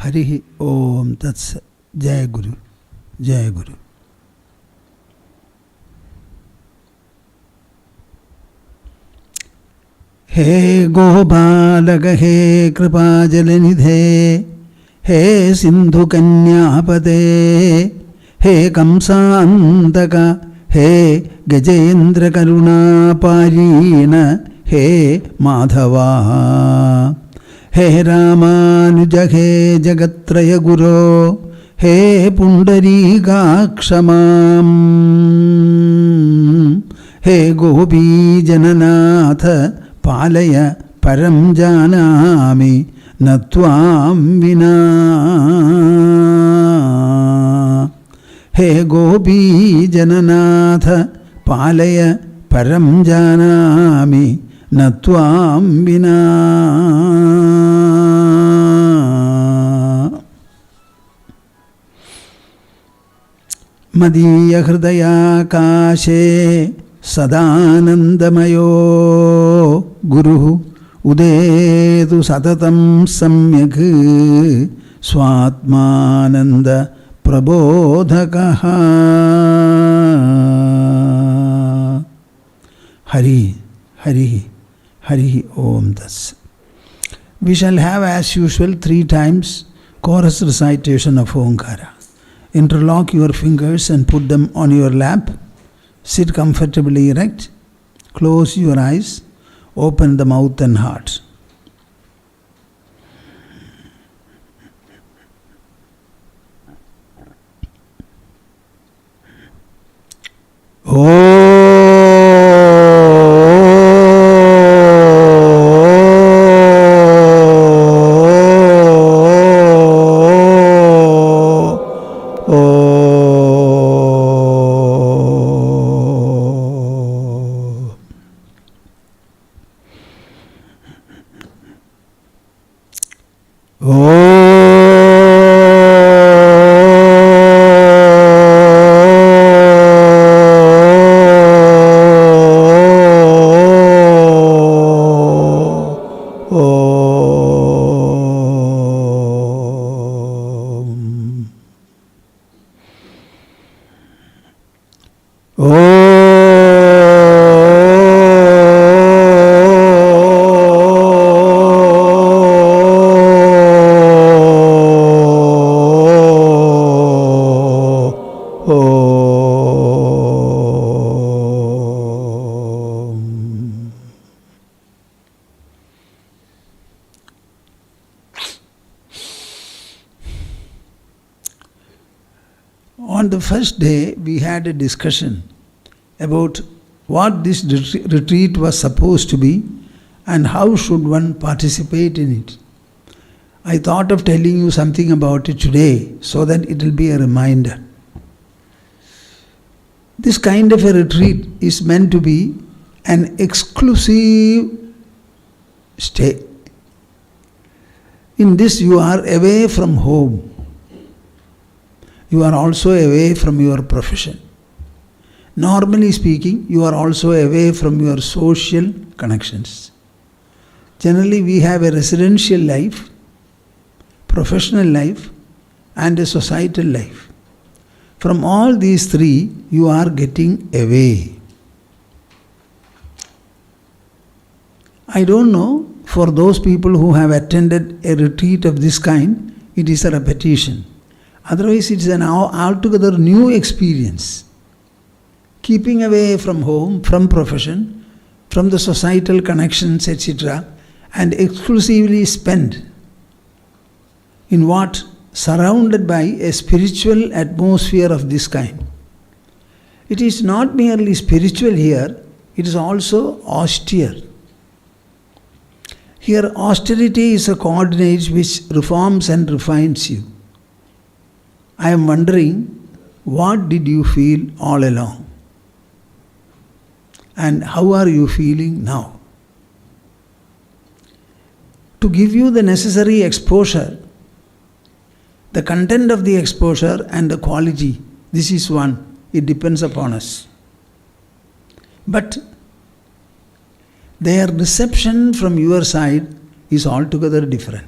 Harihi Om Tats Jai Guru. Jai Guru. He Gopalaga He Kripajalanidhe He Sindhu Kanyapade He Kamsantaka He Gajendra Karuna Parina He Madhava He Ramanuja He Jagatraya Guru He Pundarikakshamam He Gopi Jananatha Palaya Param Janami Natvam Vina He Gopi Jananatha Palaya Param Janami Natvam Vina Madhya Hridaya Kashe Sadanandamayo Guru Udetu Satatam Samyak Swatmananda Prabodhakaha Hari Hari Hari Om Das. We shall have as usual 3 times chorus recitation of Omkara. Interlock your fingers and put them on your lap. Sit comfortably erect. Close your eyes. Open the mouth and heart. On the first day, we had a discussion about what this retreat was supposed to be and how should one participate in it. I thought of telling you something about it today so that it will be a reminder. This kind of a retreat is meant to be an exclusive stay. In this you are away from home. You are also away from your profession. Normally speaking, you are also away from your social connections. Generally, we have a residential life, professional life, and a societal life. From all these 3, you are getting away. I don't know, for those people who have attended a retreat of this kind, it is a repetition. Otherwise, it's an altogether new experience. Keeping away from home, from profession, from the societal connections, etc., and exclusively spent in what? Surrounded by a spiritual atmosphere of this kind. It is not merely spiritual here, it is also austere. Here, austerity is a coordinate which reforms and refines you. I am wondering, what did you feel all along? And how are you feeling now? To give you the necessary exposure, the content of the exposure and the quality, this is one. It depends upon us. But their reception from your side is altogether different.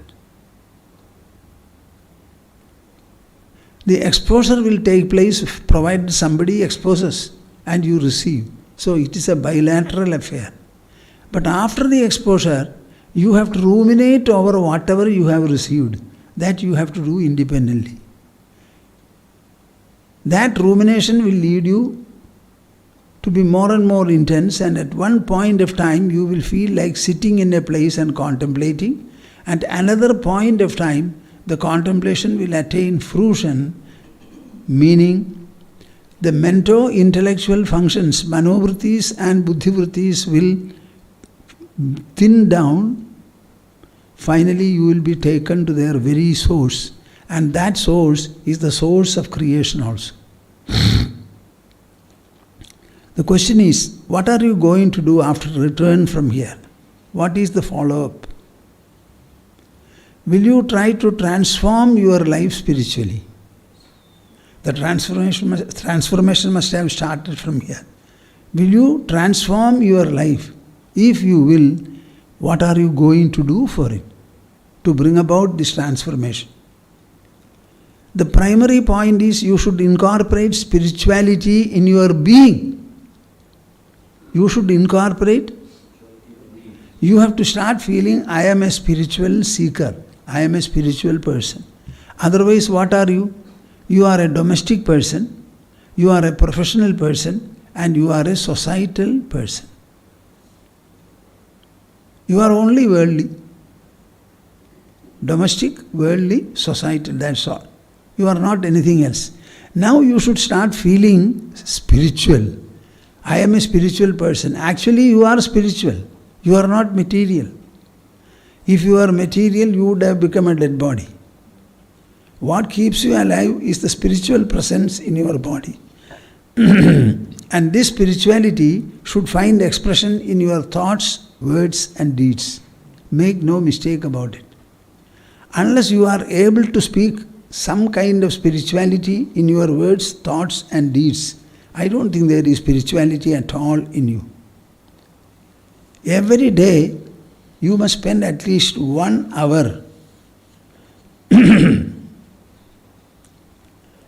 The exposure will take place provided somebody exposes and you receive. So it is a bilateral affair. But after the exposure, you have to ruminate over whatever you have received. That you have to do independently. That rumination will lead you to be more and more intense, and at one point of time you will feel like sitting in a place and contemplating. At another point of time, the contemplation will attain fruition, meaning the mento-intellectual functions, manovrittis and buddhivrittis will thin down. Finally, you will be taken to their very source, and that source is the source of creation also. The question is, what are you going to do after return from here? What is the follow-up? Will you try to transform your life spiritually? The transformation must have started from here. Will you transform your life? If you will, what are you going to do for it? To bring about this transformation. The primary point is you should incorporate spirituality in your being. You should incorporate. You have to start feeling, I am a spiritual seeker. I am a spiritual person. Otherwise, what are you? You are a domestic person, you are a professional person, and you are a societal person. You are only worldly. Domestic, worldly, societal, that's all. You are not anything else. Now you should start feeling spiritual. I am a spiritual person. Actually, you are spiritual. You are not material. If you are material, you would have become a dead body. What keeps you alive is the spiritual presence in your body. And this spirituality should find expression in your thoughts, words and deeds. Make no mistake about it. Unless you are able to speak some kind of spirituality in your words, thoughts and deeds, I don't think there is spirituality at all in you. Every day, you must spend at least 1 hour.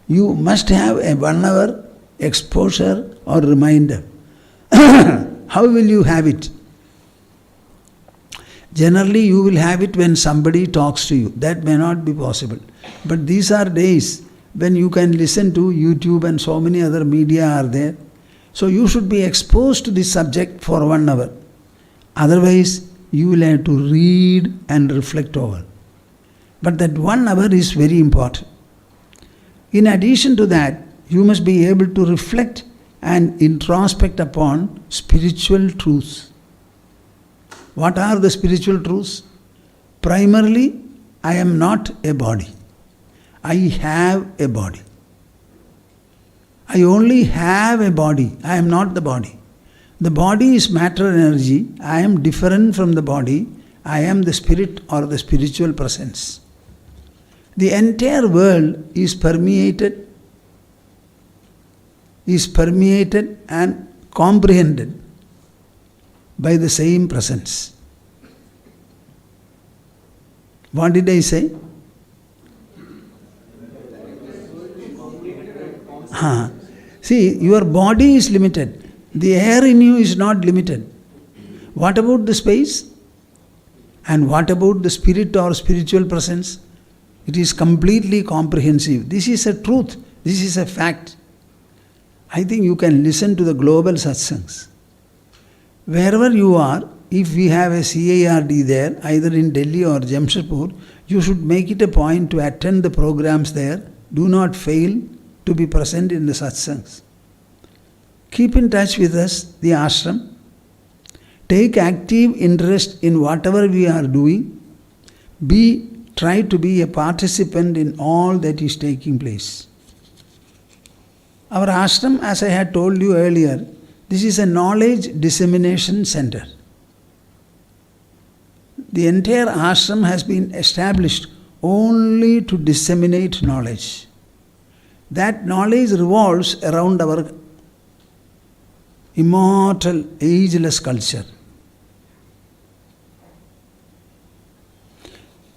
You must have a 1 hour exposure or reminder. How will you have it? Generally, you will have it when somebody talks to you. That may not be possible. But these are days when you can listen to YouTube and so many other media are there. So you should be exposed to this subject for 1 hour. Otherwise, you will have to read and reflect over. But that 1 hour is very important. In addition to that, you must be able to reflect and introspect upon spiritual truths. What are the spiritual truths? Primarily, I am not a body. I have a body. I only have a body. I am not the body. The body is matter energy. I am different from the body. I am the spirit or the spiritual presence. The entire world is permeated and comprehended by the same presence. What did I say? See, your body is limited. The air in you is not limited. What about the space? And what about the spirit or spiritual presence? It is completely comprehensive. This is a truth. This is a fact. I think you can listen to the global satsangs. Wherever you are, if we have a CARD there, either in Delhi or Jamshedpur, you should make it a point to attend the programs there. Do not fail to be present in the satsangs. Keep in touch with us, the ashram. Take active interest in whatever we are doing. Try to be a participant in all that is taking place. Our ashram, as I had told you earlier, this is a knowledge dissemination center. The entire ashram has been established only to disseminate knowledge. That knowledge revolves around our immortal, ageless culture.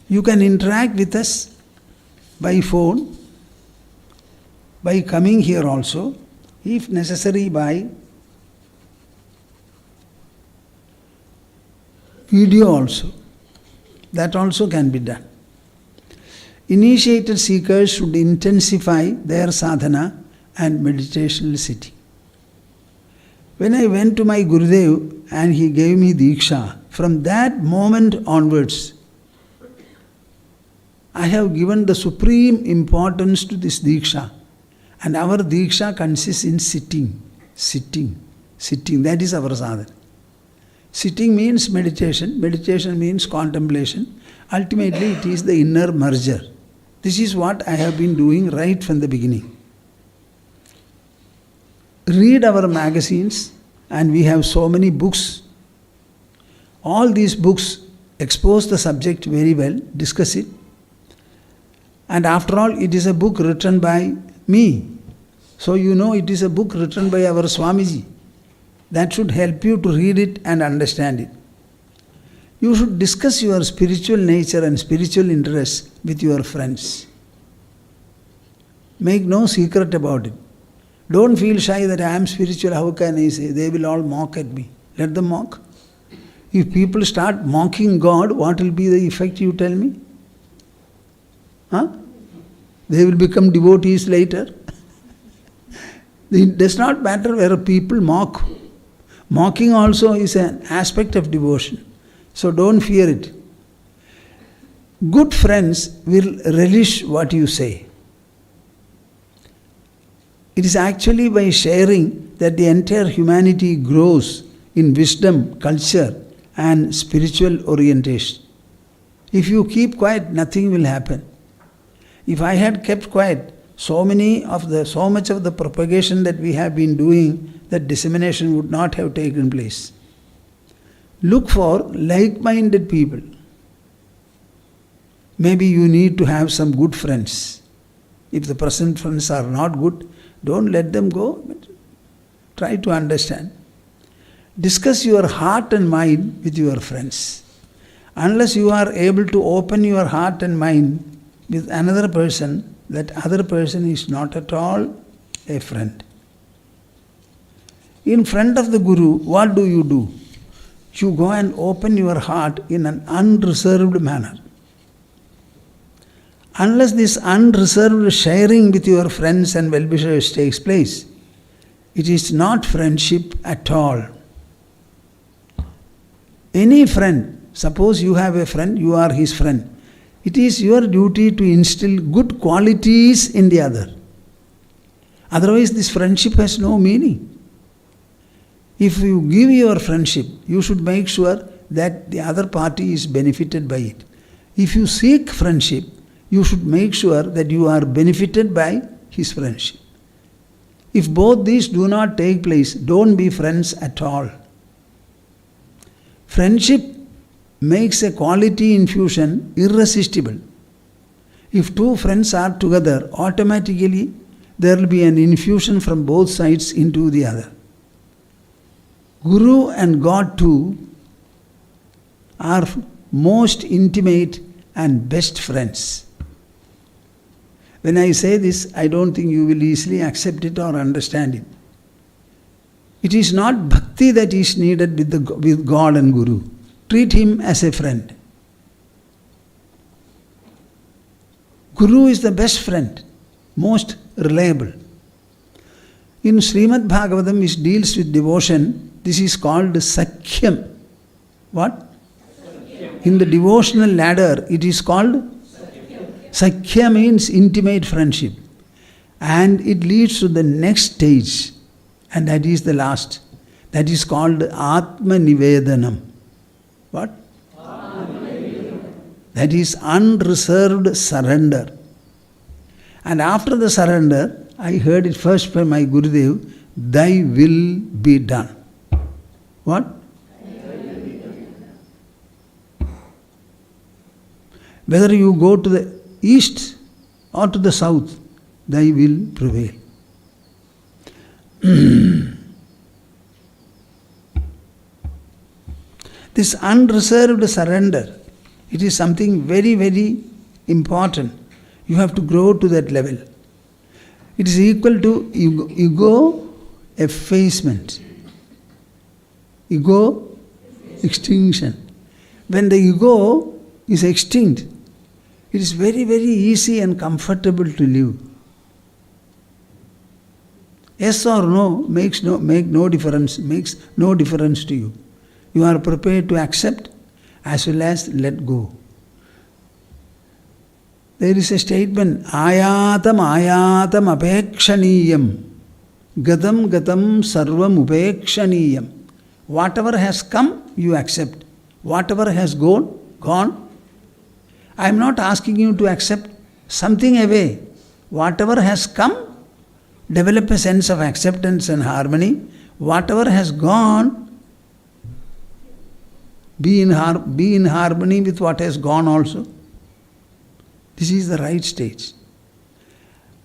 You can interact with us by phone by coming here also, if necessary by video also. That also can be done. Initiated seekers should intensify their sadhana and meditational sitting. When I went to my Gurudev and he gave me Diksha, from that moment onwards, I have given the supreme importance to this Diksha. And our Diksha consists in sitting. That is our sadhana. Sitting means meditation. Meditation means contemplation. Ultimately, it is the inner merger. This is what I have been doing right from the beginning. Read our magazines, and we have so many books. All these books expose the subject very well, discuss it. And after all, it is a book written by me. So you know it is a book written by our Swamiji. That should help you to read it and understand it. You should discuss your spiritual nature and spiritual interests with your friends. Make no secret about it. Don't feel shy that I am spiritual, how can I say? They will all mock at me. Let them mock. If people start mocking God, what will be the effect, you tell me? They will become devotees later. It does not matter where people mock. Mocking also is an aspect of devotion. So don't fear it. Good friends will relish what you say. It is actually by sharing that the entire humanity grows in wisdom, culture, and spiritual orientation. If you keep quiet, nothing will happen. If I had kept quiet, so much of the propagation that we have been doing, that dissemination would not have taken place. Look for like-minded people. Maybe you need to have some good friends. If the present friends are not good, don't let them go, but try to understand. Discuss your heart and mind with your friends. Unless you are able to open your heart and mind with another person, that other person is not at all a friend. In front of the Guru, what do? You go and open your heart in an unreserved manner. Unless this unreserved sharing with your friends and well-wishers takes place, it is not friendship at all. Any friend, suppose you have a friend, you are his friend. It is your duty to instill good qualities in the other. Otherwise, this friendship has no meaning. If you give your friendship, you should make sure that the other party is benefited by it. If you seek friendship, you should make sure that you are benefited by his friendship. If both these do not take place, don't be friends at all. Friendship makes a quality infusion irresistible. If two friends are together, automatically there will be an infusion from both sides into the other. Guru and God too are most intimate and best friends. When I say this, I don't think you will easily accept it or understand it. It is not bhakti that is needed with God and Guru. Treat him as a friend. Guru is the best friend, most reliable. In Srimad Bhagavatam, which deals with devotion, this is called Sakhyam. What? Sakhyam. In the devotional ladder, it is called Sakhyam. Sakhyam means intimate friendship. And it leads to the next stage, and that is the last. That is called Atma Nivedanam. What? That is unreserved surrender. And after the surrender, I heard it first from my Gurudev, thy will be done. What? Whether you go to the east or to the south, thy will prevail. This unreserved surrender, it is something very, very important. You have to grow to that level. It is equal to ego effacement. Ego extinction. When the ego is extinct, it is very, very easy and comfortable to live. Yes or no makes no difference to you. You are prepared to accept as well as let go. There is a statement, ayatam apekshaniyam, gatam sarvam upekshaniyam. Whatever has come, you accept. Whatever has gone. I am not asking you to accept something away. Whatever has come, develop a sense of acceptance and harmony. Whatever has gone, be in harmony with what has gone also. This is the right stage.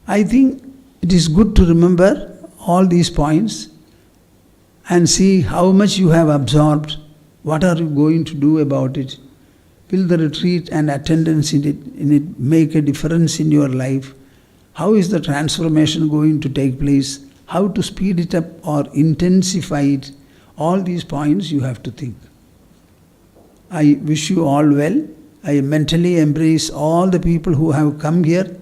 I think it is good to remember all these points and see how much you have absorbed. What are you going to do about it? Will the retreat and attendance in it make a difference in your life? How is the transformation going to take place? How to speed it up or intensify it? All these points you have to think. I wish you all well. I mentally embrace all the people who have come here,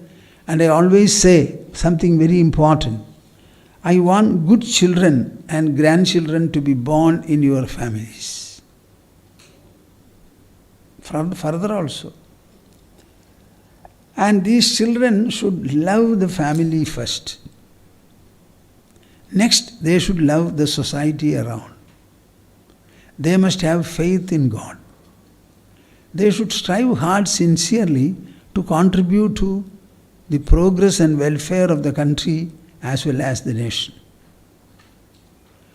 and I always say something very important. I want good children and grandchildren to be born in your families. Further also. And these children should love the family first. Next, they should love the society around. They must have faith in God. They should strive hard sincerely to contribute to the progress and welfare of the country as well as the nation.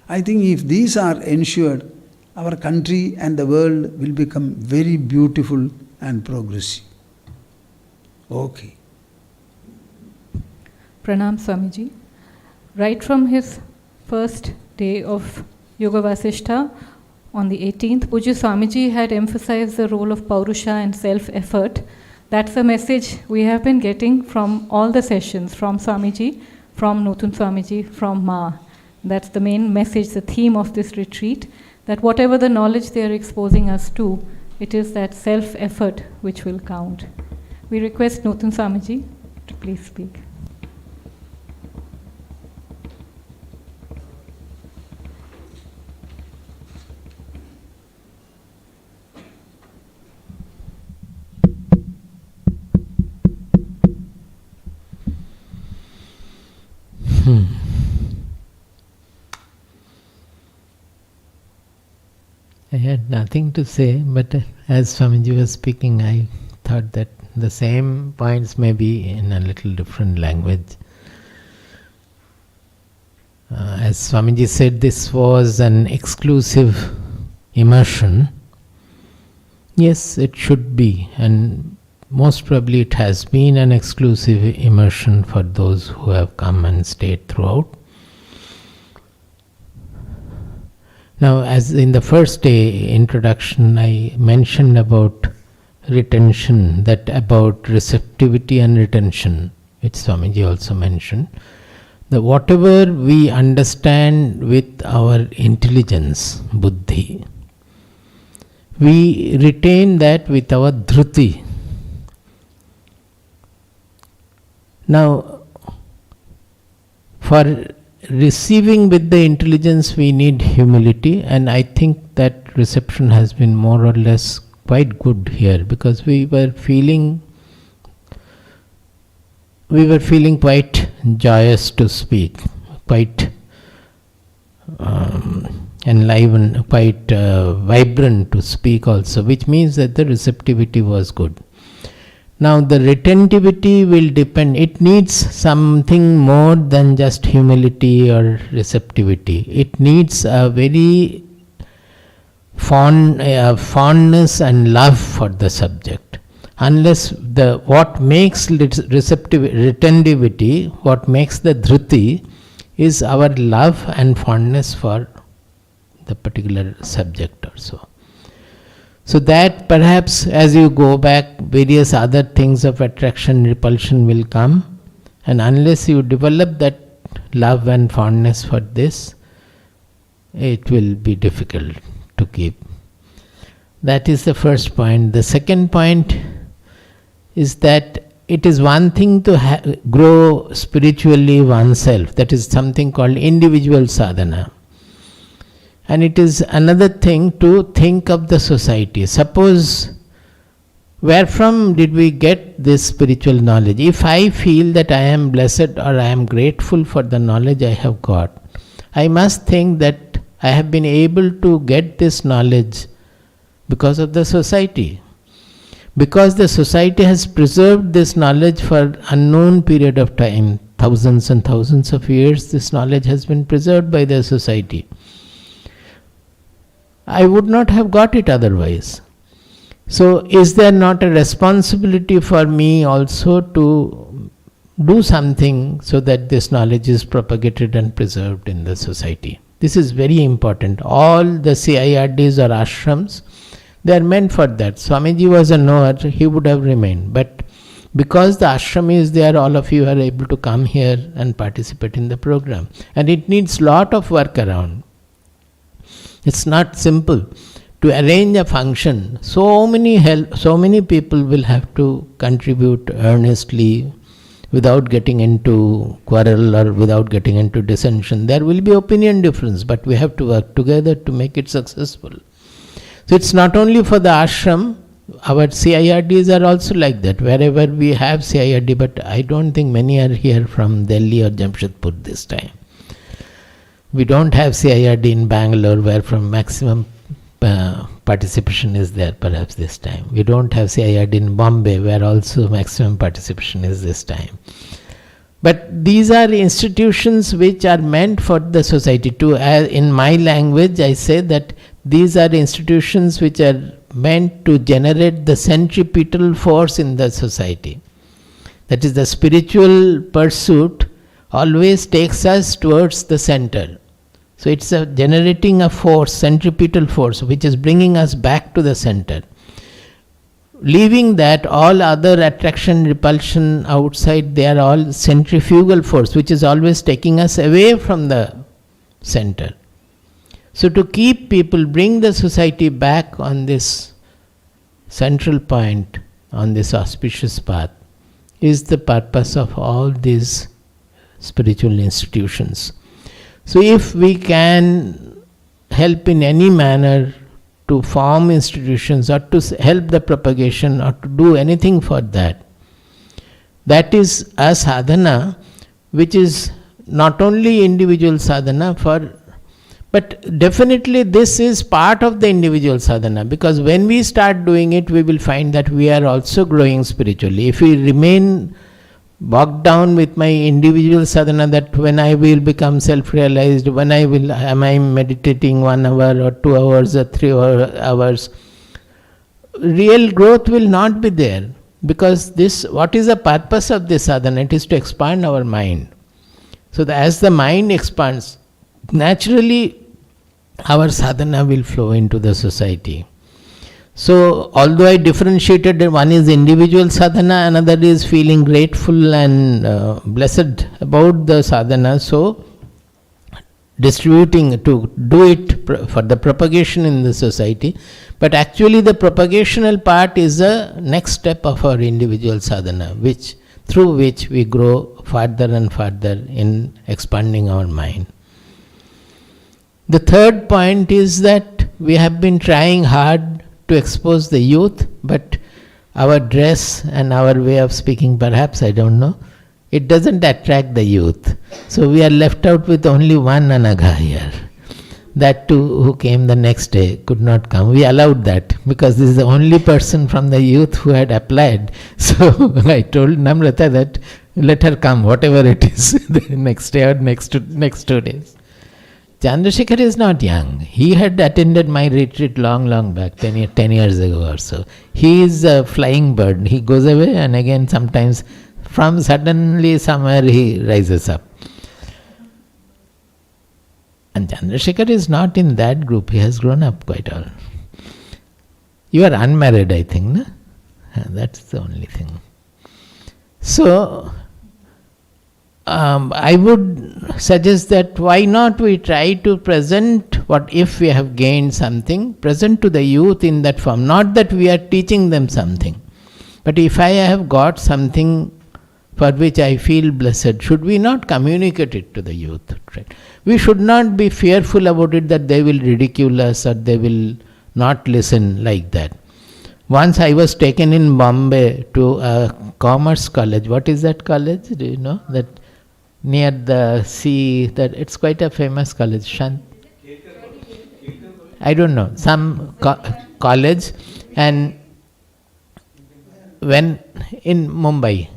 I think if these are ensured, our country and the world will become very beautiful and progressive. Okay. Pranam Swamiji. Right from his first day of Yoga Vasishtha, on the 18th, Pujya Swamiji had emphasized the role of Paurusha and self-effort. That's a message we have been getting from all the sessions, from Swamiji, from Nutun Swamiji, from Ma. That's the main message, the theme of this retreat, that whatever the knowledge they are exposing us to, it is that self-effort which will count. We request Nutun Swamiji to please speak. I had nothing to say, but as Swamiji was speaking, I thought that the same points may be in a little different language. As Swamiji said, this was an exclusive immersion. Yes, it should be, and most probably it has been an exclusive immersion for those who have come and stayed throughout. Now, as in the first day introduction, I mentioned about retention, that about receptivity and retention, which Swamiji also mentioned. That whatever we understand with our intelligence, buddhi, we retain that with our dhruti. Now, for receiving with the intelligence we need humility, and I think that reception has been more or less quite good here, because we were feeling quite joyous to speak, quite enlivened, quite vibrant to speak also, which means that the receptivity was good. Now the retentivity will depend, it needs something more than just humility or receptivity. It needs a very fondness and love for the subject. Unless what makes retentivity, what makes the dhruti, is our love and fondness for the particular subject or so. So that perhaps as you go back, various other things of attraction, repulsion will come, And unless you develop that love and fondness for this, it will be difficult to keep. That is the first point. The second point is that it is one thing to grow spiritually oneself. That is something called individual sadhana. And it is another thing to think of the society. Suppose, where from did we get this spiritual knowledge? If I feel that I am blessed or I am grateful for the knowledge I have got, I must think that I have been able to get this knowledge because of the society. Because the society has preserved this knowledge for unknown period of time, thousands and thousands of years, this knowledge has been preserved by the society. I would not have got it otherwise. So is there not a responsibility for me also to do something so that this knowledge is propagated and preserved in the society? This is very important. All the CIRDs or ashrams, they are meant for that. Swamiji was a knower, he would have remained. But because the ashram is there, all of you are able to come here and participate in the program. And it needs lot of work around. It's not simple. To arrange a function, so many people will have to contribute earnestly without getting into quarrel or without getting into dissension. There will be opinion difference, but we have to work together to make it successful. So it's not only for the ashram, our CIRDs are also like that. Wherever we have CIRD, but I don't think many are here from Delhi or Jamshedpur this time. We don't have CIRD in Bangalore, where from maximum participation is there perhaps this time. We don't have CIRD in Bombay, where also maximum participation is this time. But these are institutions which are meant for the society. In my language, I say that these are institutions which are meant to generate the centripetal force in the society. That is, the spiritual pursuit always takes us towards the center. So it's generating a force, centripetal force, which is bringing us back to the center. Leaving that, all other attraction, repulsion outside, they are all centrifugal force, which is always taking us away from the center. So to keep people, bring the society back on this central point, on this auspicious path, is the purpose of all these spiritual institutions. So if we can help in any manner to form institutions or to help the propagation or to do anything for that, that is a sadhana which is not only individual sadhana but definitely this is part of the individual sadhana, because when we start doing it, we will find that we are also growing spiritually. If we remain bogged down with my individual sadhana, that when I will become self-realized, am I meditating 1 hour or 2 hours or 3 hours, real growth will not be there. Because what is the purpose of this sadhana? It is to expand our mind. So as the mind expands, naturally our sadhana will flow into the society. So although I differentiated, one is individual sadhana, another is feeling grateful and blessed about the sadhana, so distributing to do it for the propagation in the society. But actually the propagational part is the next step of our individual sadhana, through which we grow further and further in expanding our mind. The third point is that we have been trying hard to expose the youth, but our dress and our way of speaking, perhaps, I don't know, it doesn't attract the youth. So we are left out with only one Anagha here. That too, who came the next day, could not come. We allowed that because this is the only person from the youth who had applied. So I told Namrata that let her come, whatever it is, the next day or next 2 days. Chandrasekhar is not young. He had attended my retreat long back, 10 years ago or so. He is a flying bird. He goes away and again sometimes from suddenly somewhere he rises up. And Chandrasekhar is not in that group. He has grown up quite all. You are unmarried, I think, no? That's the only thing. So, I would suggest that why not we try to present what if we have gained something, present to the youth in that form. Not that we are teaching them something, but if I have got something for which I feel blessed, should we not communicate it to the youth? Right? We should not be fearful about it that they will ridicule us or they will not listen like that. Once I was taken in Bombay to a commerce college. What is that college? Do you know? That near the sea, that it's quite a famous college. I don't know, some college, and when in Mumbai,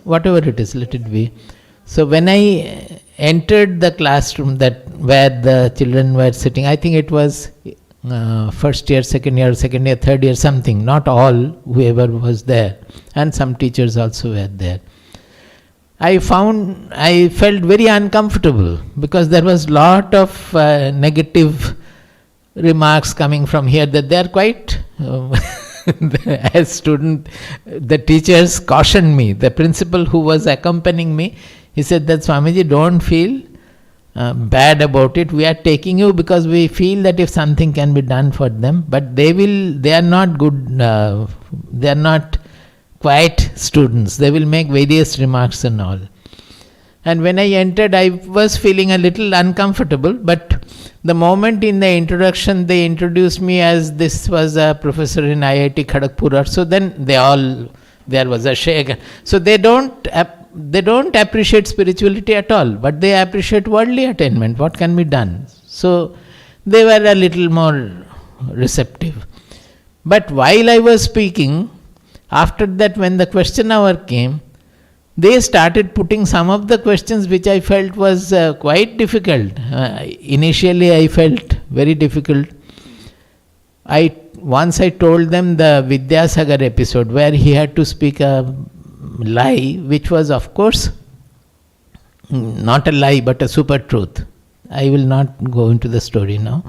whatever it is, let it be. So when I entered the classroom that where the children were sitting, I think it was first year, second year, third year, something, not all, whoever was there, and some teachers also were there. I felt very uncomfortable because there was lot of negative remarks coming from here, that they are quite, as student, the teachers cautioned me. The principal who was accompanying me, he said that Swamiji, don't feel bad about it. We are taking you because we feel that if something can be done for them, but they are not good, they are not quiet students. They will make various remarks and all. And when I entered, I was feeling a little uncomfortable, but the moment in the introduction they introduced me as this was a professor in IIT Kharagpur, so then there was a shake. So they don't appreciate spirituality at all, but they appreciate worldly attainment, what can be done. So they were a little more receptive. But while I was speaking, after that, when the question hour came, they started putting some of the questions which I felt was quite difficult. Initially I felt very difficult. Once I told them the Vidyasagar episode where he had to speak a lie, which was of course not a lie but a super truth. I will not go into the story now.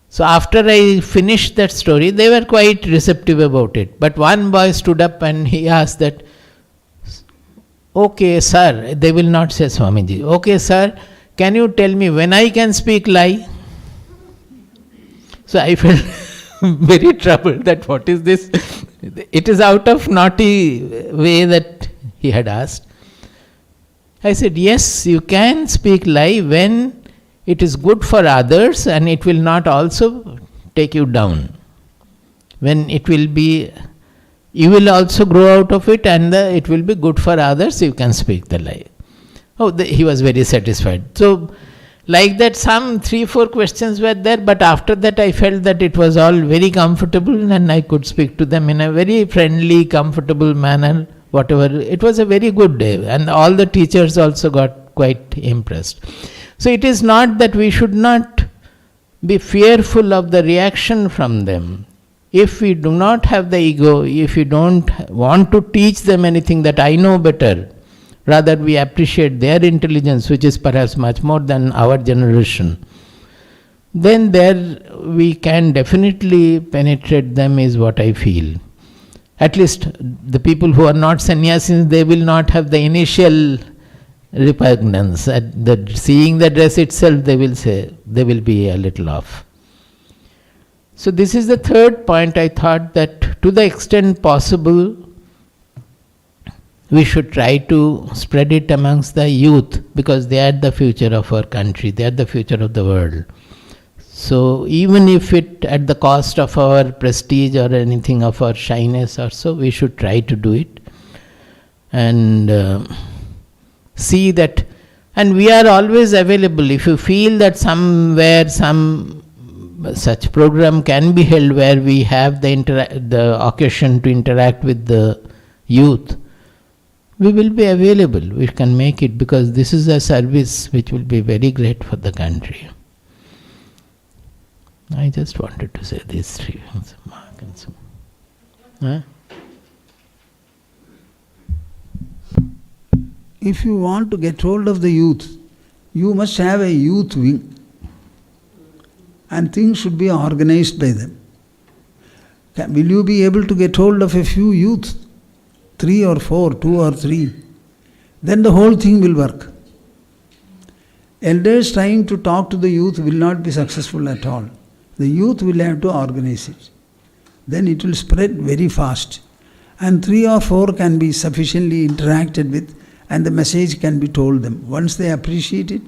So after I finished that story, they were quite receptive about it. But one boy stood up and he asked that, okay sir, they will not say Swamiji, okay sir, can you tell me when I can speak lie? So I felt very troubled that what is this? It is out of naughty way that he had asked. I said, yes, you can speak lie when it is good for others and it will not also take you down. When it will be, you will also grow out of it and it will be good for others, you can speak the lie. He was very satisfied. So, like that, some 3-4 questions were there, but after that I felt that it was all very comfortable and I could speak to them in a very friendly, comfortable manner, whatever. It was a very good day and all the teachers also got quite impressed. So it is not that we should not be fearful of the reaction from them. If we do not have the ego, if we don't want to teach them anything that I know better, rather we appreciate their intelligence, which is perhaps much more than our generation, then there we can definitely penetrate them, is what I feel. At least the people who are not sannyasis, they will not have the initial repugnance. At seeing the dress itself, they will say, they will be a little off. So this is the third point. I thought that to the extent possible, we should try to spread it amongst the youth, because they are the future of our country, they are the future of the world. So even if it at the cost of our prestige or anything, of our shyness or so, we should try to do it. And see that, and we are always available. If you feel that somewhere some such program can be held where we have the occasion to interact with the youth, we will be available. We can make it, because this is a service which will be very great for the country. I just wanted to say these 3 things. If you want to get hold of the youth, you must have a youth wing, and things should be organized by them. Will you be able to get hold of a few youth? 3 or 4, 2 or 3? then the whole thing will work. Elders trying to talk to the youth will not be successful at all. The youth will have to organize it. Then it will spread very fast. And 3 or 4 can be sufficiently interacted with, and the message can be told them. Once they appreciate it.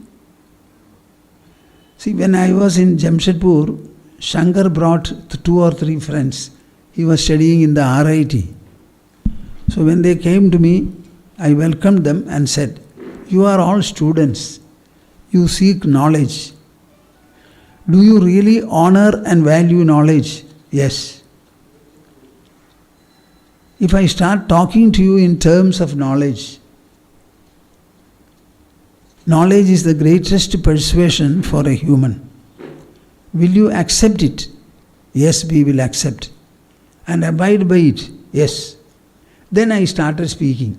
See, when I was in Jamshedpur, Shankar brought 2 or 3 friends. He was studying in the RIT. So when they came to me, I welcomed them and said, "You are all students. You seek knowledge. Do you really honor and value knowledge?" Yes. If I start talking to you in terms of knowledge, knowledge is the greatest persuasion for a human. Will you accept it? Yes, we will accept. And abide by it? Yes. Then I started speaking.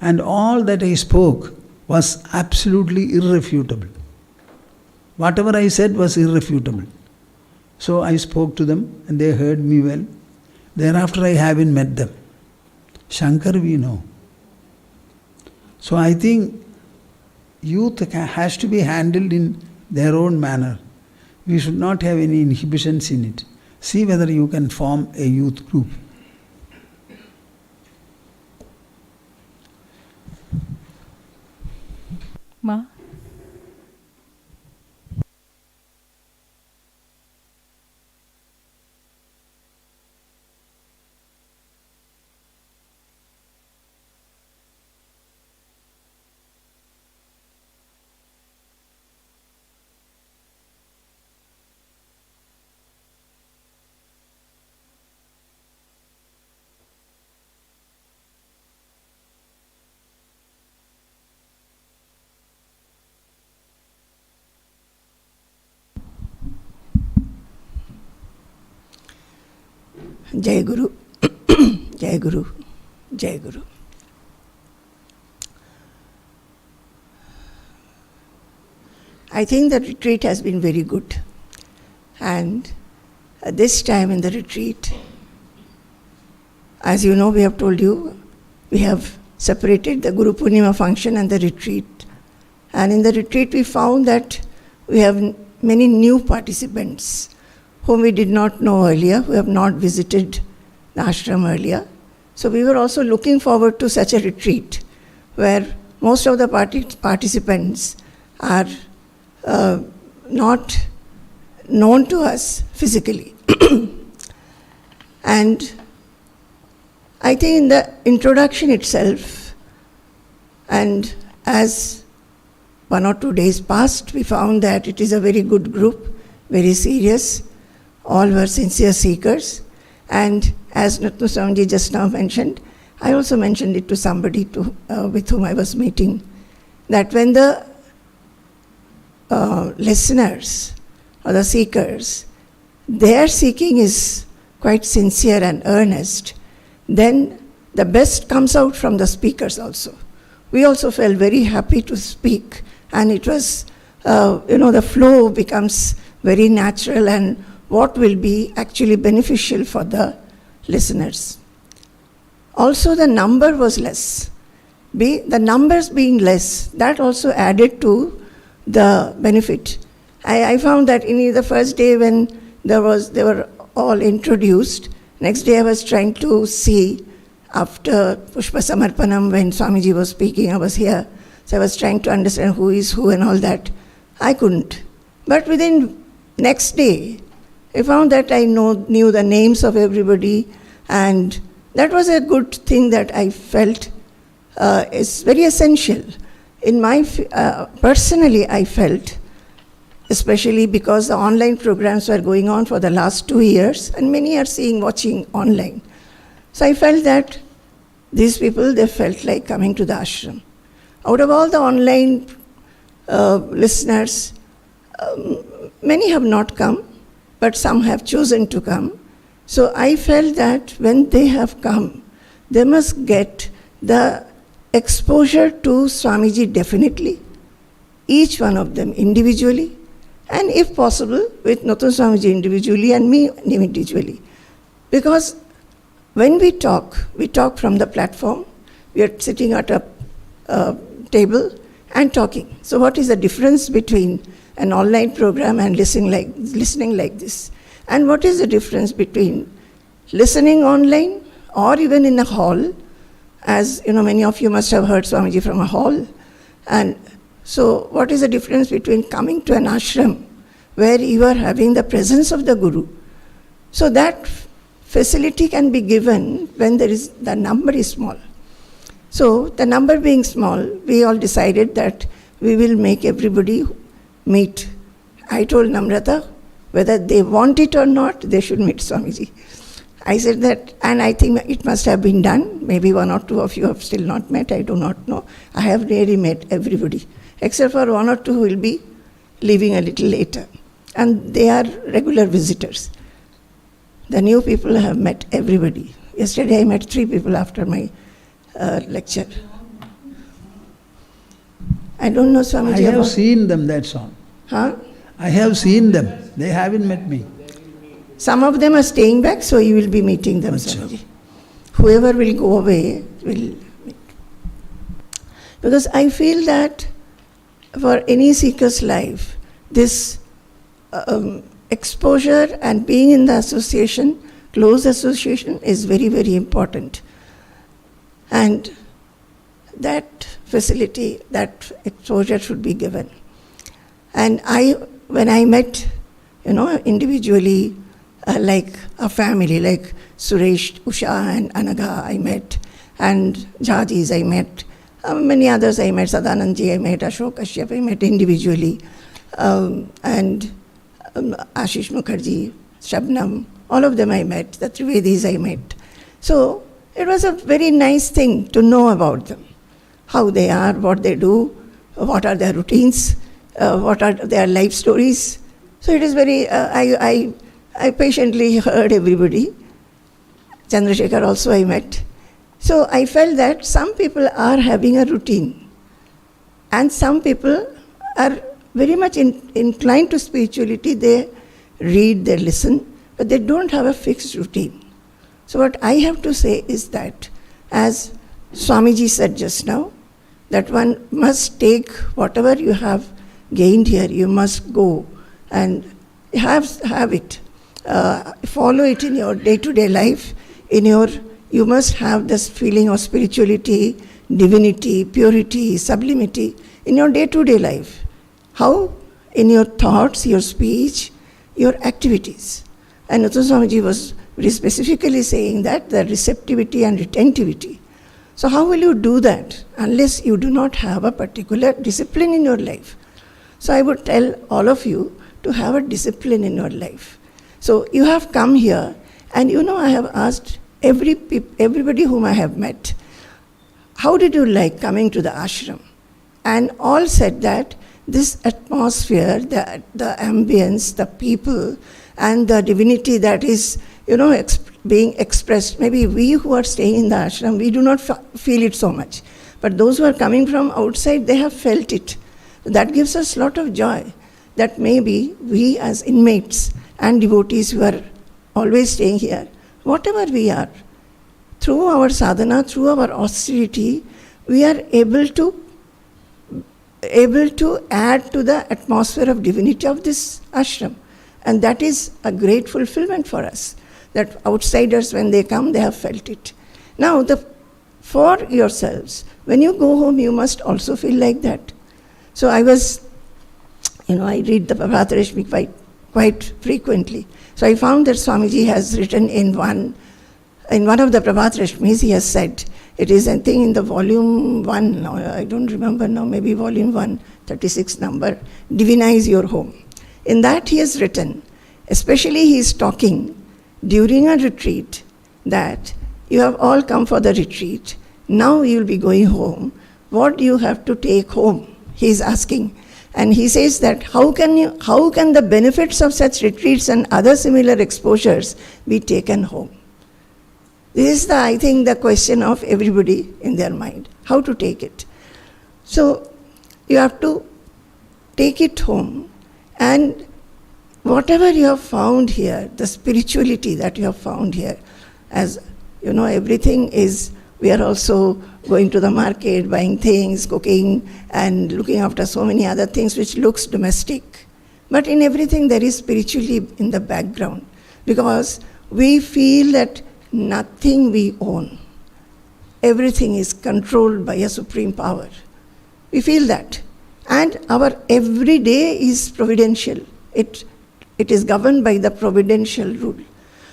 And all that I spoke was absolutely irrefutable. Whatever I said was irrefutable. So I spoke to them and they heard me well. Thereafter I haven't met them. Shankar we know. So I think youth has to be handled in their own manner. We should not have any inhibitions in it. See whether you can form a youth group. Ma? Jai Guru, Jai Guru, Jai Guru. I think the retreat has been very good. And this time in the retreat, as you know, we have told you, we have separated the Gurupoornima function and the retreat. And in the retreat we found that we have many new participants whom we did not know earlier, who have not visited the ashram earlier. So we were also looking forward to such a retreat where most of the participants are not known to us physically. And I think in the introduction itself, and as 1 or 2 days passed, we found that it is a very good group, very serious. All were sincere seekers. And as Natnu Swamiji just now mentioned, I also mentioned it to somebody with whom I was meeting, that when the listeners or the seekers, their seeking is quite sincere and earnest, then the best comes out from the speakers also. We also felt very happy to speak, and it was, the flow becomes very natural and what will be actually beneficial for the listeners. Also, the number was less. The numbers being less, that also added to the benefit. I found that in the first day when they were all introduced, next day I was trying to see, after Pushpa Samarpanam, when Swamiji was speaking, I was here, so I was trying to understand who is who and all that. I couldn't. But within next day, I found that I knew the names of everybody, and that was a good thing that I felt is very essential. In my personally, I felt, especially because the online programs were going on for the last 2 years, and many are watching online. So I felt that these people, they felt like coming to the ashram. Out of all the online listeners, many have not come, but some have chosen to come. So I felt that when they have come, they must get the exposure to Swamiji definitely, each one of them individually, and if possible, with Nathan Swamiji individually and me individually. Because when we talk from the platform, we are sitting at a table and talking. So what is the difference between an online program and listening like this? And what is the difference between listening online or even in a hall? As you know, many of you must have heard Swamiji from a hall. And so what is the difference between coming to an ashram where you are having the presence of the Guru? So that facility can be given when the number is small. So the number being small, we all decided that we will make everybody meet. I told Namrata, whether they want it or not, they should meet Swamiji. I said that, and I think it must have been done. Maybe one or two of you have still not met, I do not know. I have really met everybody, except for one or two who will be leaving a little later. And they are regular visitors. The new people have met everybody. Yesterday I met 3 people after my lecture. I don't know Swamiji. I have seen them, that's all. Huh? I have seen them. They haven't met me. Some of them are staying back, so you will be meeting them, Swamiji. Whoever will go away will meet. Because I feel that for any seeker's life, this exposure and being in the association, close association, is very, very important. And that facility, that exposure should be given. And when I met, individually, like a family, like Suresh, Usha and Anaga I met, and Jajis I met, many others I met, Sadanandji I met, Ashok Kashyap I met individually, and Ashish Mukherjee, Shabnam, all of them I met, the Trivedis I met. So it was a very nice thing to know about them, how they are, what they do, what are their routines, what are their life stories. So it is very, I patiently heard everybody. Chandrasekhar also I met. So I felt that some people are having a routine and some people are very much inclined to spirituality. They read, they listen, but they don't have a fixed routine. So what I have to say is that, as Swamiji said just now, that one must take whatever you have gained here, you must go and have it. Follow it in your day-to-day life. You must have this feeling of spirituality, divinity, purity, sublimity in your day-to-day life. How? In your thoughts, your speech, your activities. And Uttam Swamiji was very specifically saying that the receptivity and retentivity. So how will you do that unless you do not have a particular discipline in your life? So I would tell all of you to have a discipline in your life. So you have come here, and I have asked everybody whom I have met, how did you like coming to the ashram? And all said that this atmosphere, the ambience, the people, and the divinity that is, being expressed. Maybe we who are staying in the ashram, we do not feel it so much. But those who are coming from outside, they have felt it. That gives us a lot of joy, that maybe we as inmates and devotees who are always staying here, whatever we are, through our sadhana, through our austerity, we are able to add to the atmosphere of divinity of this ashram. And that is a great fulfillment for us, that outsiders, when they come, they have felt it. Now, for yourselves, when you go home, you must also feel like that. So I was, I read the Prabhatarashmi quite frequently. So I found that Swamiji has written in one of the Prabhatarashmis, he has said, it is, I think, in the volume 1, I don't remember now, maybe volume 1, 36 number, Divinize Your Home. In that he has written, especially he is talking during a retreat, that you have all come for the retreat, now you will be going home. What do you have to take home? He is asking. And he says that how can the benefits of such retreats and other similar exposures be taken home? This is I think the question of everybody in their mind, how to take it. So you have to take it home, and whatever you have found here, the spirituality that you have found here, as everything is We are also going to the market, buying things, cooking, and looking after so many other things which looks domestic. But in everything there is spiritually in the background, because we feel that nothing we own. Everything is controlled by a supreme power. We feel that. And our everyday is providential. It is governed by the providential rule.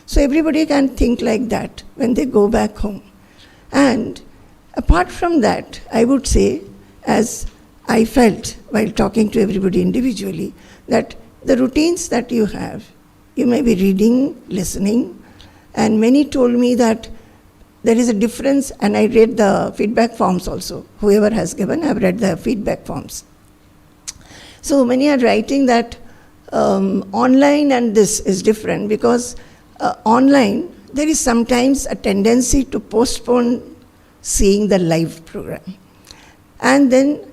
So everybody can think like that when they go back home. And apart from that, I would say, as I felt while talking to everybody individually, that the routines that you have, you may be reading, listening, and many told me that there is a difference, and I read the feedback forms also. Whoever has given, I've read the feedback forms. So many are writing that online and this is different, because online there is sometimes a tendency to postpone seeing the live program. And then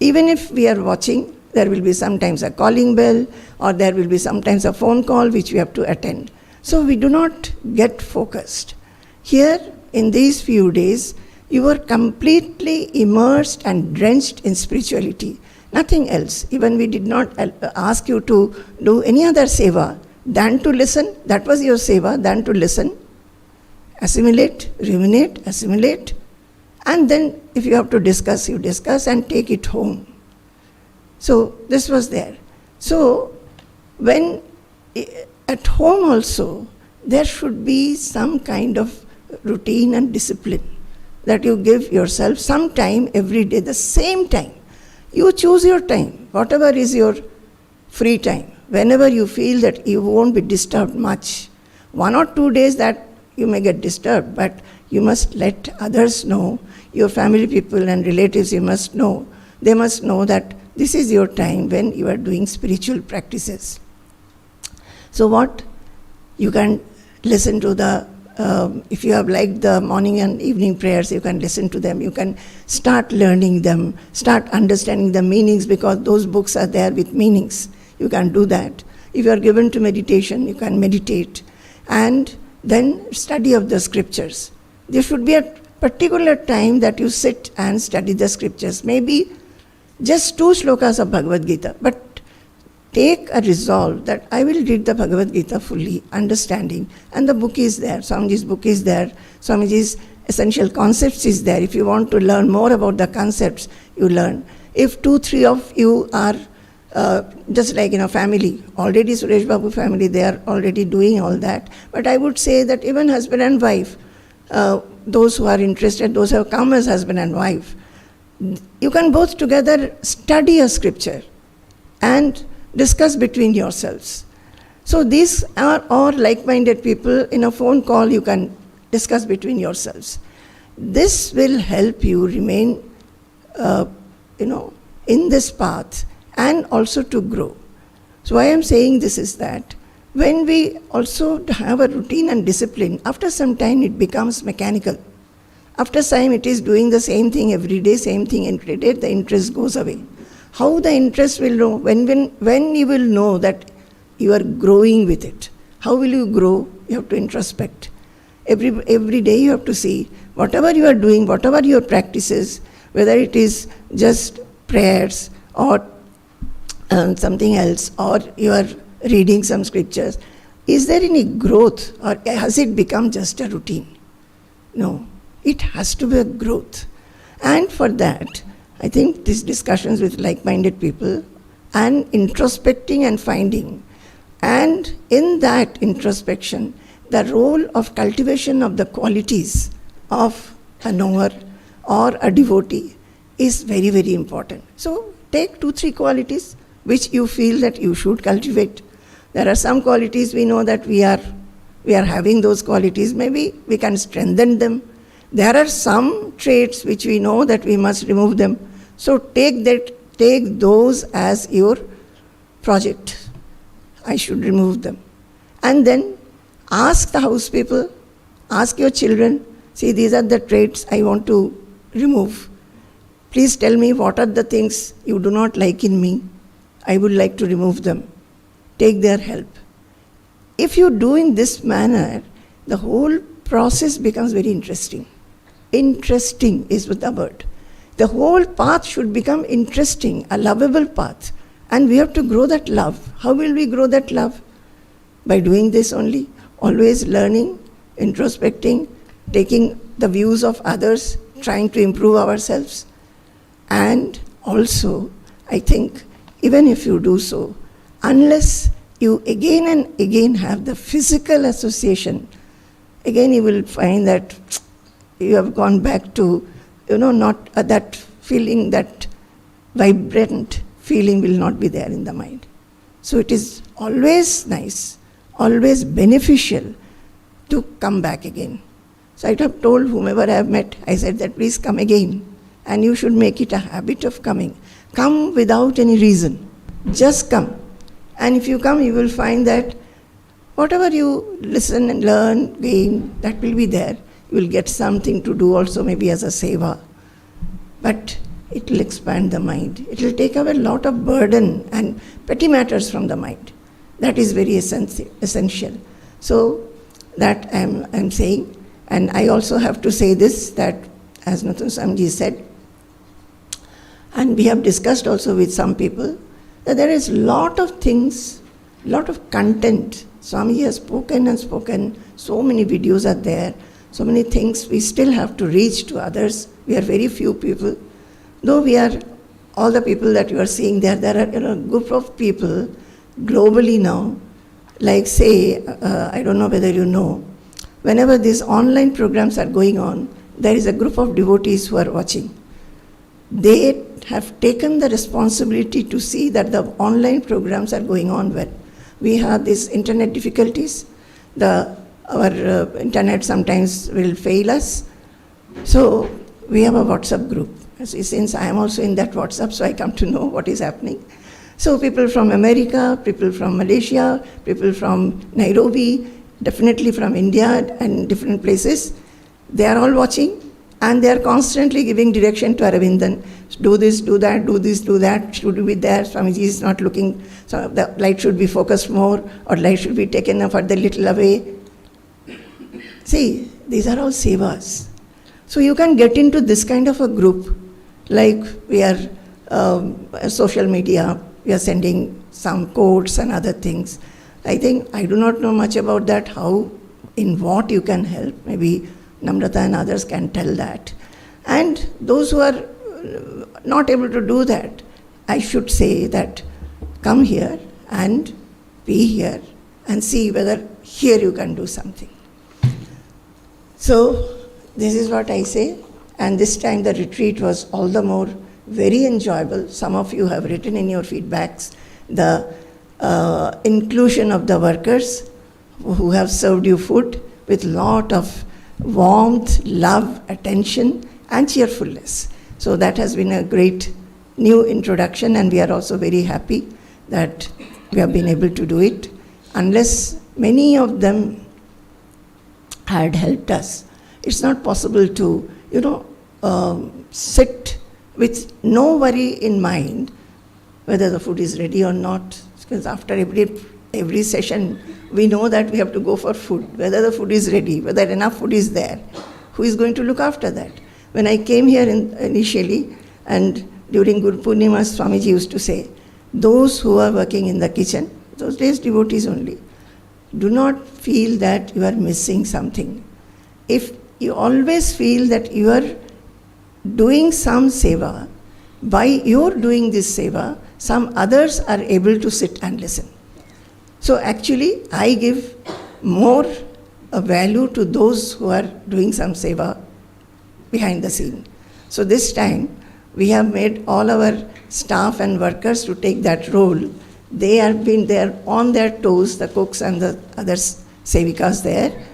even if we are watching, there will be sometimes a calling bell, or there will be sometimes a phone call which we have to attend. So we do not get focused. Here, in these few days, you were completely immersed and drenched in spirituality. Nothing else. Even we did not ask you to do any other seva than to listen. That was your seva, than to listen. Assimilate, ruminate, assimilate. And then if you have to discuss, you discuss and take it home. So this was there. So when at home also, there should be some kind of routine and discipline that you give yourself some time every day, the same time. You choose your time, whatever is your free time, whenever you feel that you won't be disturbed much. 1 or 2 days that you may get disturbed, but you must let others know, your family people and relatives, you must know, they must know that this is your time when you are doing spiritual practices. So what? You can listen to the if you have liked the morning and evening prayers, you can listen to them. You can start learning them, start understanding the meanings, because those books are there with meanings. You can do that. If you are given to meditation, you can meditate. And then study of the scriptures. There should be a particular time that you sit and study the scriptures. Maybe just 2 slokas of Bhagavad Gita, but take a resolve that I will read the Bhagavad Gita fully, understanding. And the book is there, Swamiji's book is there, Swamiji's essential concepts is there. If you want to learn more about the concepts, you learn. If 2-3 of you are just like in a family, already Suresh Babu family, they are already doing all that. But I would say that even husband and wife, those who are interested, those who have come as husband and wife, you can both together study a scripture and discuss between yourselves. So these are all like-minded people. In a phone call, you can discuss between yourselves. This will help you remain, in this path and also to grow. So why I am saying this is that when we also have a routine and discipline, after some time it becomes mechanical. After some it is doing the same thing every day, same thing every day, the interest goes away. How the interest will know? When you will know that you are growing with it. How will you grow? You have to introspect. Every day you have to see whatever you are doing, whatever your practices, whether it is just prayers or something else, or you are reading some scriptures, is there any growth, or has it become just a routine? No, it has to be a growth. And for that, I think these discussions with like-minded people and introspecting and finding, and in that introspection, the role of cultivation of the qualities of a knower or a devotee is very, very important. So take 2-3 qualities which you feel that you should cultivate. There are some qualities we know that we are having those qualities, maybe we can strengthen them. There are some traits which we know that we must remove them. So take those as your project. I should remove them. And then ask the house people, ask your children, see, these are the traits I want to remove. Please tell me what are the things you do not like in me. I would like to remove them. Take their help. If you do in this manner, the whole process becomes very interesting. interesting is the word. The whole path should become interesting, a lovable path. And we have to grow that love. How will we grow that love? By doing this only. Always learning, introspecting, taking the views of others, trying to improve ourselves. And also, I think, even if you do so, unless you again and again have the physical association, again you will find that you have gone back to, not that feeling, that vibrant feeling will not be there in the mind. So it is always nice, always beneficial to come back again. So I have told whomever I have met, I said that please come again. And you should make it a habit of coming. Come without any reason. Just come. And if you come, you will find that whatever you listen and learn, gain, that will be there. You will get something to do also, maybe as a seva. But it will expand the mind. It will take away a lot of burden and petty matters from the mind. That is very essential. So that I'm saying. And I also have to say this, that as Nathan Swamiji said, and we have discussed also with some people, that there is a lot of things, lot of content. Swamiji has spoken and spoken, so many videos are there, so many things we still have to reach to others. We are very few people. Though we are, all the people that you are seeing there are a group of people globally now, like say, I don't know whether you know, whenever these online programs are going on, there is a group of devotees who are watching. They have taken the responsibility to see that the online programs are going on well. We have these internet difficulties. Our internet sometimes will fail us. So we have a WhatsApp group. Since I am also in that WhatsApp, so I come to know what is happening. So people from America, people from Malaysia, people from Nairobi, definitely from India and different places, they are all watching. And they are constantly giving direction to Aravindan. Do this, do that, do this, do that. Should be there. Swamiji is not looking. So the light should be focused more, or light should be taken further little away. See, these are all sevas. So you can get into this kind of a group. Like we are social media. We are sending some quotes and other things. I think I do not know much about that. How, in what you can help. Maybe Namrata and others can tell that. And those who are not able to do that, I should say that come here and be here and see whether here you can do something. So this is what I say. And this time the retreat was all the more very enjoyable. Some of you have written in your feedbacks the inclusion of the workers who have served you food with lot of warmth, love, attention, and cheerfulness. So that has been a great new introduction, and we are also very happy that we have been able to do it. Unless many of them had helped us, it's not possible to, sit with no worry in mind whether the food is ready or not. Because after every session, we know that we have to go for food, whether the food is ready, whether enough food is there. Who is going to look after that? When I came here initially, and during Gurupoornima, Swamiji used to say, those who are working in the kitchen, those days devotees only, do not feel that you are missing something. If you always feel that you are doing some seva, by your doing this seva, some others are able to sit and listen. So actually, I give more value to those who are doing some seva behind the scene. So this time, we have made all our staff and workers to take that role. They have been there on their toes, the cooks and the other sevikas there,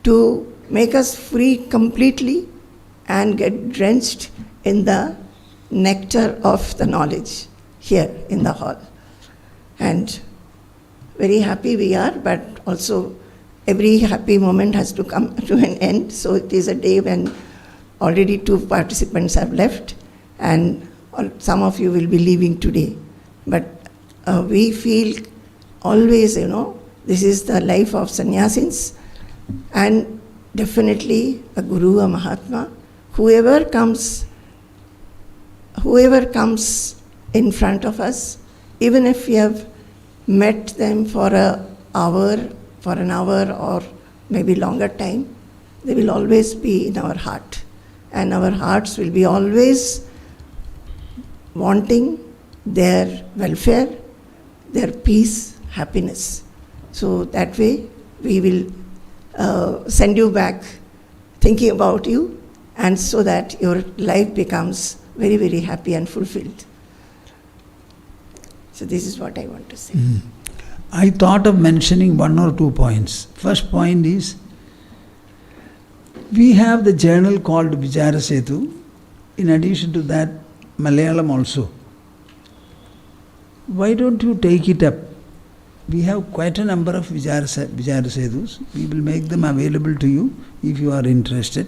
to make us free completely and get drenched in the nectar of the knowledge here in the hall. And very happy we are, but also every happy moment has to come to an end. So it is a day when already 2 participants have left, and some of you will be leaving today. But we feel always, this is the life of sannyasins, and definitely a guru, a mahatma, whoever comes in front of us, even if we have met them for an hour or maybe longer time, they will always be in our heart. And our hearts will be always wanting their welfare, their peace, happiness. So that way we will send you back thinking about you, and so that your life becomes very, very happy and fulfilled. So this is what I want to say. I thought of mentioning 1 or 2 points. First point is, we have the journal called Vicharasetu. In addition to that, Malayalam also. Why don't you take it up? We have quite a number of Vicharasetus. We will make them available to you if you are interested.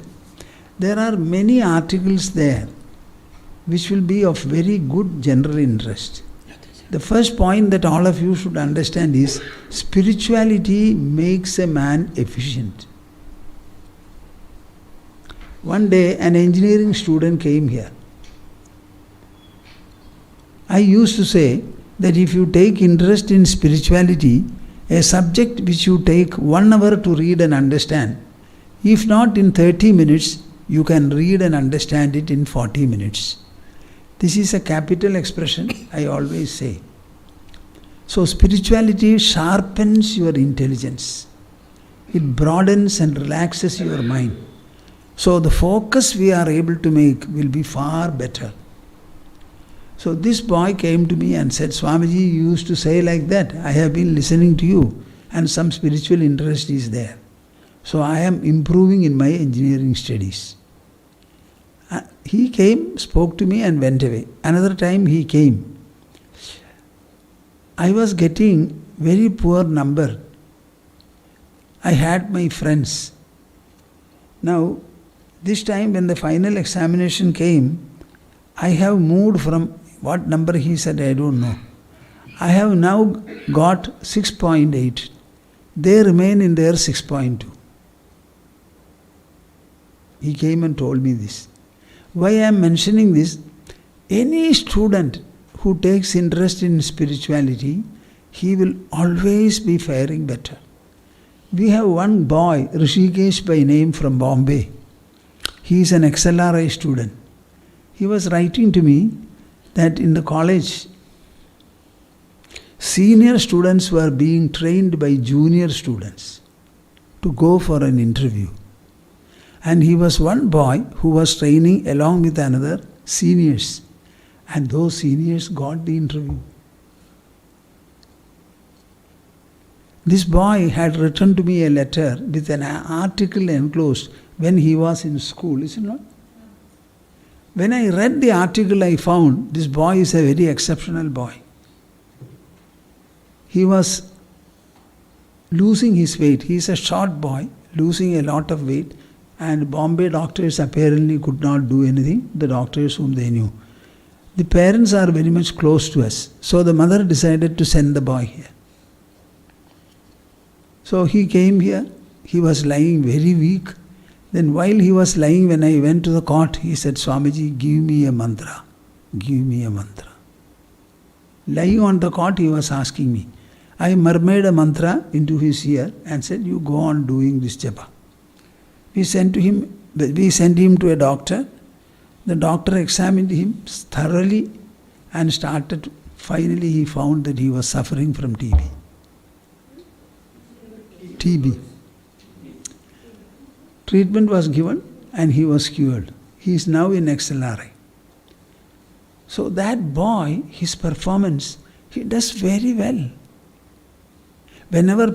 There are many articles there which will be of very good general interest. The first point that all of you should understand is, spirituality makes a man efficient. One day an engineering student came here. I used to say that if you take interest in spirituality, a subject which you take 1 hour to read and understand, if not in 30 minutes, you can read and understand it in 40 minutes. This is a capital expression, I always say. So spirituality sharpens your intelligence. It broadens and relaxes your mind. So the focus we are able to make will be far better. So this boy came to me and said, Swamiji, you used to say like that. I have been listening to you and some spiritual interest is there. So I am improving in my engineering studies. He came, spoke to me and went away. Another time he came. I was getting very poor number. I had my friends. Now, this time when the final examination came, I have moved from what number he said, I don't know. I have now got 6.8. They remain in their 6.2. He came and told me this. Why I am mentioning this? Any student who takes interest in spirituality, he will always be faring better. We have one boy, Rishikesh by name, from Bombay. He is an XLRI student. He was writing to me that in the college, senior students were being trained by junior students to go for an interview. And he was one boy who was training along with another seniors. And those seniors got the interview. This boy had written to me a letter with an article enclosed when he was in school, is it not? When I read the article, I found this boy is a very exceptional boy. He was losing his weight. He is a short boy, losing a lot of weight, and Bombay doctors apparently could not do anything, the doctors whom they knew. The parents are very much close to us, so the mother decided to send the boy here. So he came here, he was lying very weak. Then while he was lying, when I went to the cot, he said, Swamiji, give me a mantra. Give me a mantra. Lying on the cot, he was asking me. I murmured a mantra into his ear and said, you go on doing this japa. We sent him to a doctor. The doctor examined him thoroughly and finally he found that he was suffering from TB. Treatment was given and he was cured. He is now in XLRI. So that boy, his performance, he does very well. Whenever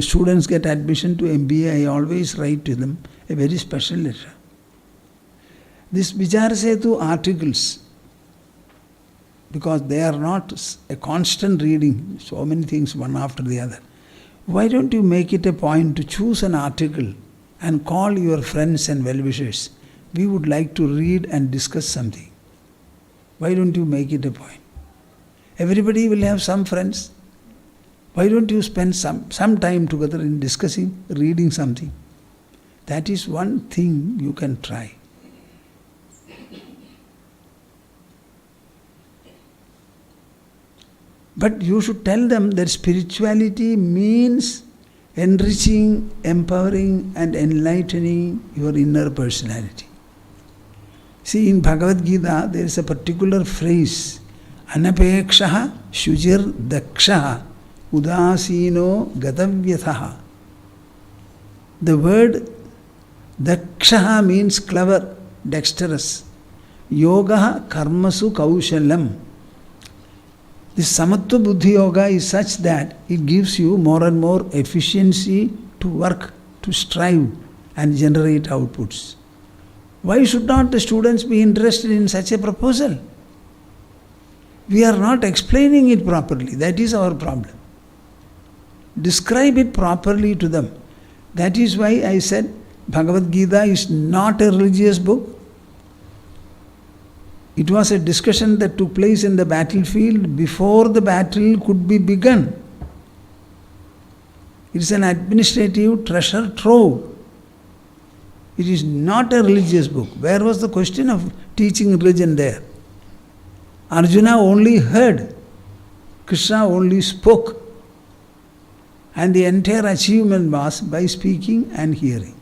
students get admission to MBA, I always write to them a very special letter. These Vicharasetu articles, because they are not a constant reading, so many things one after the other. Why don't you make it a point to choose an article and call your friends and well-wishers? We would like to read and discuss something. Why don't you make it a point? Everybody will have some friends. Why don't you spend some time together in discussing, reading something? That is one thing you can try. But you should tell them that spirituality means enriching, empowering and enlightening your inner personality. See, in Bhagavad Gita there is a particular phrase, anapekshaha shujir dakshaha udasino gatavyathaha. The word dakshaha means clever, dexterous. Yoga karmasu kaushalam. This samatva buddhi yoga is such that it gives you more and more efficiency to work, to strive and generate outputs. Why should not the students be interested in such a proposal? We are not explaining it properly. That is our problem. Describe it properly to them. That is why I said Bhagavad Gita is not a religious book. It was a discussion that took place in the battlefield before the battle could be begun. It is an administrative treasure trove. It is not a religious book. Where was the question of teaching religion there? Arjuna only heard, Krishna only spoke. And the entire achievement was by speaking and hearing.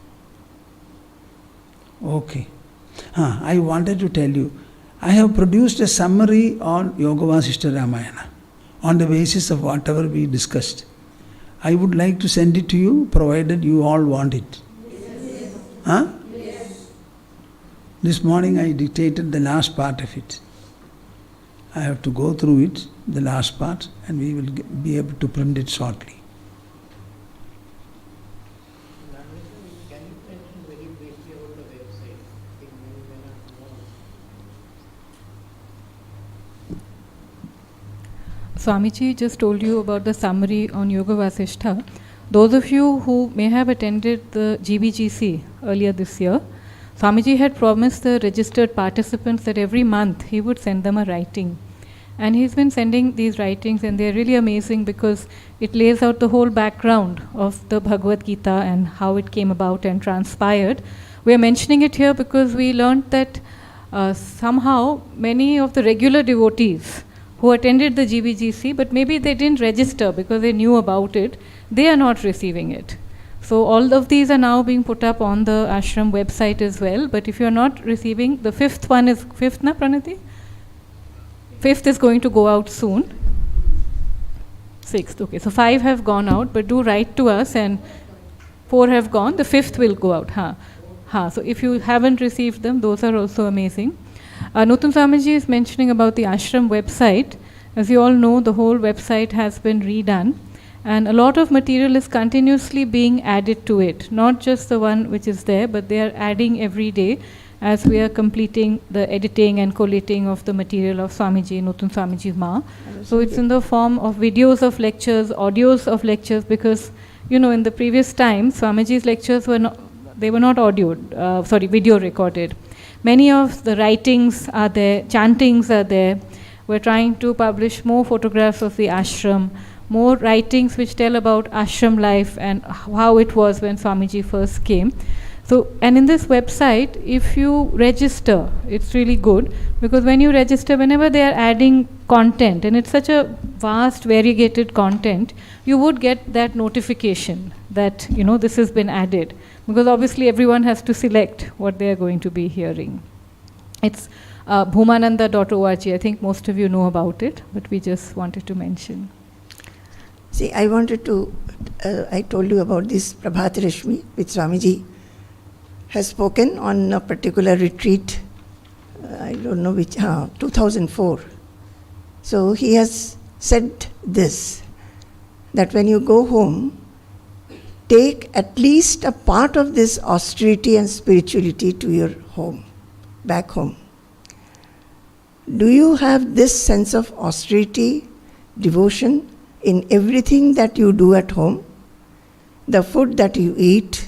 Okay. I wanted to tell you, I have produced a summary on Yoga Vasishtha Ramayana on the basis of whatever we discussed. I would like to send it to you, provided you all want it. Yes. Huh? Yes. This morning I dictated the last part of it. I have to go through it, the last part, and we will be able to print it shortly. Can you mention very briefly about the website? I think many may not know. Swamiji just told you about the summary on Yoga Vasishtha. Those of you who may have attended the GBGC earlier this year, Swamiji had promised the registered participants that every month he would send them a writing. And he's been sending these writings, and they're really amazing because it lays out the whole background of the Bhagavad Gita and how it came about and transpired. We're mentioning it here because we learned that somehow many of the regular devotees who attended the GBGC, but maybe they didn't register because they knew about it, they are not receiving it. So all of these are now being put up on the ashram website as well. But if you're not receiving, the fifth one is, fifth na Pranati? Fifth is going to go out soon. Sixth, okay. So 5 have gone out, but do write to us, and 4 have gone. The 5th will go out. So if you haven't received them, those are also amazing. Nutun Swamiji is mentioning about the ashram website. As you all know, the whole website has been redone, and a lot of material is continuously being added to it. Not just the one which is there, but they are adding every day as we are completing the editing and collating of the material of Swamiji, Nutun Swamiji's Ma. So it's in the form of videos of lectures, audios of lectures, because, in the previous time, Swamiji's lectures were not video recorded. Many of the writings are there, chantings are there. We're trying to publish more photographs of the ashram, more writings which tell about ashram life and how it was when Swamiji first came. So, and in this website, if you register, it's really good, because when you register, whenever they are adding content, and it's such a vast, variegated content, you would get that notification that, this has been added, because obviously everyone has to select what they are going to be hearing. It's bhumananda.org. I think most of you know about it, but we just wanted to mention. See, I wanted to, I told you about this Prabhat Rashmi, which Swamiji has spoken on a particular retreat, I don't know which, 2004. So he has said this, that when you go home, take at least a part of this austerity and spirituality to your home, back home. Do you have this sense of austerity, devotion in everything that you do at home? The food that you eat,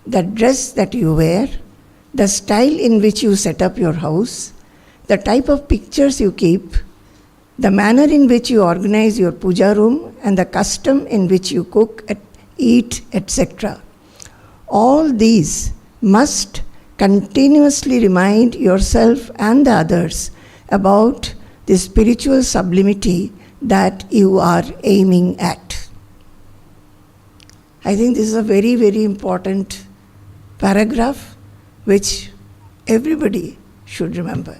the dress that you wear, the style in which you set up your house, the type of pictures you keep, the manner in which you organize your puja room, and the custom in which you cook, eat, etc. All these must continuously remind yourself and the others about the spiritual sublimity that you are aiming at. I think this is a very, very important paragraph which everybody should remember.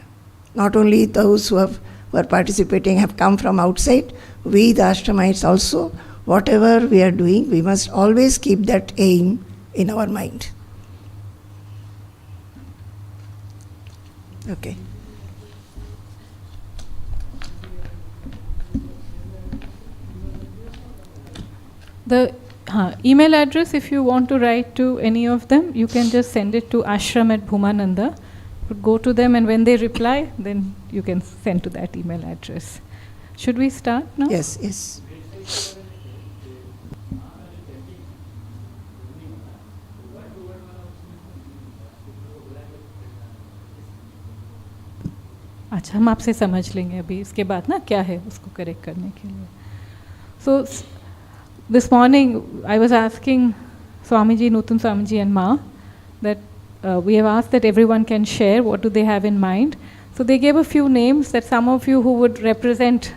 Not only those who are participating have come from outside, we the Ashramites also, whatever we are doing, we must always keep that aim in our mind. Okay. The email address, if you want to write to any of them, you can just send it to ashram@bhumananda. Go to them, and when they reply, then you can send to that email address. Should we start now? Yes, yes. अच्छा, हम आपसे समझ लेंगे अभी इसके बाद ना क्या है उसको करेक्ट करने के लिए. So this morning I was asking Swamiji, Nutan Swamiji and Ma that we have asked that everyone can share what do they have in mind. So they gave a few names that some of you who would represent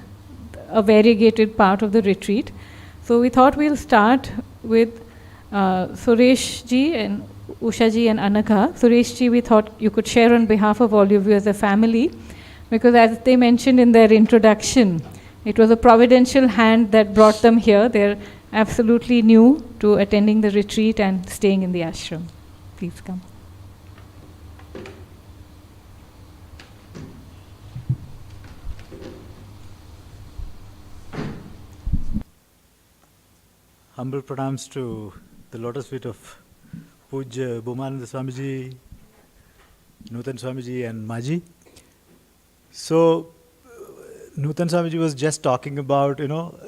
a variegated part of the retreat. So we thought we'll start with Suresh ji and Usha ji and Anaka. Suresh ji, we thought you could share on behalf of all of you as a family, because as they mentioned in their introduction, it was a providential hand that brought them here. They're absolutely new to attending the retreat and staying in the ashram. Please come. Humble pranams to the lotus feet of Pujya Bhumananda Swamiji, Nutan Swamiji and Maji. So, Nutan Swamiji was just talking about,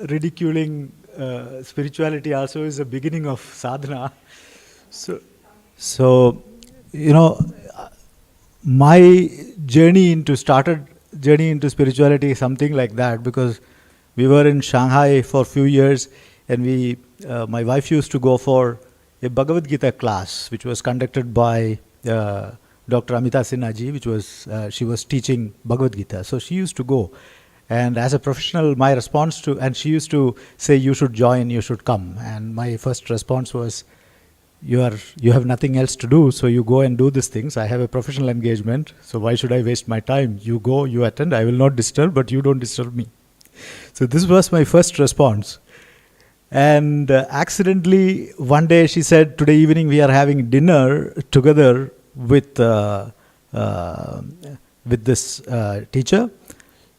ridiculing spirituality also is the beginning of sadhana. So, my journey into spirituality is something like that, because we were in Shanghai for a few years, and my wife used to go for a Bhagavad Gita class, which was conducted by Dr. Amita Sinha ji, she was teaching Bhagavad Gita. So she used to go. And as a professional, my response and she used to say, you should join, you should come. And my first response was, you have nothing else to do, so you go and do these things. I have a professional engagement, so why should I waste my time? You go, you attend, I will not disturb, but you don't disturb me. So this was my first response. And accidentally, one day she said, today evening we are having dinner together with this teacher.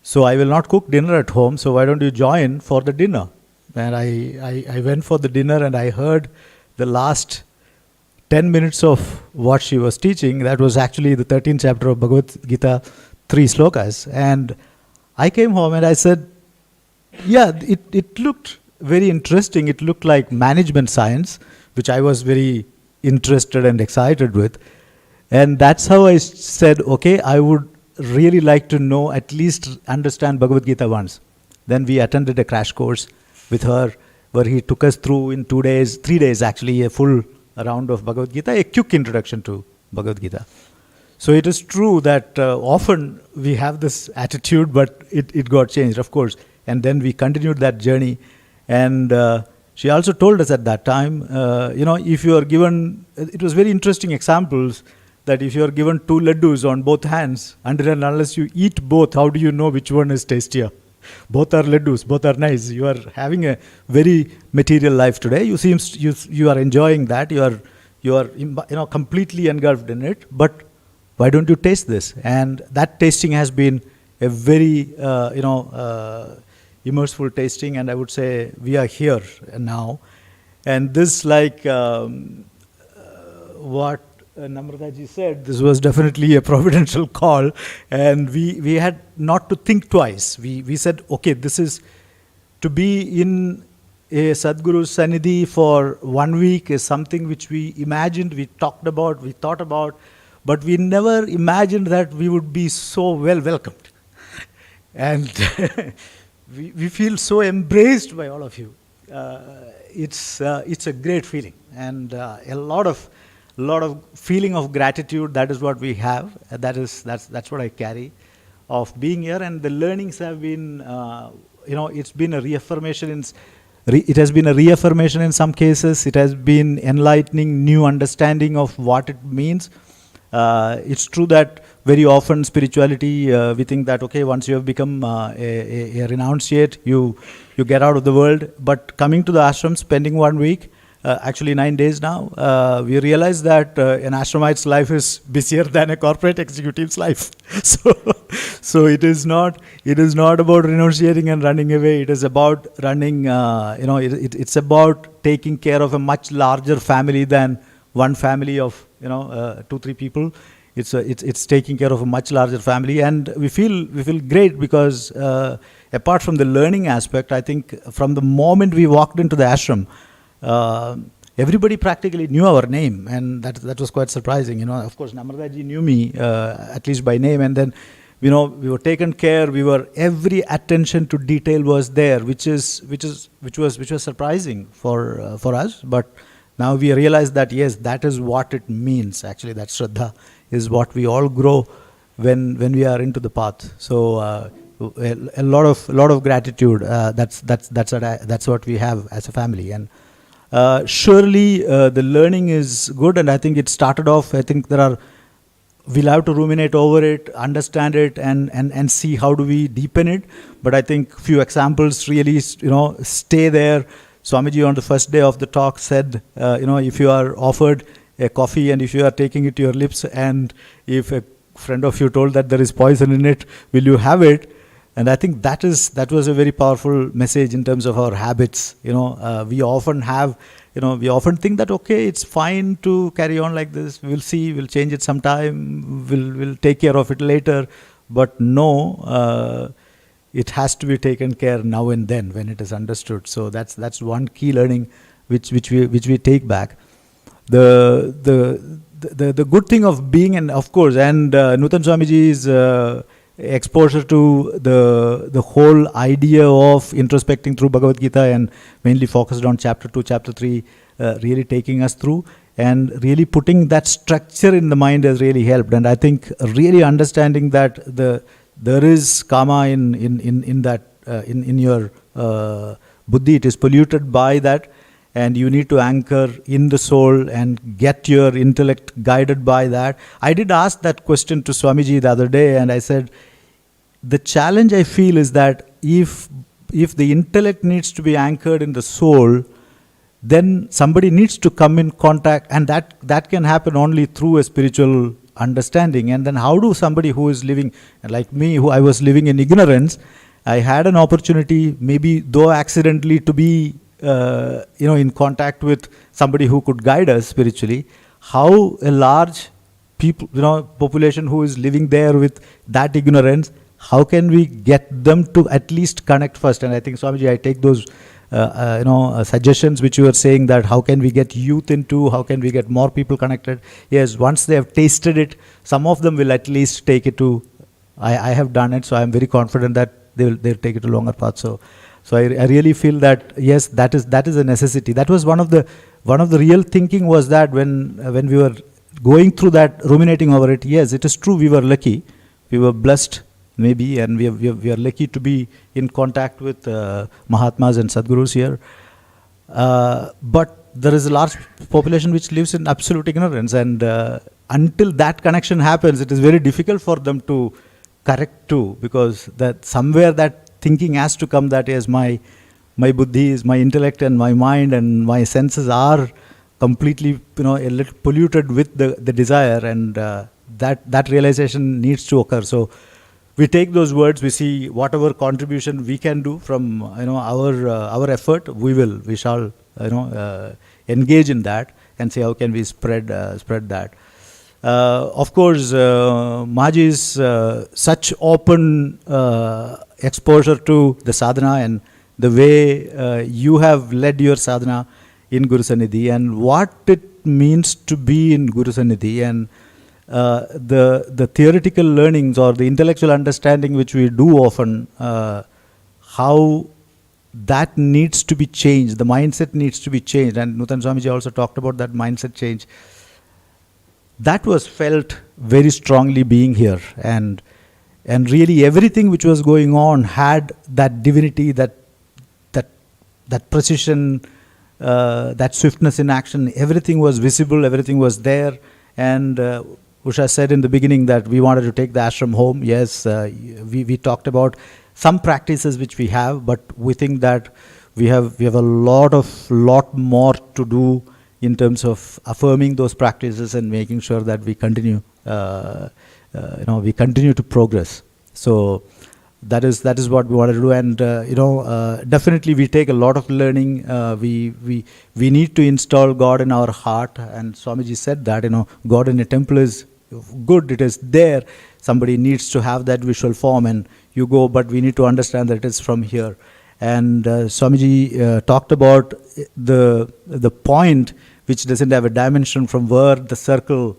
So I will not cook dinner at home, so why don't you join for the dinner? And I went for the dinner, and I heard the last 10 minutes of what she was teaching. That was actually the 13th chapter of Bhagavad Gita, 3 slokas. And I came home and I said, yeah, it looked very interesting. It looked like management science, which I was very interested and excited with. And that's how I said, okay, I would really like to know, at least understand Bhagavad Gita once. Then we attended a crash course with her, where he took us through in 3 days actually, a full round of Bhagavad Gita, a quick introduction to Bhagavad Gita. So it is true that often we have this attitude, but it got changed, of course. And then we continued that journey. And she also told us at that time, if you are given, it was very interesting examples, that if you are given 2 laddus on both hands, until and unless you eat both, how do you know which one is tastier? Both are laddus, both are nice. You are having a very material life today. You are enjoying that. You are completely engulfed in it. But why don't you taste this? And that tasting has been a very immerseful tasting. And I would say we are here now. And this, like what Namrata ji said, this was definitely a providential call, and we had not to think twice. We said, okay, this is to be in a Sadguru's Sannidhi for 1 week is something which we imagined, we talked about, we thought about, but we never imagined that we would be so well welcomed. And we feel so embraced by all of you. It's a great feeling, and a lot of feeling of gratitude. That is what we have. That's what I carry of being here. And the learnings have been it's been a reaffirmation it has been a reaffirmation in some cases. It has been enlightening new understanding of what it means. It's true that very often spirituality, we think that, okay, once you have become a renunciate, you get out of the world. But coming to the ashram, spending 1 week, actually 9 days now, we realize that an ashramite's life is busier than a corporate executive's life. So it is not about renunciating and running away. It is about running, it's about taking care of a much larger family than one family of 2-3 people. It's taking care of a much larger family, and we feel great because apart from the learning aspect, I think from the moment we walked into the ashram, everybody practically knew our name, and that was quite surprising. Of course, Namrataji knew me at least by name, and then we were taken care. Every attention to detail was there, which was surprising for us. But now we realize that yes, that is what it means. Actually, that Shraddha is what we all grow when we are into the path. So a lot of gratitude. That's what we have as a family. And surely the learning is good, and I think it started off. I think we'll have to ruminate over it, understand it, and see how do we deepen it. But I think few examples really stay there. Swamiji on the first day of the talk said, if you are offered a coffee and if you are taking it to your lips, and if a friend of you told that there is poison in it, will you have it? And I think that was a very powerful message in terms of our habits. We often think that, okay, it's fine to carry on like this. We'll see, we'll change it sometime, we'll take care of it later. But no, it has to be taken care now and then when it is understood. So that's one key learning which we take back. The good thing of being, and of course, and Nutan Swamiji's exposure to the whole idea of introspecting through Bhagavad Gita, and mainly focused on chapter 2, chapter 3, really taking us through and really putting that structure in the mind has really helped. And I think really understanding that there is karma in that in your buddhi, it is polluted by that, and you need to anchor in the soul and get your intellect guided by that. I did ask that question to Swamiji the other day, and I said, the challenge I feel is that if the intellect needs to be anchored in the soul, then somebody needs to come in contact, and that can happen only through a spiritual understanding. And then how do somebody who is living, like me, who I was living in ignorance, I had an opportunity, maybe though accidentally, to be in contact with somebody who could guide us spiritually. How a large population who is living there with that ignorance, how can we get them to at least connect first? And I think, Swamiji, I take those suggestions which you were saying, that how can we get youth into, how can we get more people connected? Yes, once they have tasted it, some of them will at least take it to, I have done it, so I am very confident that they'll take it to longer path. So I really feel that yes, that is a necessity. That was one of the real thinking, was that when we were going through that, ruminating over it, yes, it is true, we were lucky, we were blessed maybe, and we are lucky to be in contact with Mahatmas and Sadgurus here. But there is a large population which lives in absolute ignorance, and until that connection happens, it is very difficult for them to correct too, because that somewhere that thinking has to come that yes, my buddhi is, my intellect and my mind and my senses are completely a little polluted with the desire, and that realization needs to occur. So we take those words, we see whatever contribution we can do from our effort, we shall engage in that and see how can we spread that. Of course, Maji's such open exposure to the sadhana, and the way you have led your sadhana in Guru Sannidhi, and what it means to be in Guru Sannidhi, and the theoretical learnings or the intellectual understanding which we do often, how that needs to be changed, the mindset needs to be changed. And Nutan Swamiji also talked about that mindset change. That was felt very strongly being here, and And really everything which was going on had that divinity, that precision, that swiftness in action. Everything was visible, everything was there. And Usha said in the beginning that we wanted to take the ashram home. Yes, we talked about some practices which we have, but we think that we have a lot more to do in terms of affirming those practices and making sure that we continue we continue to progress. So that is what we want to do. And definitely we take a lot of learning. We need to install God in our heart, and Swamiji said that God in a temple is good, it is there. Somebody needs to have that visual form, and you go, but we need to understand that it is from here. And Swamiji talked about the point which doesn't have a dimension from where the circle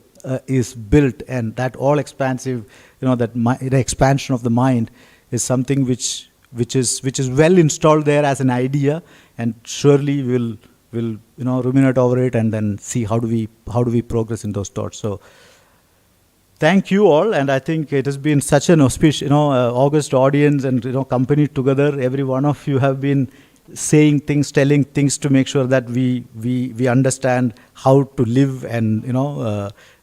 is built, and that all expansive, the expansion of the mind is something which is well installed there as an idea, and surely we'll ruminate over it and then see how do we progress in those thoughts. So thank you all, and I think it has been such an auspicious, august audience, and company together. Every one of you have been saying things, telling things to make sure that we understand how to live and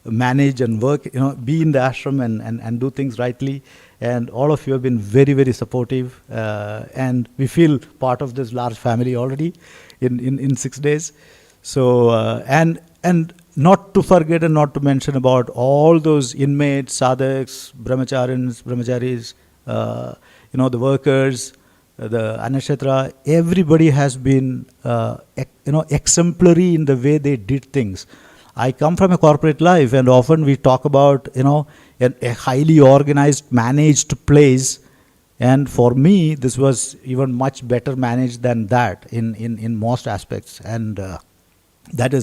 manage and work, be in the ashram and do things rightly. And all of you have been very, very supportive, and we feel part of this large family already in 6 days. So and not to forget and not to mention about all those inmates, sadhaks, brahmacharis, the workers, the Anashatra. Everybody has been exemplary in the way they did things. I come from a corporate life, and often we talk about a highly organized, managed place. And for me, this was even much better managed than that in most aspects. And that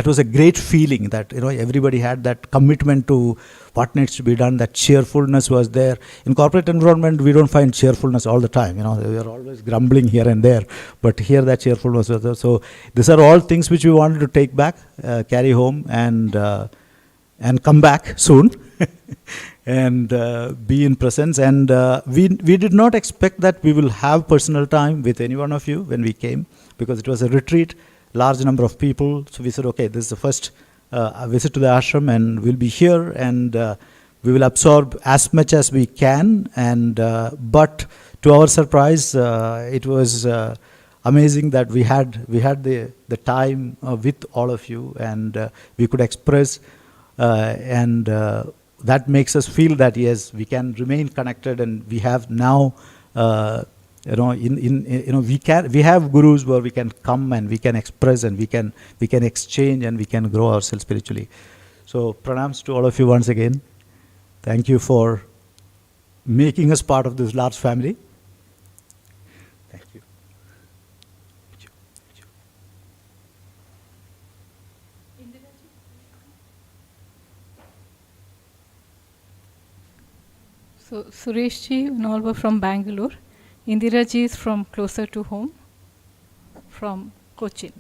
was a great feeling that everybody had that commitment to what needs to be done. That cheerfulness was there. In corporate environment, we don't find cheerfulness all the time. We are always grumbling here and there. But here, that cheerfulness was there. So these are all things which we wanted to take back, carry home, and come back soon. And be in presence. And we did not expect that we will have personal time with any one of you when we came, because it was a retreat, large number of people. So we said, okay, this is the first visit to the ashram, and we'll be here, and we will absorb as much as we can. And but to our surprise, it was amazing that we had the time with all of you, and we could express, and that makes us feel that yes, we can remain connected, and we have now we have gurus where we can come and we can express, and we can exchange, and we can grow ourselves spiritually. So pranams to all of you once again. Thank you for making us part of this large family. Thank you. So Sureshji and all were from Bangalore. Indiraji is from closer to home, from Cochin.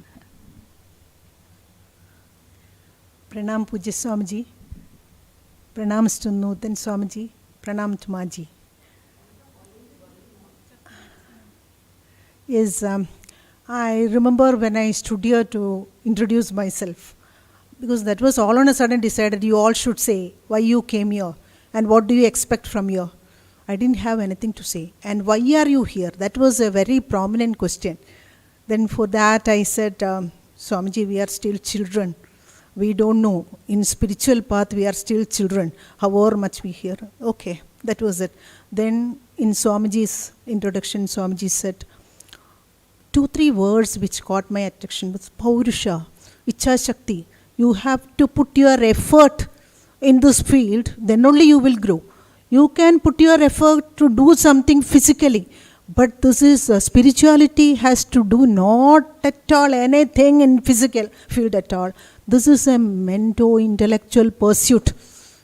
Pranam Pujya Swamiji, Pranams to Nutan Swamiji, Pranam to Maji. Yes, I remember when I stood here to introduce myself, because that was all on a sudden decided you all should say why you came here and what do you expect from here. I didn't have anything to say. And why are you here? That was a very prominent question. Then for that I said, Swamiji, we are still children. We don't know. In spiritual path, we are still children. However much we hear. Okay, that was it. Then in Swamiji's introduction, Swamiji said 2-3 words which caught my attention was Paurusha, Icha Shakti. You have to put your effort in this field, then only you will grow. You can put your effort to do something physically, but this is spirituality has to do not at all anything in physical field at all. This is a mental intellectual pursuit.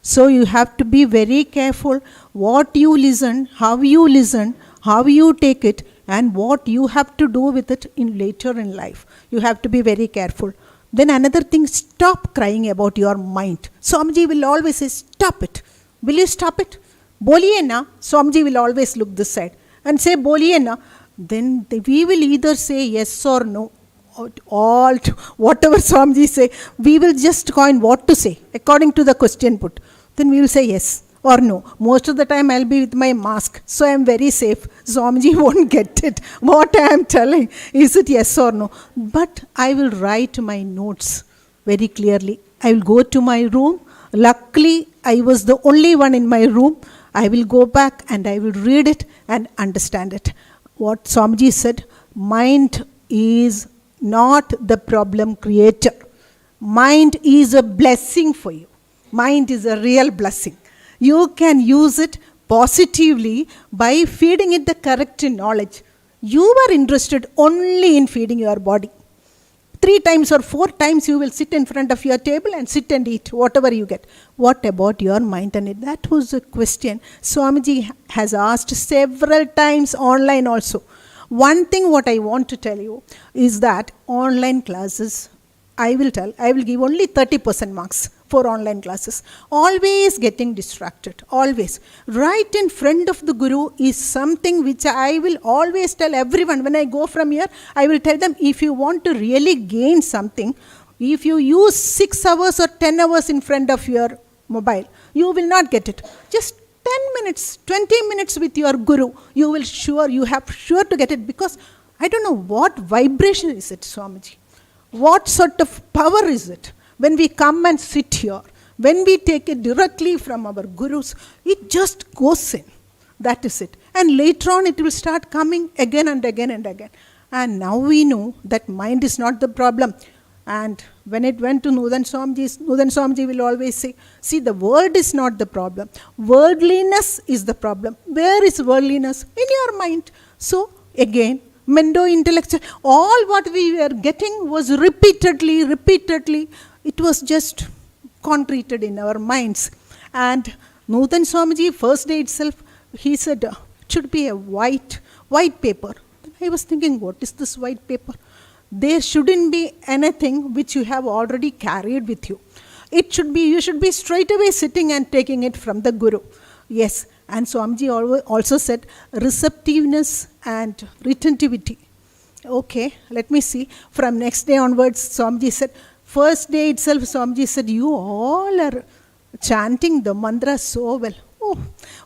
So you have to be very careful what you listen, how you take it, and what you have to do with it in later in life. You have to be very careful. Then another thing, stop crying about your mind. Swamiji will always say, stop it. Will you stop it? Boliye na, Swamiji will always look this side and say Boliye na, then we will either say yes or no. All whatever Swamiji say, we will just coin what to say according to the question put. Then we will say yes or no. Most of the time I'll be with my mask, so I am very safe. Swamiji won't get it. What I am telling, is it yes or no? But I will write my notes very clearly. I will go to my room. Luckily, I was the only one in my room. I will go back and I will read it and understand it. What Swamiji said, mind is not the problem creator. Mind is a blessing for you. Mind is a real blessing. You can use it positively by feeding it the correct knowledge. You are interested only in feeding your body. 3 times or 4 times you will sit in front of your table and sit and eat whatever you get. What about your mind? And that was a question Swamiji has asked several times online also. One thing what I want to tell you is that online classes, I will give only 30% marks for online classes. Always getting distracted, always. Right in front of the Guru is something which I will always tell everyone. When I go from here, I will tell them, if you want to really gain something, if you use 6 hours or 10 hours in front of your mobile, you will not get it. Just 10 minutes, 20 minutes with your Guru, you have sure to get it, because I don't know what vibration is it, Swamiji. What sort of power is it? When we come and sit here, when we take it directly from our Gurus, it just goes in. That is it. And later on it will start coming again and again and again. And now we know that mind is not the problem. And when it went to Nudan Swamiji will always say, see, the world is not the problem. Worldliness is the problem. Where is worldliness? In your mind. So again, Mendo intellectual, all what we were getting was repeatedly, it was just concreted in our minds. And Nudan Swamiji, first day itself, he said, it should be a white paper. I was thinking, what is this white paper? There shouldn't be anything which you have already carried with you. You should be straight away sitting and taking it from the Guru. Yes. And Swamiji also said receptiveness and retentivity. Okay, let me see. From next day onwards, Swamiji said, first day itself, Swamiji said, you all are chanting the mantra so well. Oh,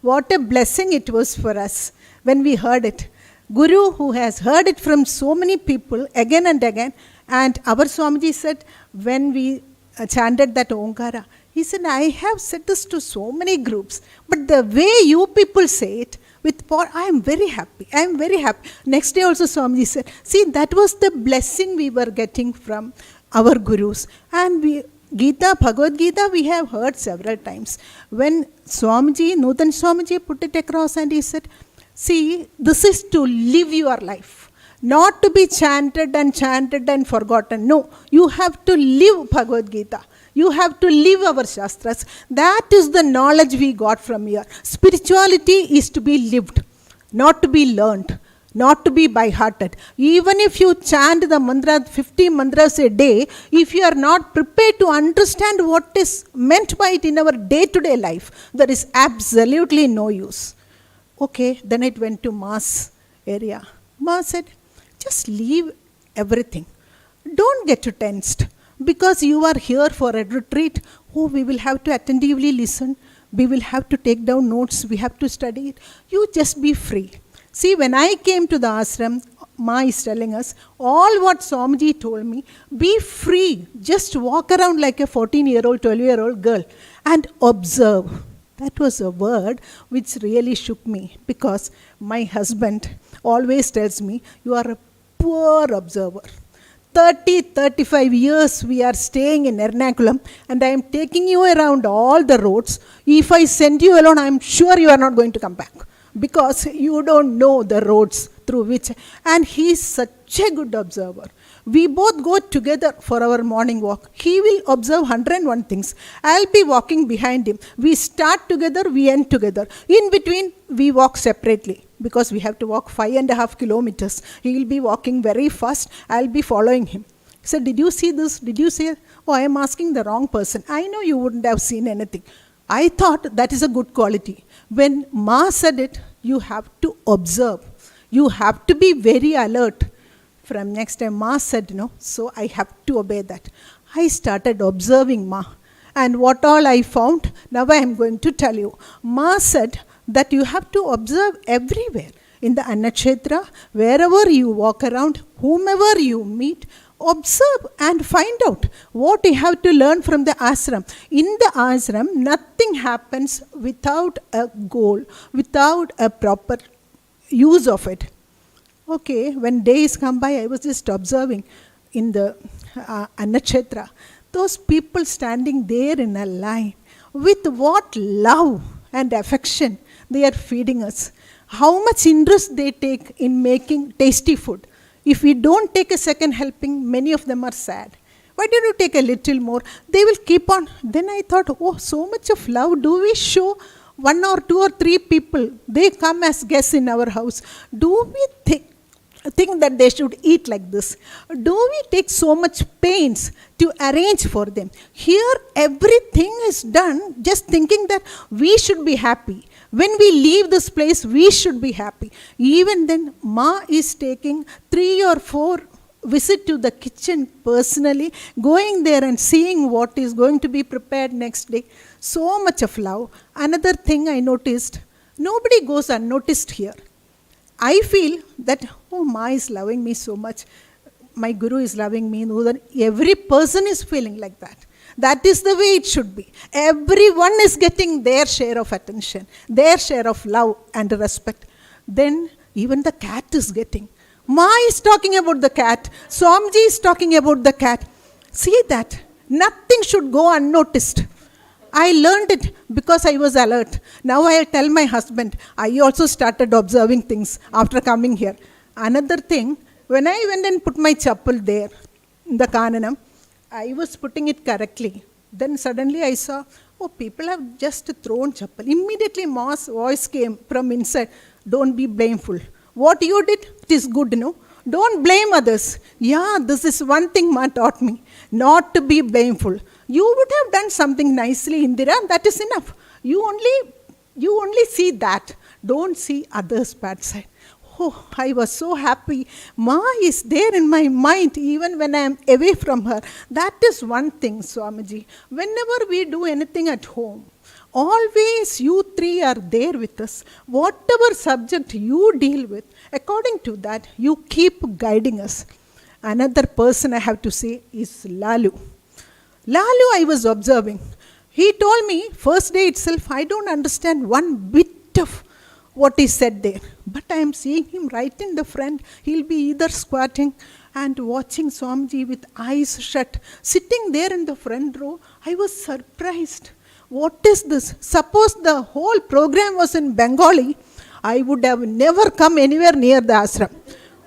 what a blessing it was for us when we heard it. Guru, who has heard it from so many people again and again, and our Swamiji said, when we chanted that Omkara, he said, I have said this to so many groups, but the way you people say it, I am very happy. Next day also Swamiji said, see, that was the blessing we were getting from our Gurus. And Bhagavad Gita, we have heard several times. When Nudan Swamiji put it across and he said, see, this is to live your life. Not to be chanted and forgotten. No, you have to live Bhagavad Gita. You have to live our Shastras. That is the knowledge we got from here. Spirituality is to be lived, not to be learned, not to be by-hearted. Even if you chant the mantra, 50 mantras a day, if you are not prepared to understand what is meant by it in our day-to-day life, there is absolutely no use. Okay, then it went to Ma's area. Ma said, just leave everything. Don't get tensed. Because you are here for a retreat, we will have to attentively listen. We will have to take down notes. We have to study it. You just be free. See, when I came to the ashram, Ma is telling us, all what Swamiji told me, be free. Just walk around like a 14-year-old, 12-year-old girl and observe. That was a word which really shook me, because my husband always tells me, you are a poor observer. 30-35 years we are staying in Ernakulam, and I am taking you around all the roads. If I send you alone, I am sure you are not going to come back, because you don't know the roads through which. And he is such a good observer. We both go together for our morning walk. He will observe 101 things. I'll be walking behind him. We start together, we end together. In between, we walk separately, because we have to walk 5.5 kilometers. He will be walking very fast. I'll be following him. He said, did you see this? Did you see it? Oh, I am asking the wrong person. I know you wouldn't have seen anything. I thought that is a good quality. When Ma said it, you have to observe. You have to be very alert. From next time Ma said no, so I have to obey that. I started observing Ma. And what all I found, now I am going to tell you. Ma said that you have to observe everywhere. In the Annakshetra, wherever you walk around, whomever you meet, observe and find out what you have to learn from the ashram. In the ashram, nothing happens without a goal, without a proper use of it. Okay, when days come by, I was just observing in the Annakshetra, those people standing there in a line, with what love and affection they are feeding us. How much interest they take in making tasty food. If we don't take a second helping, many of them are sad. Why don't you take a little more? They will keep on. Then I thought, oh, so much of love. Do we show 1 or 2 or 3 people? They come as guests in our house. Do we think that they should eat like this? Do we take so much pains to arrange for them? Here, everything is done just thinking that we should be happy. When we leave this place, we should be happy. Even then, Ma is taking 3 or 4 visit to the kitchen personally, going there and seeing what is going to be prepared next day. So much of love. Another thing I noticed, nobody goes unnoticed here. I feel that, oh, Ma is loving me so much. My Guru is loving me. Every person is feeling like that. That is the way it should be. Everyone is getting their share of attention, their share of love and respect. Then even the cat is getting. Ma is talking about the cat. Swamiji is talking about the cat. See that. Nothing should go unnoticed. I learned it because I was alert. Now I tell my husband, I also started observing things after coming here. Another thing, when I went and put my chappal there in the Kananam, I was putting it correctly. Then suddenly I saw, oh, people have just thrown chappal. Immediately Ma's voice came from inside, don't be blameful. What you did, it is good, no? Don't blame others. Yeah, this is one thing Ma taught me, not to be blameful. You would have done something nicely, Indira, that is enough. You only see that. Don't see others' bad side. Oh, I was so happy. Ma is there in my mind even when I am away from her. That is one thing, Swamiji. Whenever we do anything at home, always you 3 are there with us. Whatever subject you deal with, according to that, you keep guiding us. Another person I have to say is Lalu. Lalu I was observing. He told me, first day itself, I don't understand one bit of what is said there. But I am seeing him right in the front. He'll be either squatting and watching Swamiji with eyes shut, sitting there in the front row. I was surprised. What is this? Suppose the whole program was in Bengali, I would have never come anywhere near the ashram.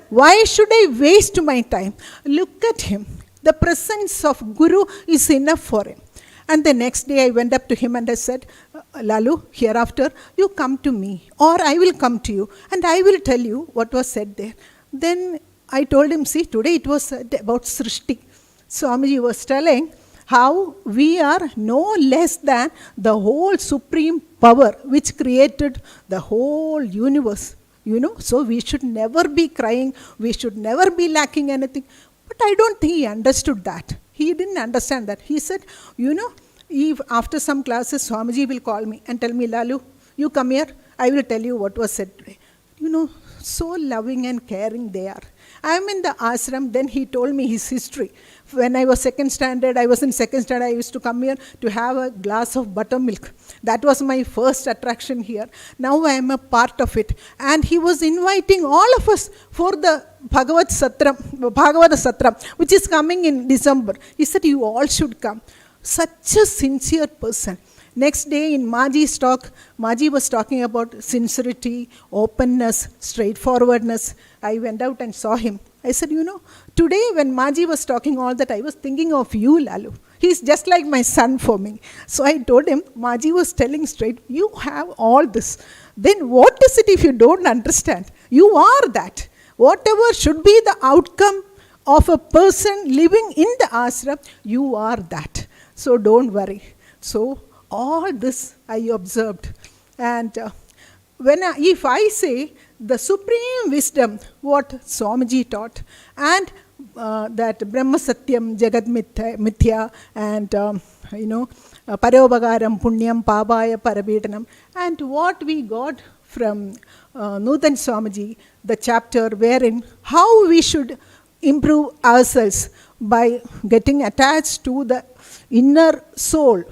Why should I waste my time? Look at him. The presence of Guru is enough for him. And the next day I went up to him and I said, Lalu, hereafter you come to me or I will come to you and I will tell you what was said there. Then I told him, see, today it was about Srishti. Swamiji was telling how we are no less than the whole supreme power which created the whole universe. So we should never be crying, we should never be lacking anything. But I don't think he understood that. He didn't understand that. He said, if after some classes, Swamiji will call me and tell me, Lalu, you come here, I will tell you what was said today. So loving and caring they are. I am in the ashram, then he told me his history. When I was second standard, I used to come here to have a glass of buttermilk. That was my first attraction here. Now I am a part of it. And he was inviting all of us for the Bhagavad Satram, which is coming in December. He said, you all should come. Such a sincere person. Next day in Maji's talk, Maji was talking about sincerity, openness, straightforwardness. I went out and saw him. I said, today when Maji was talking all that, I was thinking of you, Lalu. He's just like my son for me. So I told him, Maji was telling straight, you have all this. Then what is it if you don't understand? You are that. Whatever should be the outcome of a person living in the ashram, you are that. So don't worry. So all this I observed. And if I say the supreme wisdom, what Swamiji taught, and that Brahma Satyam Jagat Mithya, and Parobagaram Punyam Pabaya Parabedanam, and what we got from Nutan Swamiji, the chapter wherein how we should improve ourselves by getting attached to the inner soul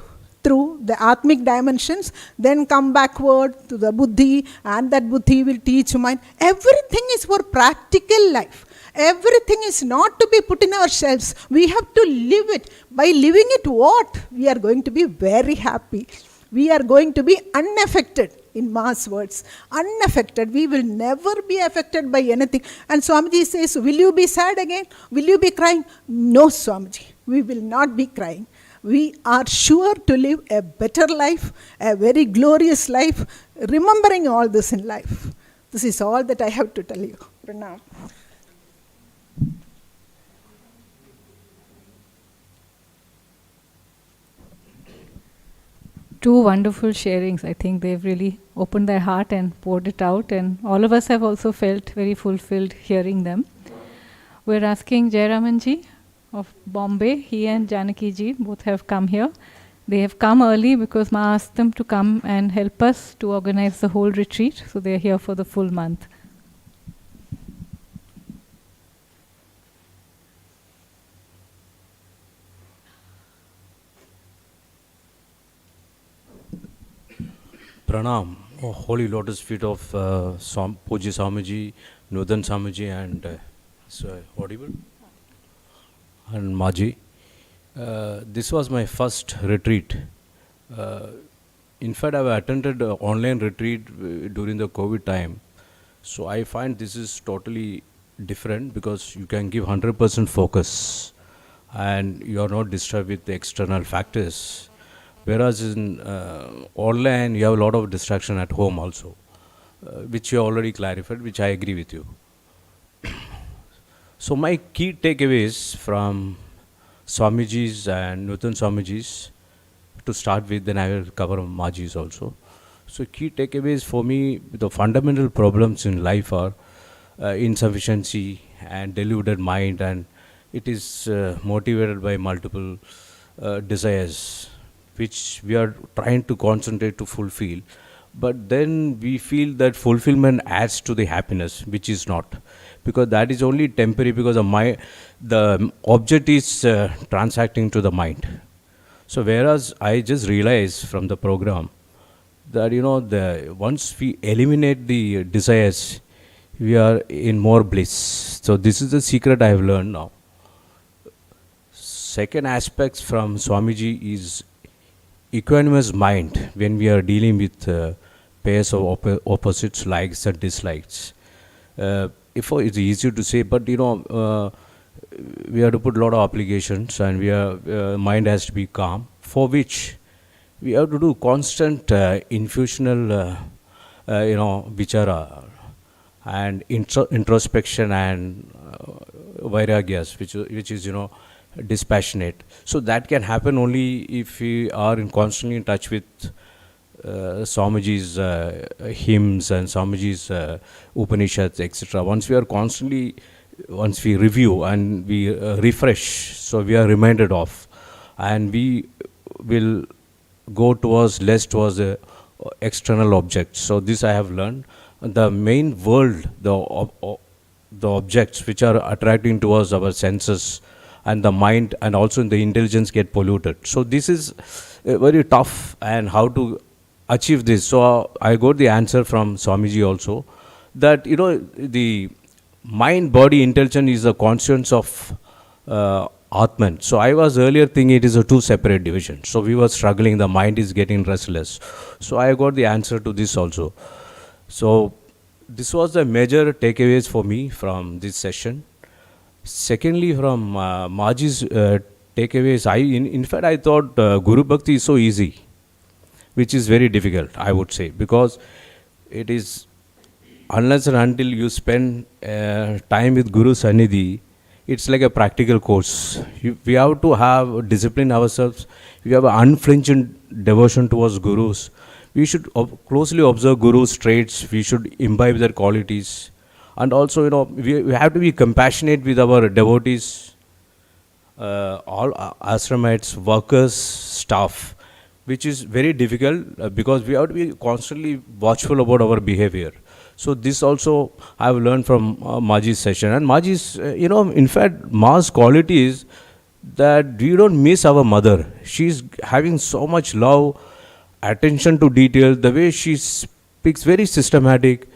through the Atmic dimensions, then come backward to the Buddhi, and that Buddhi will teach mind. Everything is for practical life. Everything is not to be put in our shelves. We have to live it. By living it, what? We are going to be very happy. We are going to be unaffected, in Ma's words. Unaffected. We will never be affected by anything. And Swamiji says, will you be sad again? Will you be crying? No, Swamiji. We will not be crying. We are sure to live a better life, a very glorious life, remembering all this in life. This is all that I have to tell you. Pranam. Two wonderful sharings. I think they've really opened their heart and poured it out, and all of us have also felt very fulfilled hearing them. We're asking Jayaramanji of Bombay. He and Janaki ji both have come here. They have come early because Ma asked them to come and help us to organize the whole retreat. So they're here for the full month. Pranam, Holy Lotus feet of Puji Swamiji, Nudan Swamiji, and audible? And Maji. This was my first retreat. In fact, I've attended an online retreat during the COVID time. So I find this is totally different because you can give 100% focus and you are not disturbed with the external factors. Whereas in online, you have a lot of distraction at home also, which you already clarified, which I agree with you. So my key takeaways from Swamiji's and Nutan Swamiji's, to start with, then I will cover Maji's also. So key takeaways for me, the fundamental problems in life are insufficiency and deluded mind, and it is motivated by multiple desires, which we are trying to concentrate to fulfill. But then we feel that fulfillment adds to the happiness, which is not. Because that is only temporary, because the object is transacting to the mind. So whereas I just realized from the program that once we eliminate the desires, we are in more bliss. So this is the secret I have learned now. Second aspect from Swamiji is equanimous mind when we are dealing with pairs of opposites, likes and dislikes. It's easy to say, but we have to put a lot of applications, and mind has to be calm, for which we have to do constant infusional vichara and introspection and vairagyas, which is dispassionate. So that can happen only if we are constantly in touch with Swamiji's hymns and Swamiji's Upanishads, etc. Once we review and we refresh, so we are reminded of, and we will go less towards the external objects. So this I have learned. The main world, the objects which are attracting towards our senses and the mind and also the intelligence get polluted. So this is very tough, and how to achieve this. So I got the answer from Swamiji also, that the mind, body, intelligence is a conscience of Atman. So I was earlier thinking it is a two separate divisions. So we were struggling, the mind is getting restless. So I got the answer to this also. So this was the major takeaways for me from this session. Secondly, from Maji's takeaways, in fact I thought Guru Bhakti is so easy, which is very difficult, I would say, because it is, unless and until you spend time with Guru Sannidhi, it's like a practical course. We have to have discipline ourselves. We have an unflinching devotion towards gurus. We should closely observe gurus' traits. We should imbibe their qualities. And also, we have to be compassionate with our devotees, all ashramites, workers, staff, which is very difficult because we have to be constantly watchful about our behavior. So this also I have learned from Maji's session. And Maji's, in fact, Ma's quality is that we don't miss our mother. She's having so much love, attention to detail, the way she speaks very systematic,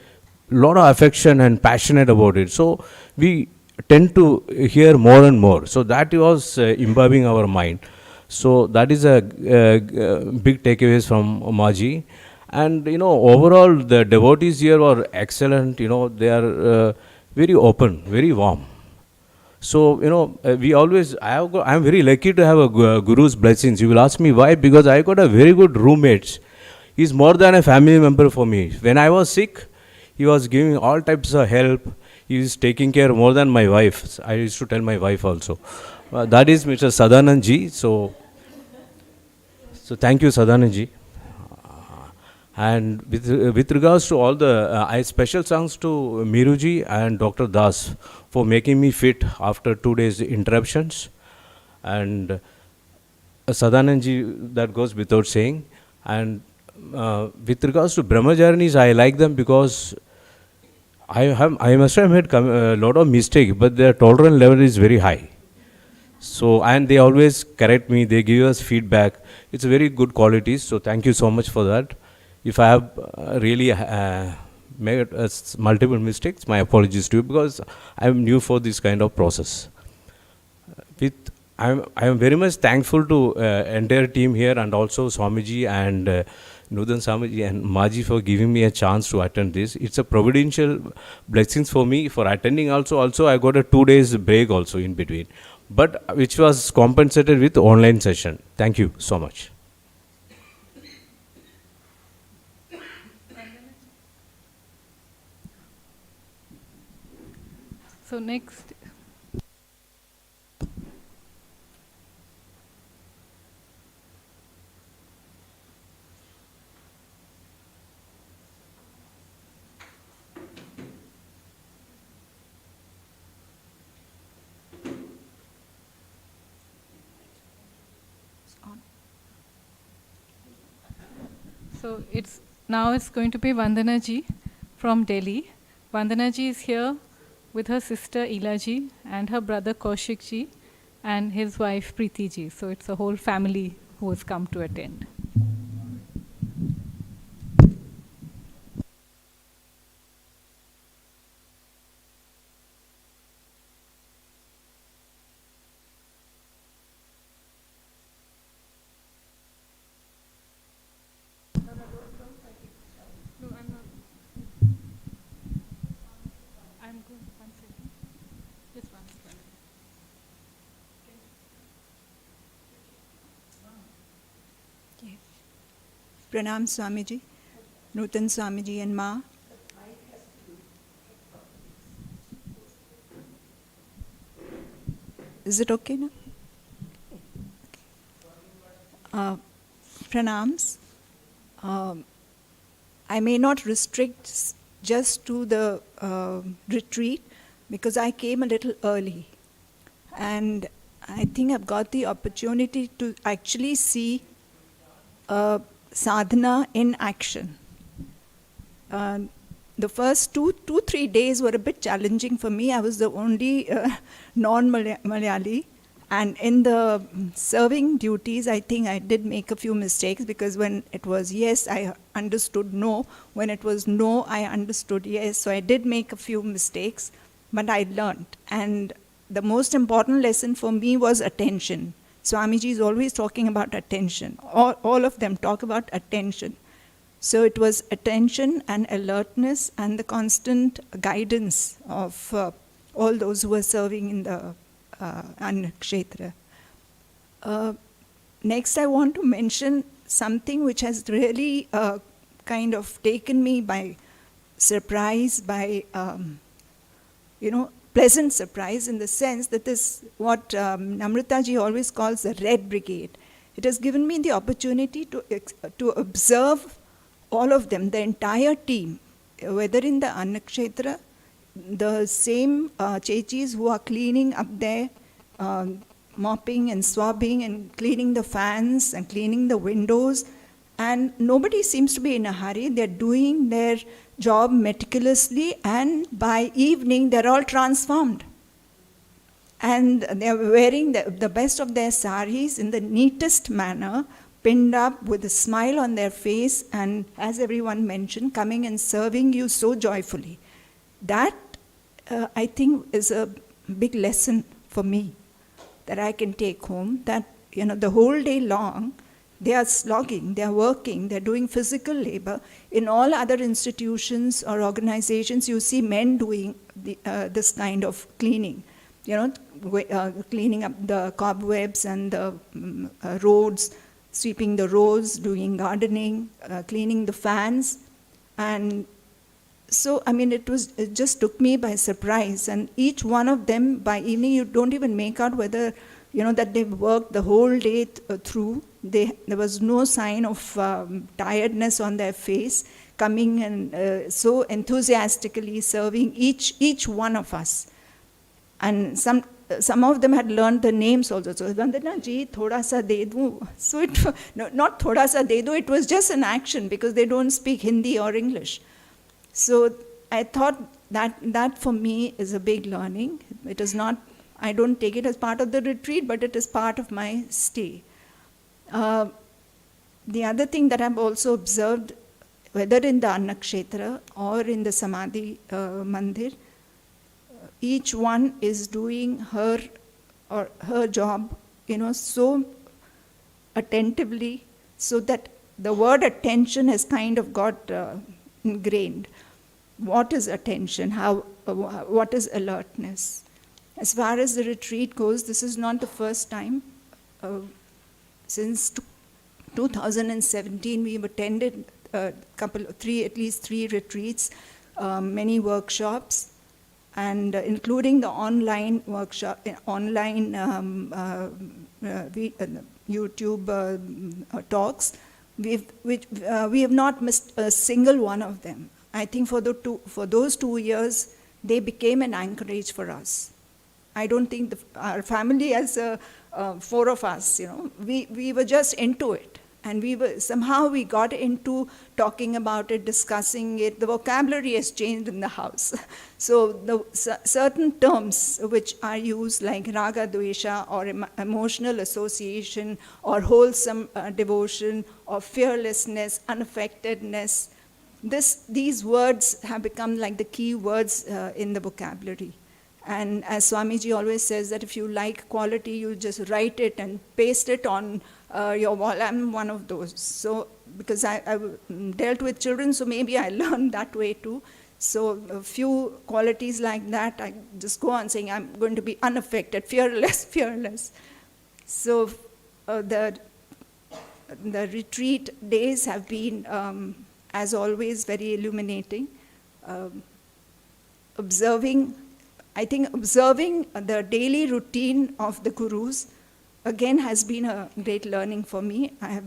lot of affection and passionate about it. So we tend to hear more and more. So that was imbibing our mind. So that is a big takeaways from Maji. And overall the devotees here are excellent. They are very open, very warm. So we always, I am very lucky to have a guru's blessings. You will ask me why? Because I got a very good roommate. He's more than a family member for me. When I was sick, he was giving all types of help. He is taking care more than my wife. I used to tell my wife also. That is Mr. Sadanand ji. So thank you, Sadanand ji. And with regards to all the, I special thanks to Miruji and Dr. Das for making me fit after 2 days interruptions. And Sadanand ji, that goes without saying. And with regards to Brahmacharinis, I like them because I must have made a lot of mistakes, but their tolerance level is very high. So, and they always correct me, they give us feedback. It's a very good quality, so thank you so much for that. If I have really made multiple mistakes, my apologies to you, because I am new for this kind of process. I am very much thankful to entire team here, and also Swamiji and Nudan Swamiji and Maji for giving me a chance to attend this. It's a providential blessings for me for attending also. Also, I got a 2 days break also in between, but which was compensated with online session. Thank you so much. So next, now it's going to be Vandana ji from Delhi. Vandana ji is here with her sister Ila ji and her brother Kaushik ji and his wife Preeti ji. So it's a whole family who has come to attend. Pranam Swamiji, Nutan Swamiji and Ma. Is it okay now? Pranams. I may not restrict just to the retreat because I came a little early. And I think I've got the opportunity to actually see sadhana in action. The first 3 days were a bit challenging for me. I was the only non-Malayali. And in the serving duties, I think I did make a few mistakes because when it was yes, I understood no. When it was no, I understood yes. So I did make a few mistakes, but I learned. And the most important lesson for me was attention. Swamiji is always talking about attention. All of them talk about attention. So it was attention and alertness and the constant guidance of all those who were serving in the Annakshetra. Next, I want to mention something which has really kind of taken me by surprise, by, pleasant surprise in the sense that this, what Namrata ji always calls the Red Brigade. It has given me the opportunity to observe all of them, the entire team, whether in the Annakshetra, the same chechis who are cleaning up there, mopping and swabbing and cleaning the fans and cleaning the windows, and nobody seems to be in a hurry. They're doing their job meticulously, and by evening they're all transformed. And they're wearing the best of their saris in the neatest manner, pinned up with a smile on their face, and as everyone mentioned, coming and serving you so joyfully. That, I think, is a big lesson for me that I can take home, that, the whole day long, they are slogging, they are working, they are doing physical labor. In all other institutions or organizations, you see men doing this kind of cleaning, cleaning up the cobwebs and the roads, sweeping the roads, doing gardening, cleaning the fans. And so, it just took me by surprise. And each one of them, by evening, you don't even make out whether, that they've worked the whole day through. There was no sign of tiredness on their face, coming and so enthusiastically serving each one of us. And some of them had learned the names also. So, Vandana ji, thoda sa de do. So, not thoda sa de do, it was just an action because they don't speak Hindi or English. So, I thought that for me is a big learning. It is not, I don't take it as part of the retreat, but it is part of my stay. The other thing that I've also observed, whether in the Annakshetra or in the Samadhi Mandir, each one is doing her job, so attentively, so that the word attention has kind of got ingrained. What is attention? What is alertness? As far as the retreat goes, this is not the first time. Since 2017, we've attended at least three retreats, many workshops, and including the online workshop, online YouTube talks. We have not missed a single one of them. I think for those 2 years, they became an anchorage for us. I don't think our family, as 4 of us, we were just into it. And somehow we got into talking about it, discussing it. The vocabulary has changed in the house. So the certain terms which are used, like raga dvesha, or emotional association, or wholesome devotion, or fearlessness, unaffectedness, these words have become like the key words in the vocabulary. And as Swamiji always says, that if you like quality, you just write it and paste it on your wall. I'm one of those. So, because I dealt with children, so maybe I learned that way too. So a few qualities like that, I just go on saying, I'm going to be unaffected, fearless. So the retreat days have been, as always, very illuminating. Observing the daily routine of the gurus, again, has been a great learning for me. I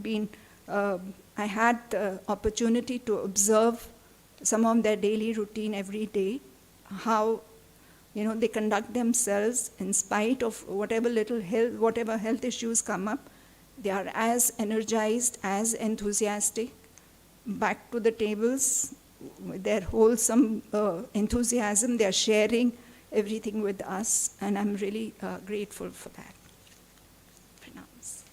had the opportunity to observe some of their daily routine every day, how they conduct themselves in spite of whatever health issues come up. They are as energized, as enthusiastic, back to the tables with their wholesome enthusiasm. They are sharing everything with us, and I'm really grateful for that. Pronounce.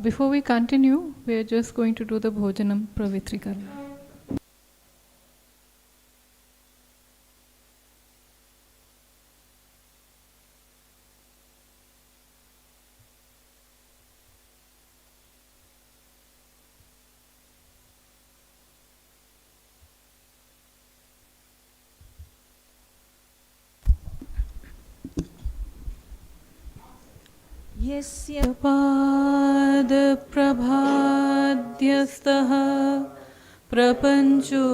Before we continue, we are just going to do the Bhojanam Pravitrikaram. यस्य पादप्रभाद्यस्तः प्रपञ्चो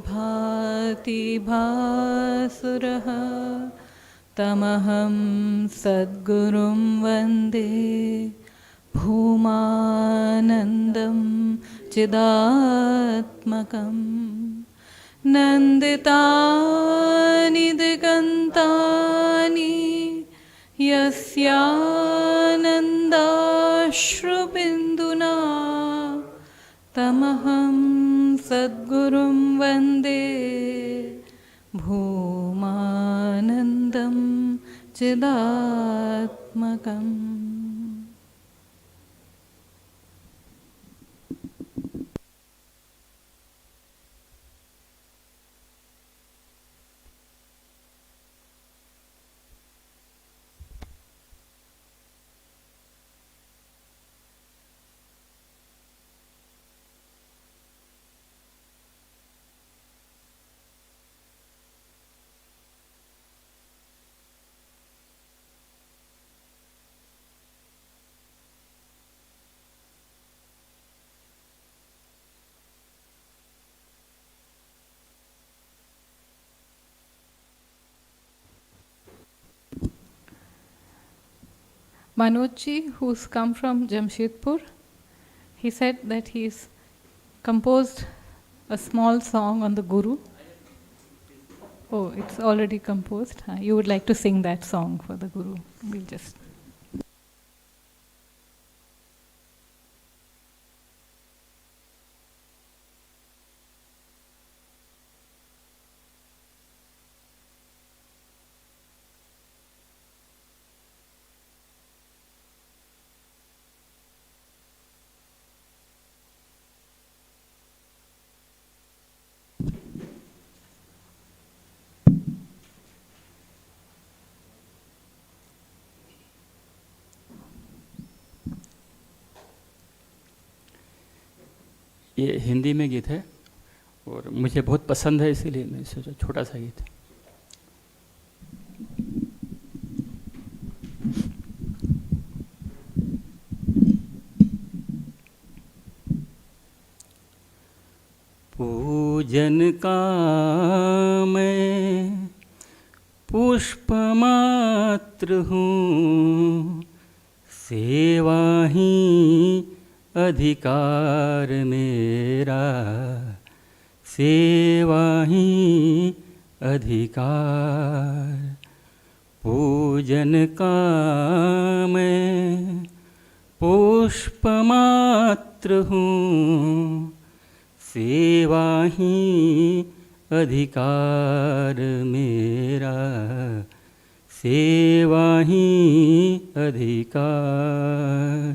भाति भासुरः तमहं सद्गुरुं वन्दे भूमानन्दं चिदात्मकम् नन्दितानि दिगन्तानि यस्यानन्दाश्रुबिन्दुना तमहं सद्गुरुं वन्दे भूमानन्दं चिदात्मकम्. Manojji, who's come from Jamshedpur, he said that he's composed a small song on the Guru. Oh, it's already composed. You would like to sing that song for the Guru. We'll just... ये हिंदी में गीत है और मुझे बहुत पसंद है, इसीलिए मैं सोचा छोटा सा गीत है. पूजन का मैं पुष्प मात्र हूँ, सेवा ही अधिकार मेरा, सेवा ही अधिकार. पूजन का मैं पुष्प मात्र हूँ, सेवा ही अधिकार मेरा, सेवा ही अधिकार.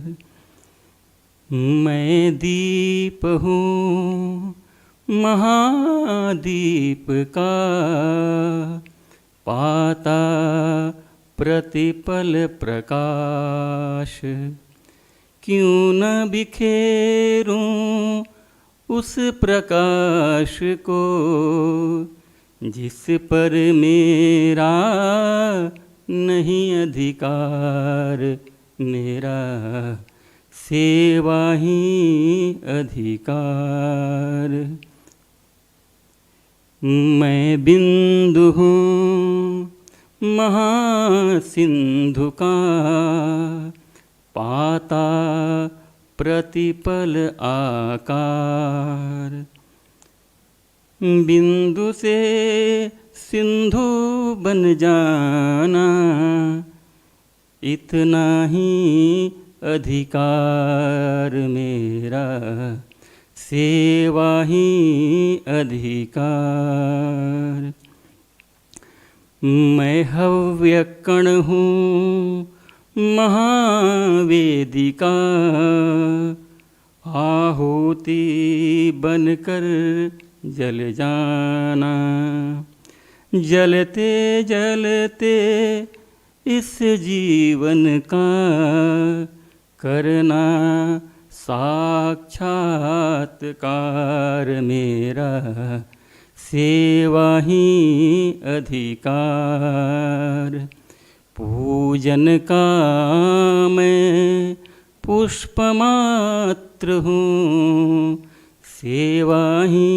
मैं दीप हूँ महादीप का, पाता प्रतिपल प्रकाश. क्यों न बिखेरूं उस प्रकाश को, जिस पर मेरा नहीं अधिकार मेरा, सेवा ही अधिकार. मैं बिंदु हूँ महासिंधु का, पाता प्रतिपल आकार. बिंदु से सिंधु बन जाना, इतना ही अधिकार मेरा, सेवा ही अधिकार. मैं हव्य कण हूँ महावेदिका, आहुति बनकर जल जाना. जलते जलते इस जीवन का करना साक्षात्कार मेरा, सेवा ही अधिकार. पूजन का मैं पुष्पमात्र हूँ, सेवा ही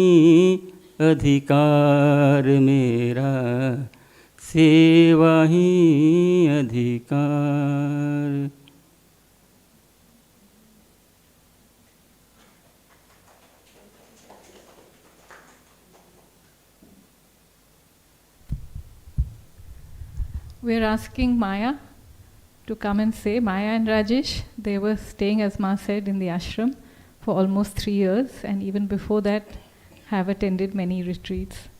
अधिकार मेरा, सेवा ही अधिकार। We're asking Maya to come and say. Maya and Rajesh, they were staying, as Ma said, in the ashram for almost 3 years, and even before that have attended many retreats.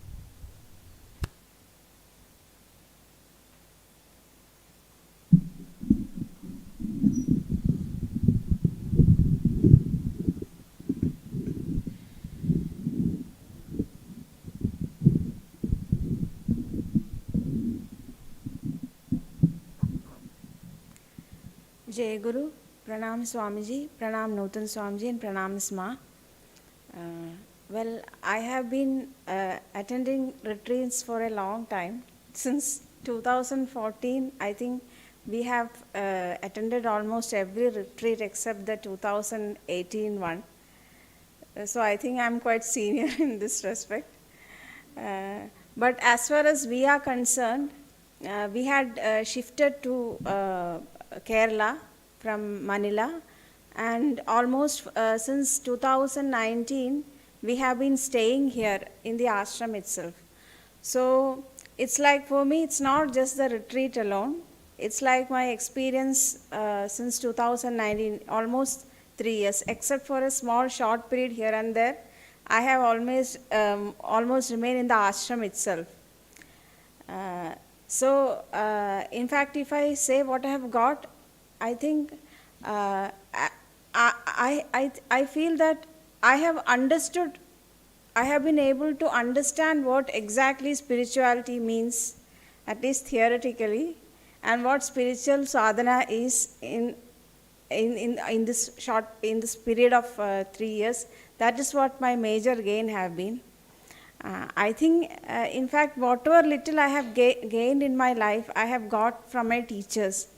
Jai Guru, Pranam Swamiji, Pranam Nutan Swamiji, and Pranam Sma. Well, I have been attending retreats for a long time. Since 2014, I think we have attended almost every retreat except the 2018 one. So I think I'm quite senior in this respect. But as far as we are concerned, we had shifted to Kerala from Manila, and almost since 2019 we have been staying here in the ashram itself. So it's like, for me, it's not just the retreat alone. It's like my experience since 2019, almost 3 years, except for a small short period here and there. I have almost remained in the ashram itself. So, in fact, if I say what I have got, I think I feel that I have understood, I have been able to understand what exactly spirituality means, at least theoretically, and what spiritual sadhana is in this period of 3 years. That is what my major gain have been. I think, in fact, whatever little I have gained in my life, I have got from my teachers.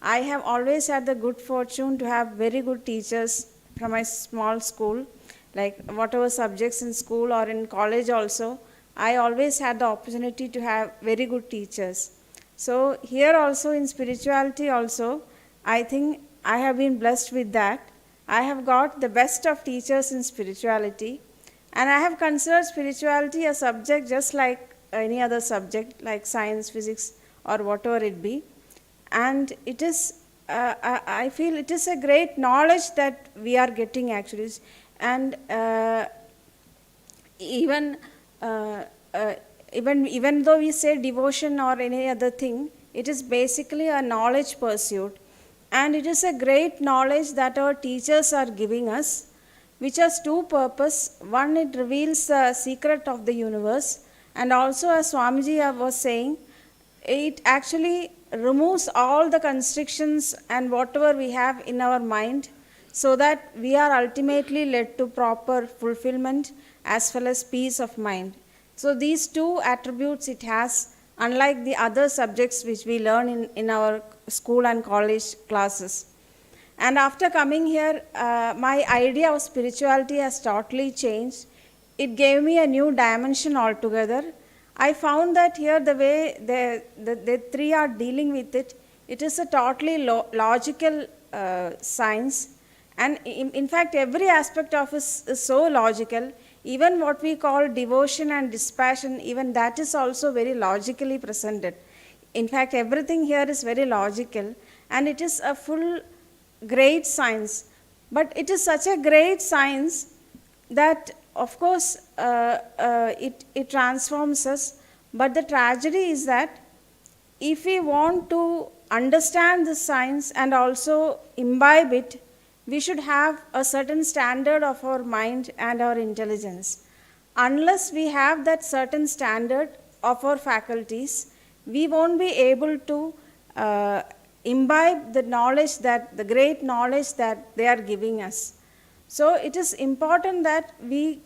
I have always had the good fortune to have very good teachers from my small school, like whatever subjects in school or in college also. I always had the opportunity to have very good teachers. So here also in spirituality also, I think I have been blessed with that. I have got the best of teachers in spirituality. And I have considered spirituality a subject just like any other subject, like science, physics, or whatever it be. And it is, I feel it is a great knowledge that we are getting actually. And even though we say devotion or any other thing, it is basically a knowledge pursuit. And it is a great knowledge that our teachers are giving us, which has two purposes. One, it reveals the secret of the universe, and also, as Swamiji was saying, it actually removes all the constrictions and whatever we have in our mind, so that we are ultimately led to proper fulfillment as well as peace of mind. So these two attributes it has, unlike the other subjects which we learn in our school and college classes. And after coming here, my idea of spirituality has totally changed. It gave me a new dimension altogether. I found that here the way the three are dealing with it, it is a totally logical science. And in fact, every aspect of it is so logical. Even what we call devotion and dispassion, even that is also very logically presented. In fact, everything here is very logical, and it is a full great science. But it is such a great science that, of course, it transforms us. But the tragedy is that if we want to understand the science and also imbibe it, we should have a certain standard of our mind and our intelligence. Unless we have that certain standard of our faculties, we won't be able to imbibe the knowledge, that the great knowledge that they are giving us. So it is important that we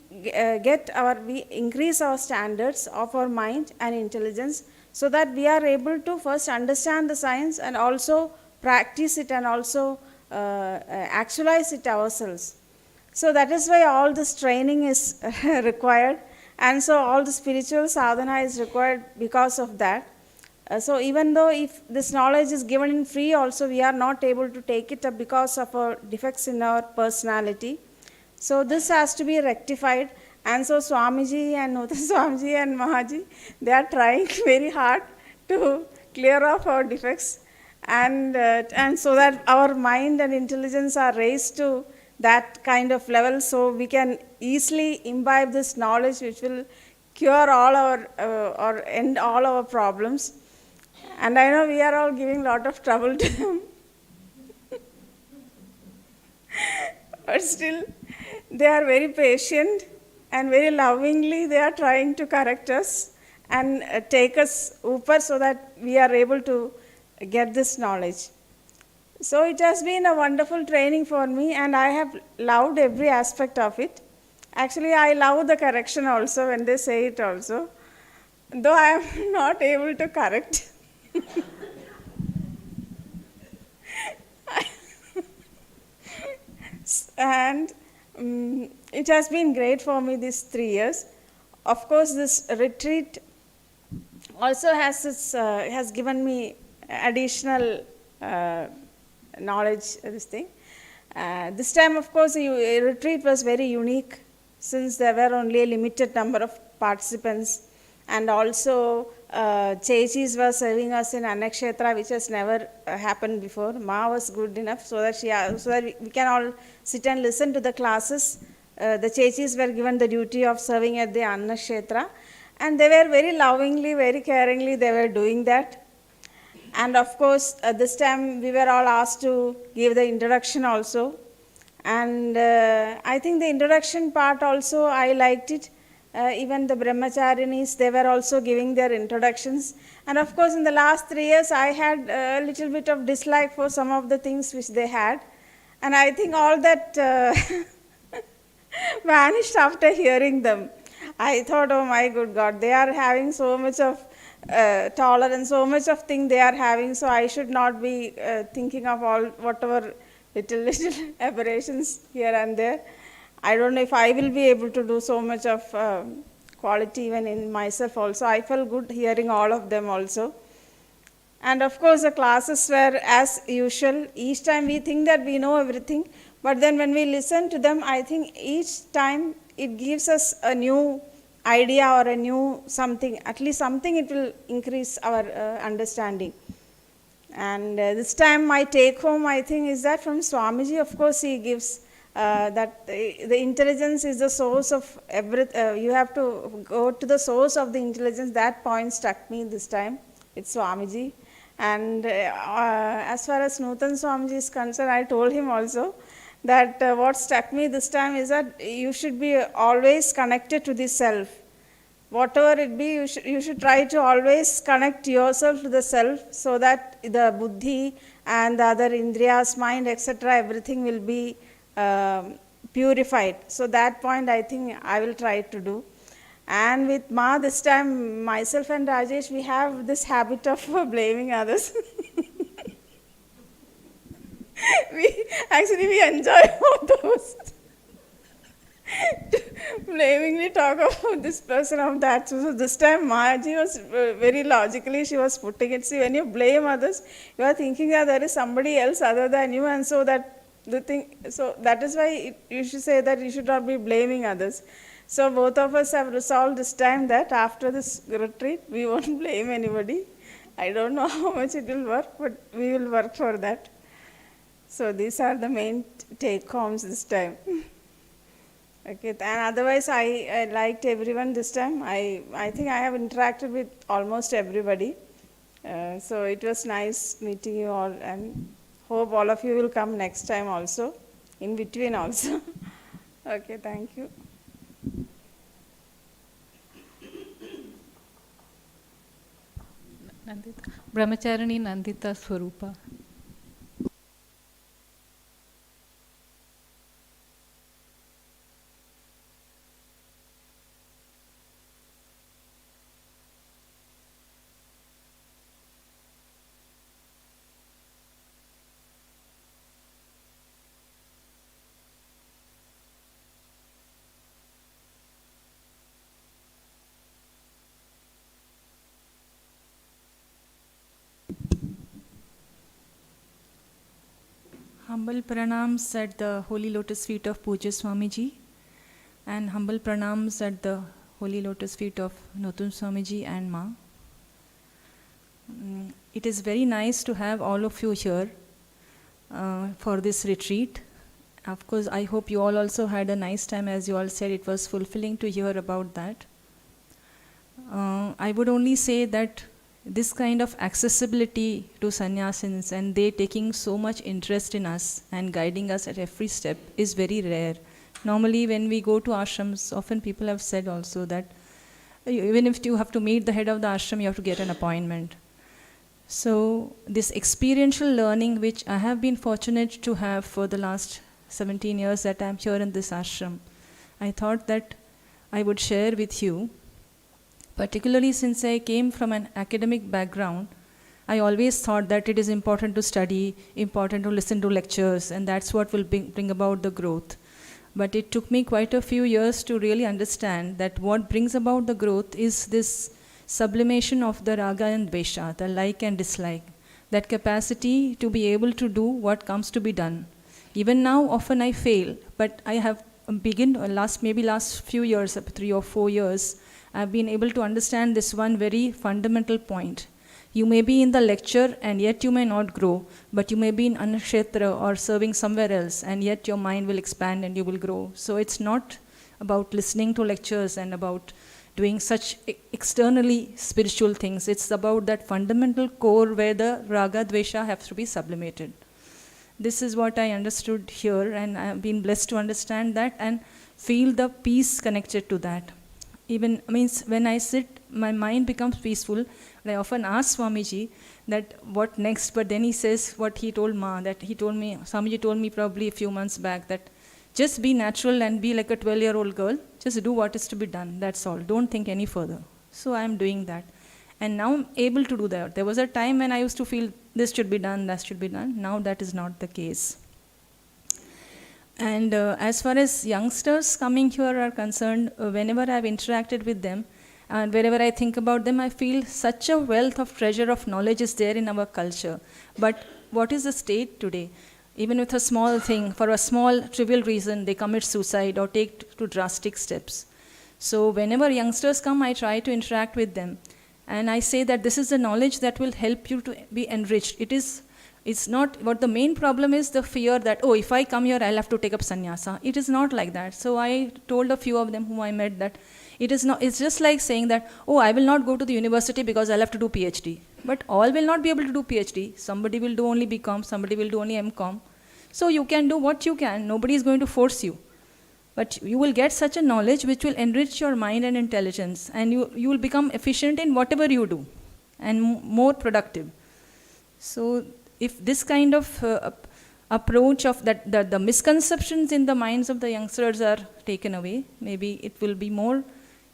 increase our standards of our mind and intelligence, so that we are able to first understand the science and also practice it and also actualize it ourselves. So that is why all this training is required, and so all the spiritual sadhana is required because of that. So even though if this knowledge is given in free also, we are not able to take it up because of our defects in our personality. So this has to be rectified, and so Swamiji and Nutan Swamiji and Mahaji, they are trying very hard to clear off our defects, and so that our mind and intelligence are raised to that kind of level, so we can easily imbibe this knowledge which will cure all our or end all our problems. And I know we are all giving a lot of trouble to them. But still, they are very patient and very lovingly they are trying to correct us and take us upper so that we are able to get this knowledge. So it has been a wonderful training for me, and I have loved every aspect of it. Actually, I love the correction also when they say it also, though I am not able to correct. And it has been great for me these 3 years. Of course, this retreat also has given me additional knowledge, this thing. This time, of course, the retreat was very unique since there were only a limited number of participants, and also Chechis were serving us in Annakshetra, which has never happened before. Ma was good enough so that we can all sit and listen to the classes. The Chechis were given the duty of serving at the Annakshetra, and they were very lovingly, very caringly, they were doing that. And of course, this time we were all asked to give the introduction also. And I think the introduction part also, I liked it. Even the brahmacharinis, they were also giving their introductions. And of course, in the last 3 years, I had a little bit of dislike for some of the things which they had. And I think all that vanished after hearing them. I thought, oh my good God, they are having so much of tolerance, so much of thing they are having, so I should not be thinking of all whatever little aberrations here and there. I don't know if I will be able to do so much of quality even in myself also. I felt good hearing all of them also. And of course, the classes were as usual. Each time we think that we know everything, but then when we listen to them, I think each time it gives us a new idea or a new something, at least something it will increase our understanding. And this time my take home, I think, is that from Swamiji, of course, he gives that the intelligence is the source of everything. You have to go to the source of the intelligence. That point struck me this time. It's Swamiji. And as far as Nutan Swamiji is concerned, I told him also that what struck me this time is that you should be always connected to the self. Whatever it be, you should try to always connect yourself to the self, so that the buddhi and the other indriyas, mind, etc., everything will be purified. So that point I think I will try to do. And with Ma this time, myself and Rajesh, we have this habit of blaming others. we enjoy both those. Blamingly talk about this person of that. So this time Mahaji was very logically, she was putting it. See, when you blame others, you are thinking that there is somebody else other than you, and so that the thing. So that is why you should say that you should not be blaming others. So both of us have resolved this time that after this retreat, we won't blame anybody. I don't know how much it will work, but we will work for that. So these are the main take-homes this time. Okay, and otherwise I liked everyone this time. I think I have interacted with almost everybody. So it was nice meeting you all, and hope all of you will come next time also, in between also. Okay, thank you. Nandita. Brahmacharini Nandita Swarupa. Humble pranams at the Holy Lotus feet of Pujya Swamiji, and humble pranams at the Holy Lotus feet of Notun Swamiji and Ma. It is very nice to have all of you here for this retreat. Of course, I hope you all also had a nice time. As you all said, it was fulfilling to hear about that. I would only say that this kind of accessibility to sannyasins and they taking so much interest in us and guiding us at every step is very rare. Normally when we go to ashrams, often people have said also that even if you have to meet the head of the ashram, you have to get an appointment. So this experiential learning, which I have been fortunate to have for the last 17 years that I am here in this ashram, I thought that I would share with you. Particularly since I came from an academic background, I always thought that it is important to study, important to listen to lectures, and that's what will bring about the growth. But it took me quite a few years to really understand that what brings about the growth is this sublimation of the raga and dvesha, the like and dislike, that capacity to be able to do what comes to be done. Even now, often I fail, but I have last few years, 3 or 4 years, I've been able to understand this one very fundamental point. You may be in the lecture and yet you may not grow, but you may be in Anakshetra or serving somewhere else and yet your mind will expand and you will grow. So it's not about listening to lectures and about doing such externally spiritual things. It's about that fundamental core where the raga, dvesha have to be sublimated. This is what I understood here, and I have been blessed to understand that and feel the peace connected to that. Even means when I sit, my mind becomes peaceful. And I often ask Swamiji that what next, but then he says what he told Ma, that he told me, Swamiji told me probably a few months back that just be natural and be like a 12-year-old girl. Just do what is to be done. That's all. Don't think any further. So I am doing that. And now I'm able to do that. There was a time when I used to feel this should be done, that should be done. Now that is not the case. And as far as youngsters coming here are concerned, whenever I've interacted with them and wherever I think about them, I feel such a wealth of treasure of knowledge is there in our culture. But what is the state today? Even with a small thing, for a small trivial reason, they commit suicide or take to drastic steps. So whenever youngsters come, I try to interact with them. And I say that this is the knowledge that will help you to be enriched. It's not, what the main problem is the fear that, oh, if I come here, I'll have to take up sannyasa. It is not like that. So I told a few of them whom I met that it's just like saying that, oh, I will not go to the university because I'll have to do PhD. But all will not be able to do PhD. Somebody will do only BCom, somebody will do only MCom. So you can do what you can. Nobody is going to force you. But you will get such a knowledge which will enrich your mind and intelligence, and you will become efficient in whatever you do and more productive. So if this kind of approach of that, the misconceptions in the minds of the youngsters are taken away, maybe it will be more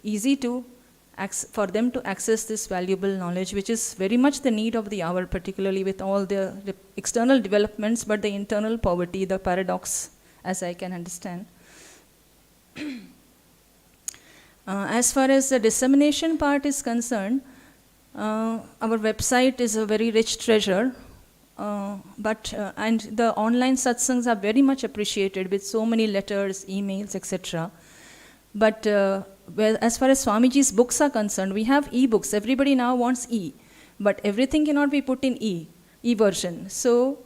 easy for them to access this valuable knowledge, which is very much the need of the hour, particularly with all the external developments, but the internal poverty, the paradox, as I can understand. As far as the dissemination part is concerned, our website is a very rich treasure, and the online satsangs are very much appreciated with so many letters, emails, etc. But as far as Swamiji's books are concerned, we have e-books. Everybody now wants e, but everything cannot be put in e-version. So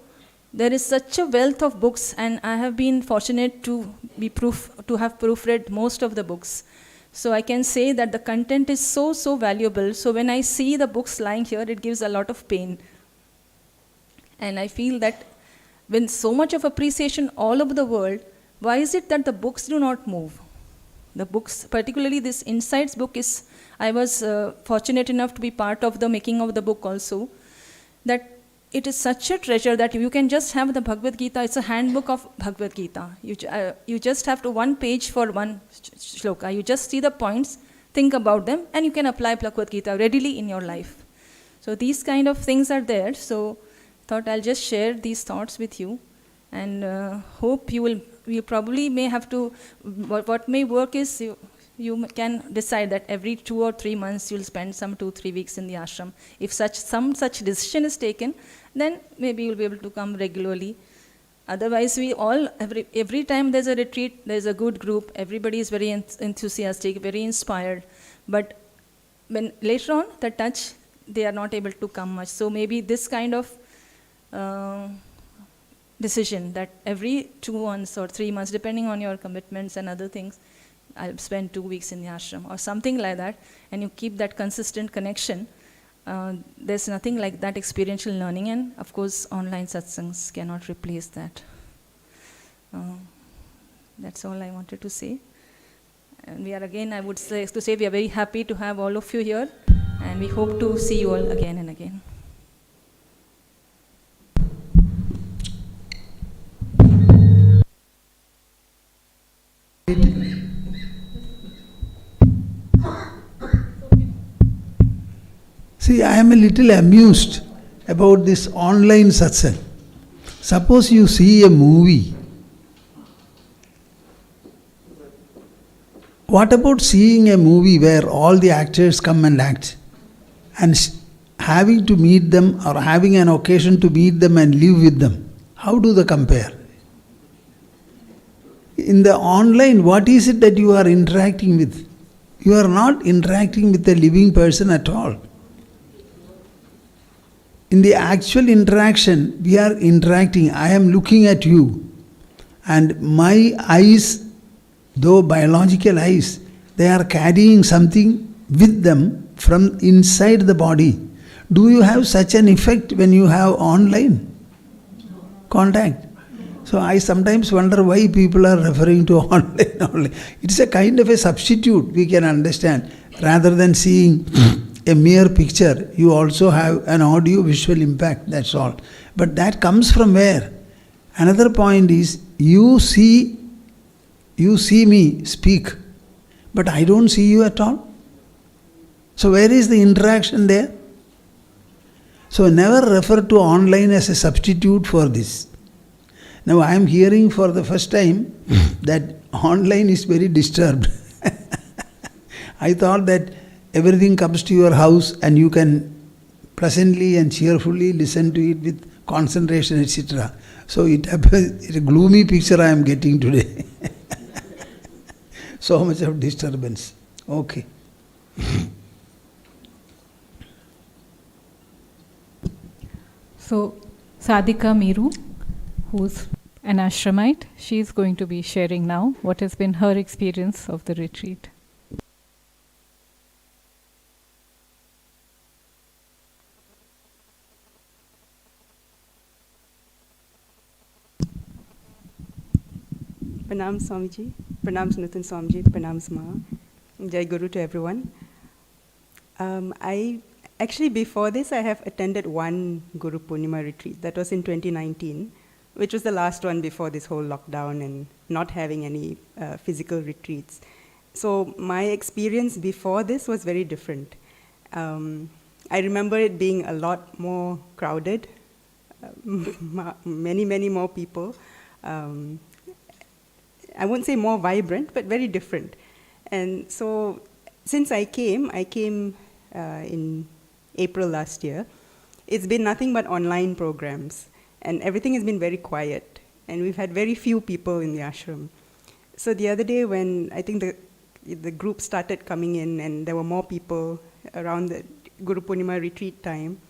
there is such a wealth of books, and I have been fortunate to have proofread most of the books. So I can say that the content is so valuable. So when I see the books lying here, it gives a lot of pain. And I feel that when so much of appreciation all over the world, why is it that the books do not move? The books, particularly this Insights book I was fortunate enough to be part of the making of the book also, that it is such a treasure that you can just have the Bhagavad Gita. It's a handbook of Bhagavad Gita. You just have to one page for one shloka. You just see the points, think about them, and you can apply Bhagavad Gita readily in your life. So these kind of things are there. So thought I'll just share these thoughts with you, and hope you probably may have to, what may work is you can decide that every 2 or 3 months you'll spend some 2-3 weeks in the ashram. If some such decision is taken, then maybe you'll be able to come regularly. Otherwise, we all, every time there's a retreat, there's a good group, everybody is very enthusiastic, very inspired. But when later on, the touch, they are not able to come much. So maybe this kind of decision that every 2 months or 3 months, depending on your commitments and other things, I'll spend 2 weeks in the ashram or something like that, and you keep that consistent connection. There's nothing like that experiential learning, and of course online satsangs cannot replace that. That's all I wanted to say. And we are again, I would say, we are very happy to have all of you here, and we hope to see you all again and again. See, I am a little amused about this online satsang. Suppose you see a movie. What about seeing a movie where all the actors come and act, and having to meet them or having an occasion to meet them and live with them? How do they compare? In the online, what is it that you are interacting with? You are not interacting with a living person at all. In the actual interaction, we are interacting. I am looking at you, and my eyes, though biological eyes, they are carrying something with them from inside the body. Do you have such an effect when you have online contact? So I sometimes wonder why people are referring to online only. It's a kind of a substitute, we can understand. Rather than seeing a mere picture, you also have an audio-visual impact, that's all. But that comes from where? Another point is, you see me speak, but I don't see you at all. So where is the interaction there? So never refer to online as a substitute for this. Now I am hearing for the first time that online is very disturbed. I thought that everything comes to your house and you can pleasantly and cheerfully listen to it with concentration, etc. So it's a gloomy picture I am getting today. So much of disturbance. Okay. So Sadhika Meeru, who's an ashramite, she is going to be sharing now what has been her experience of the retreat. Pranam Swamiji, Pranam Sanatan Swamiji, Pranam Samaha, Jai Guru to everyone. Actually, before this, I have attended one Gurupoornima retreat. That was in 2019, which was the last one before this whole lockdown and not having any physical retreats. So my experience before this was very different. I remember it being a lot more crowded, many more people. I won't say more vibrant, but very different. And so since I came in April last year. It's been nothing but online programs, and everything has been very quiet, and we've had very few people in the ashram. So the other day when I think the group started coming in and there were more people around the Gurupoornima retreat time,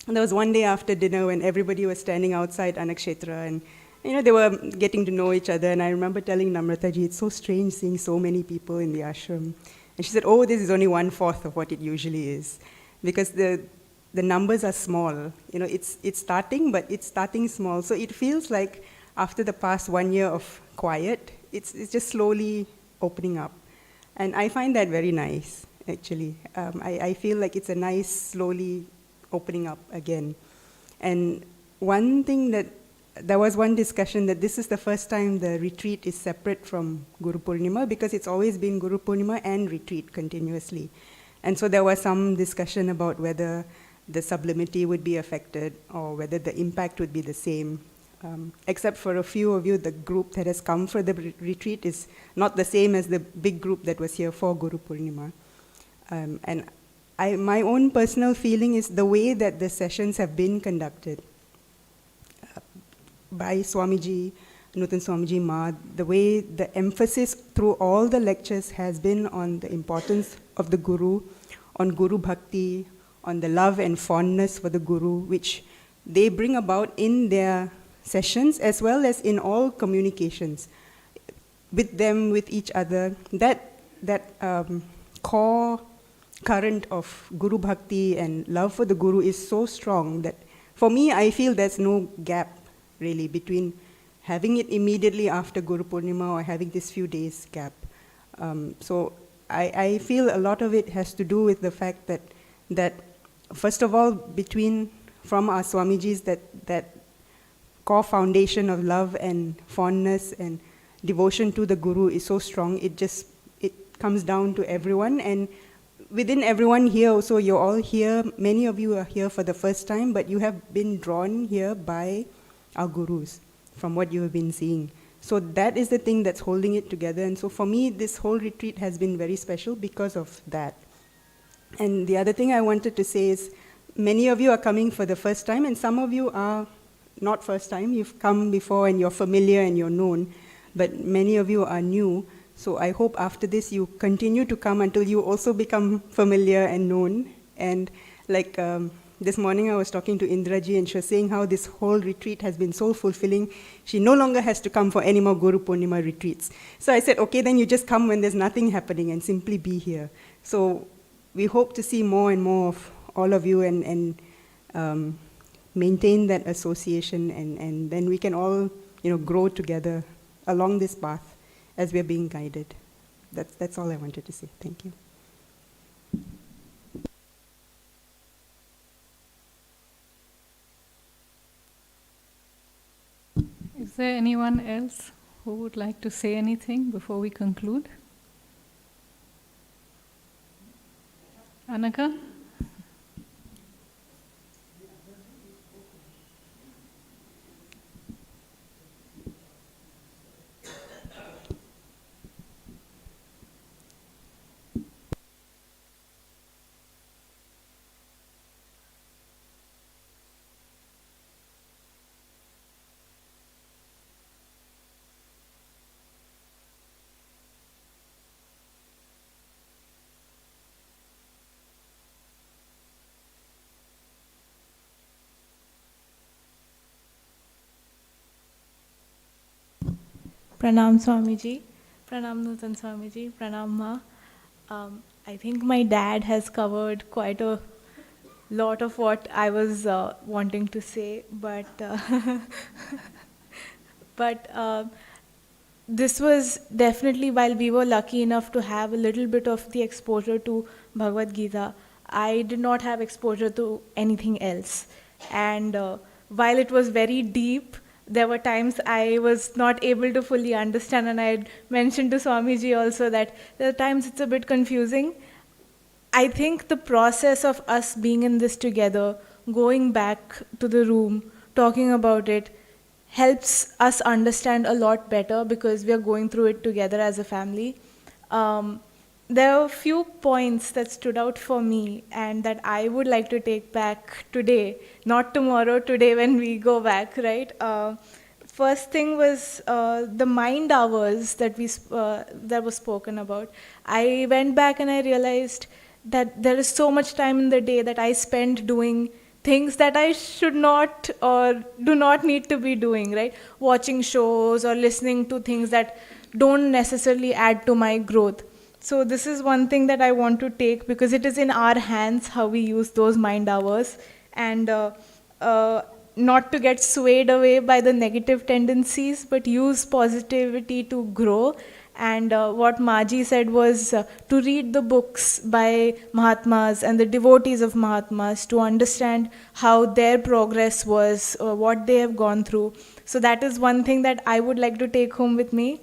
and there was one day after dinner when everybody was standing outside Anakshetra and they were getting to know each other, and I remember telling Namrataji, it's so strange seeing so many people in the ashram. And she said, oh, this is only 1/4 of what it usually is. Because the numbers are small. It's starting, but it's starting small. So it feels like after the past 1 year of quiet, it's just slowly opening up. And I find that very nice, actually. I feel like it's a nice, slowly opening up again. And one thing there was one discussion that this is the first time the retreat is separate from Gurupoornima, because it's always been Gurupoornima and retreat continuously. And so there was some discussion about whether the sublimity would be affected or whether the impact would be the same. Except for a few of you, the group that has come for the retreat is not the same as the big group that was here for Gurupoornima. And my own personal feeling is the way that the sessions have been conducted. by Swamiji, Nutan Swamiji Ma, the way the emphasis through all the lectures has been on the importance of the Guru, on Guru Bhakti, on the love and fondness for the Guru, which they bring about in their sessions as well as in all communications with them, with each other. That core current of Guru Bhakti and love for the Guru is so strong that for me, I feel there's no gap really between having it immediately after Gurupoornima or having this few days gap. So I feel a lot of it has to do with the fact that first of all, from our Swamijis, that core foundation of love and fondness and devotion to the Guru is so strong, it comes down to everyone. And within everyone here also, you're all here, many of you are here for the first time, but you have been drawn here by our Gurus, from what you have been seeing. So that is the thing that's holding it together. And so for me, this whole retreat has been very special because of that. And the other thing I wanted to say is, many of you are coming for the first time, and some of you are not first time. You've come before and you're familiar and you're known, but many of you are new. So I hope after this you continue to come until you also become familiar and known. And like this morning I was talking to Indraji, and she was saying how this whole retreat has been so fulfilling. She no longer has to come for any more Gurupoornima retreats. So I said, okay, then you just come when there's nothing happening and simply be here. So we hope to see more and more of all of you and maintain that association, and then we can all grow together along this path as we're being guided. That's all I wanted to say. Thank you. Is there anyone else who would like to say anything before we conclude? Anaka? Pranam Swamiji, Pranam Nutan Swamiji, Pranam Ma. I think my dad has covered quite a lot of what I was wanting to say, but this was definitely, while we were lucky enough to have a little bit of the exposure to Bhagavad Gita, I did not have exposure to anything else. And while it was very deep, there were times I was not able to fully understand, and I had mentioned to Swamiji also that there are times it's a bit confusing. I think the process of us being in this together, going back to the room, talking about it, helps us understand a lot better because we are going through it together as a family. There are a few points that stood out for me and that I would like to take back today, not tomorrow, today when we go back, right? First thing was the mind hours that that was spoken about. I went back and I realized that there is so much time in the day that I spend doing things that I should not or do not need to be doing, right? Watching shows or listening to things that don't necessarily add to my growth. So this is one thing that I want to take, because it is in our hands how we use those mind hours, and not to get swayed away by the negative tendencies, but use positivity to grow. And what Maji said was to read the books by Mahatmas and the devotees of Mahatmas to understand how their progress was, what they have gone through. So that is one thing that I would like to take home with me.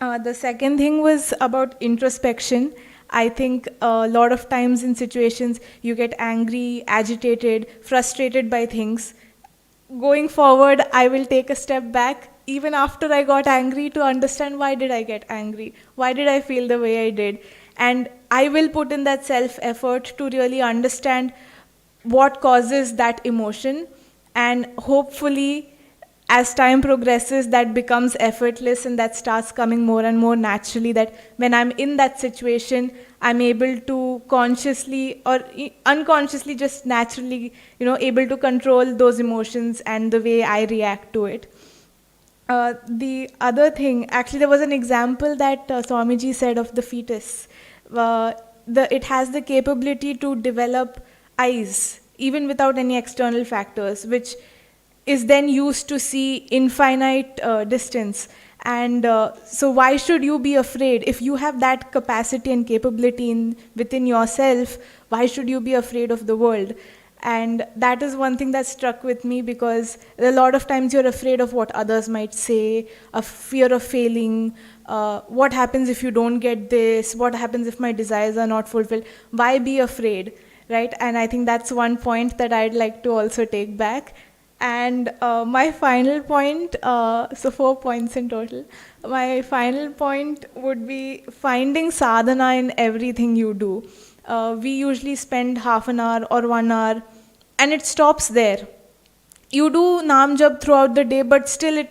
The second thing was about introspection. I think a lot of times in situations you get angry, agitated, frustrated by things. Going forward, I will take a step back even after I got angry to understand why did I get angry? Why did I feel the way I did? And I will put in that self-effort to really understand what causes that emotion, and hopefully as time progresses, that becomes effortless and that starts coming more and more naturally, that when I'm in that situation, I'm able to consciously or unconsciously, just naturally, able to control those emotions and the way I react to it. The other thing, actually there was an example that Swamiji said of the fetus. It has the capability to develop eyes even without any external factors, which is then used to see infinite distance. And so why should you be afraid? If you have that capacity and capability within yourself, why should you be afraid of the world? And that is one thing that struck with me, because a lot of times you're afraid of what others might say, a fear of failing, what happens if you don't get this, what happens if my desires are not fulfilled. Why be afraid, right? And I think that's one point that I'd like to also take back. And my final point, so 4 points in total. My final point would be finding sadhana in everything you do. We usually spend half an hour or 1 hour, and it stops there. You do Naam Jap throughout the day, but still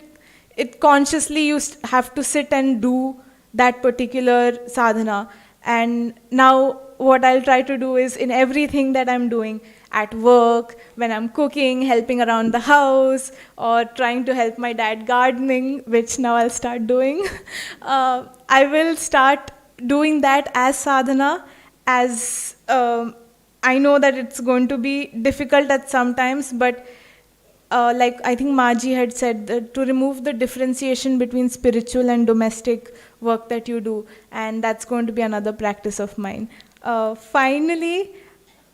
it consciously you have to sit and do that particular sadhana. And now what I'll try to do is in everything that I'm doing, at work, when I'm cooking, helping around the house, or trying to help my dad gardening, which now I'll start doing, I will start doing that as sadhana, as I know that it's going to be difficult at some times, but like I think Maji had said, to remove the differentiation between spiritual and domestic work that you do, and that's going to be another practice of mine. Finally,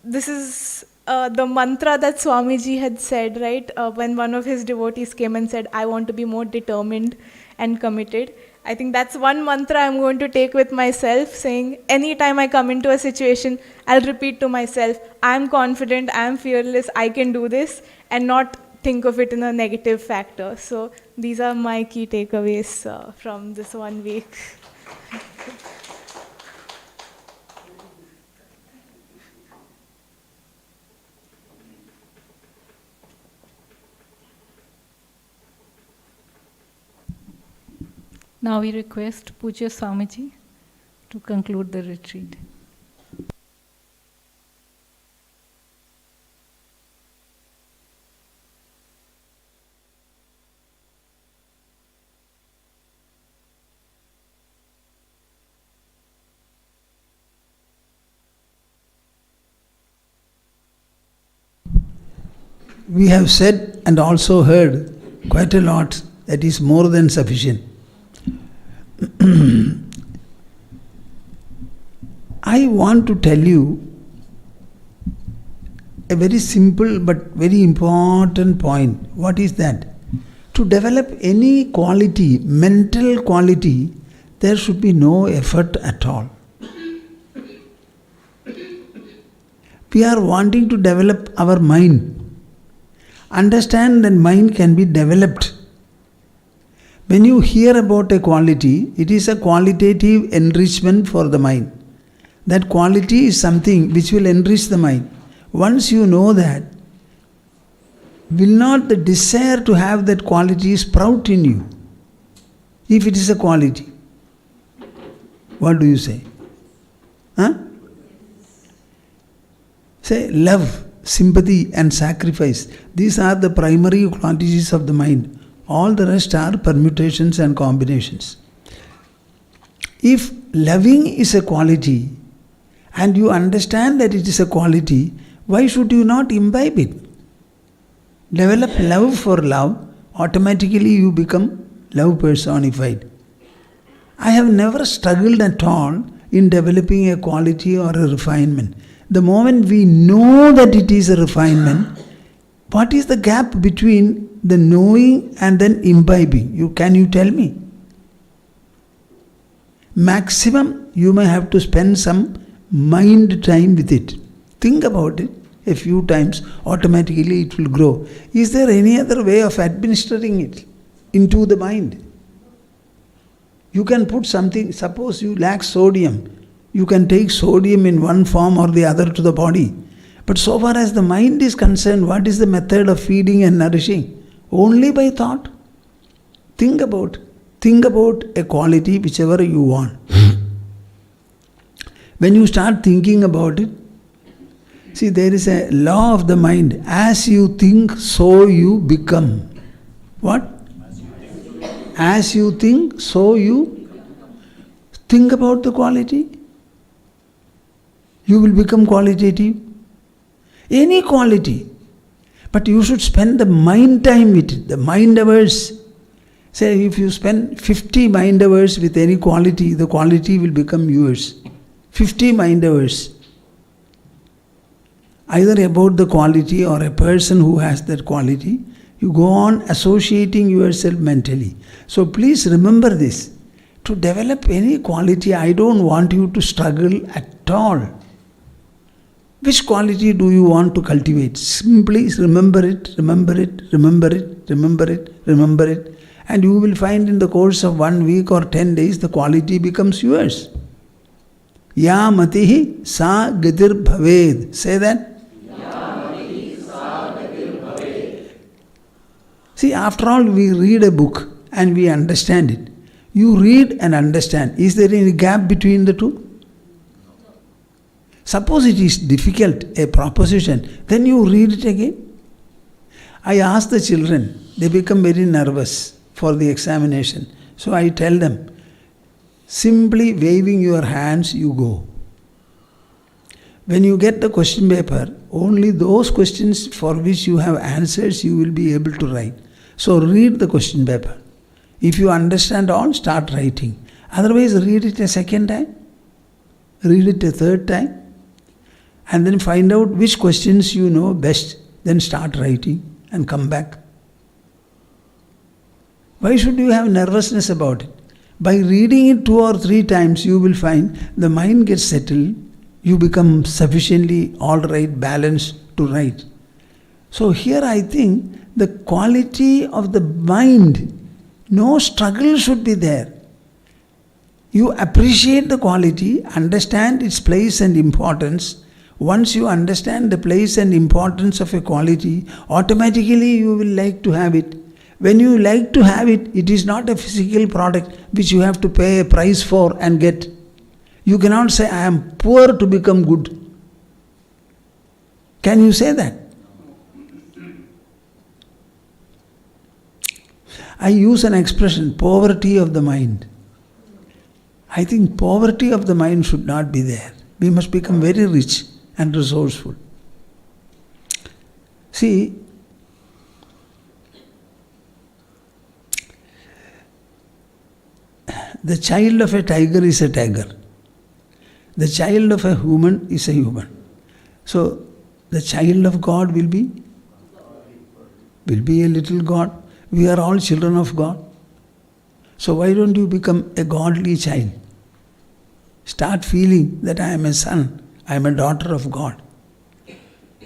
this is the mantra that Swamiji had said, right? When one of his devotees came and said, I want to be more determined and committed. I think that's one mantra I'm going to take with myself, saying anytime I come into a situation, I'll repeat to myself, I'm confident, I'm fearless, I can do this, and not think of it in a negative factor. So these are my key takeaways from this 1 week. Now we request Pujya Swamiji to conclude the retreat. We have said and also heard quite a lot that is more than sufficient. I want to tell you a very simple but very important point. What is that? To develop any quality, mental quality, there should be no effort at all. We are wanting to develop our mind. Understand that mind can be developed. When you hear about a quality, it is a qualitative enrichment for the mind. That quality is something which will enrich the mind. Once you know that, will not the desire to have that quality sprout in you? If it is a quality. What do you say? Say love, sympathy and sacrifice. These are the primary qualities of the mind. All the rest are permutations and combinations. If loving is a quality, and you understand that it is a quality, why should you not imbibe it? Develop love for love, automatically you become love personified. I have never struggled at all in developing a quality or a refinement. The moment we know that it is a refinement, what is the gap between the knowing and then imbibing? Can you tell me? Maximum, you may have to spend some mind time with it. Think about it a few times, automatically it will grow. Is there any other way of administering it into the mind? You can put something, suppose you lack sodium, you can take sodium in one form or the other to the body. But so far as the mind is concerned, what is the method of feeding and nourishing? Only by thought. Think about a quality whichever you want. When you start thinking about it, see, there is a law of the mind. As you think, so you become. What? As you think, so you think about the quality. You will become qualitative. Any quality. But you should spend the mind time with it, the mind hours. Say, if you spend 50 mind hours with any quality, the quality will become yours. 50 mind hours. Either about the quality or a person who has that quality, you go on associating yourself mentally. So please remember this. To develop any quality, I don't want you to struggle at all. Which quality do you want to cultivate? Simply remember it, remember it, remember it, remember it, remember it. And you will find in the course of 1 week or 10 days, the quality becomes yours. Ya matihi sa gatir bhaved. Say that. See, after all, we read a book and we understand it. You read and understand. Is there any gap between the two? Suppose it is difficult, a proposition, then you read it again. I ask the children, they become very nervous for the examination. So I tell them, simply waving your hands, you go. When you get the question paper, only those questions for which you have answers you will be able to write. So read the question paper. If you understand all, start writing. Otherwise, read it a second time, read it a third time, and then find out which questions you know best. Then start writing and come back. Why should you have nervousness about it? By reading it 2 or 3 times, you will find the mind gets settled, you become sufficiently alright, balanced to write. So here I think the quality of the mind, no struggle should be there. You appreciate the quality, understand its place and importance. Once you understand the place and importance of a quality, automatically you will like to have it. When you like to have it, it is not a physical product which you have to pay a price for and get. You cannot say, I am poor to become good. Can you say that? I use an expression, poverty of the mind. I think poverty of the mind should not be there. We must become very rich and resourceful. See, the child of a tiger is a tiger. The child of a human is a human. So, the child of God will be a little God. We are all children of God. So why don't you become a godly child? Start feeling that I am a son, I am a daughter of God.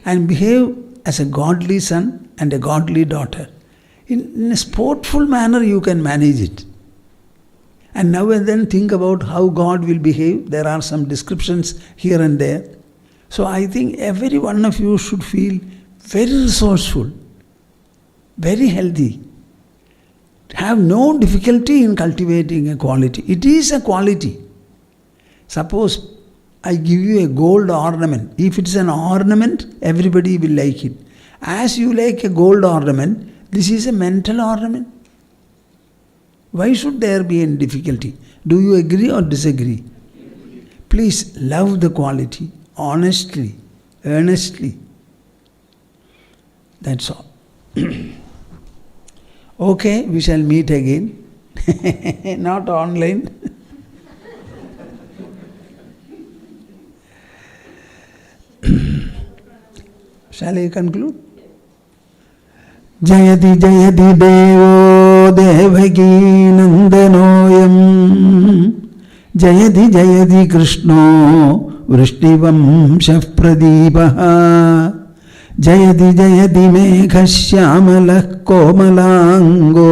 And behave as a godly son and a godly daughter. In a sportful manner you can manage it. And now and then think about how God will behave. There are some descriptions here and there. So I think every one of you should feel very resourceful, very healthy. Have no difficulty in cultivating a quality. It is a quality. Suppose I give you a gold ornament. If it's an ornament, everybody will like it. As you like a gold ornament, this is a mental ornament. Why should there be any difficulty? Do you agree or disagree? Please love the quality, honestly, earnestly. That's all. Okay, we shall meet again. Not online. Shall I conclude? Jayati Jayati Devo Devaki Nandanoyam Jayati Jayati Krishno Vrishtivamshah Pradipaha Jayati Jayati Meghashyamalah Komalango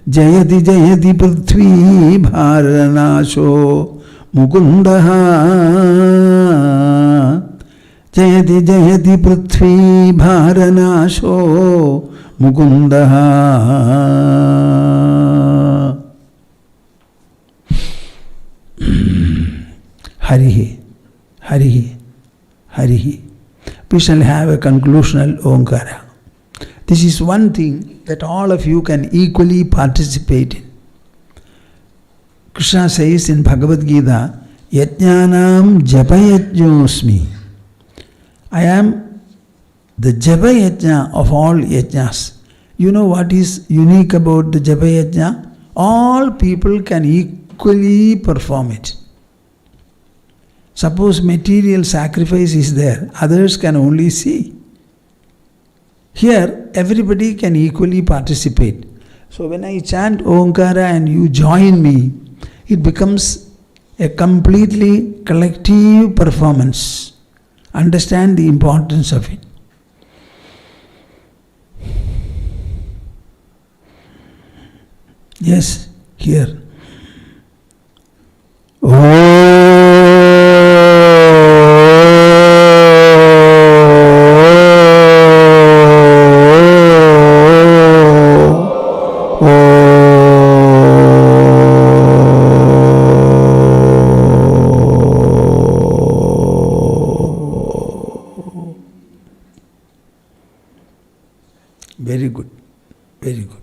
Jayati Jayati Prithvi Bharanasho Mukundaha Jayati Jayati Prithvi Bharanasho Mukundaha. Harihi, Harihi, Harihi. We shall have a conclusional Omkara. This is one thing that all of you can equally participate in. Krishna says in Bhagavad Gita, Yajnanam Japayajñosmi. I am the Japayajna of all yajnas. You know what is unique about the Japayajna? All people can equally perform it. Suppose material sacrifice is there, others can only see. Here, everybody can equally participate. So when I chant Omkara and you join me, it becomes a completely collective performance. Understand the importance of it. Yes, here. Very good, very good.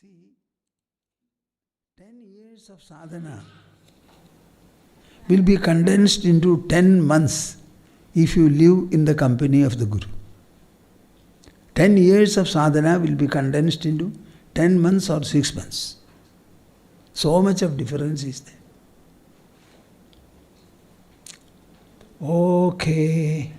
See, 10 years of sadhana will be condensed into 10 months if you live in the company of the Guru. 10 years of sadhana will be condensed into 10 months or 6 months. So much of difference is there. Okay.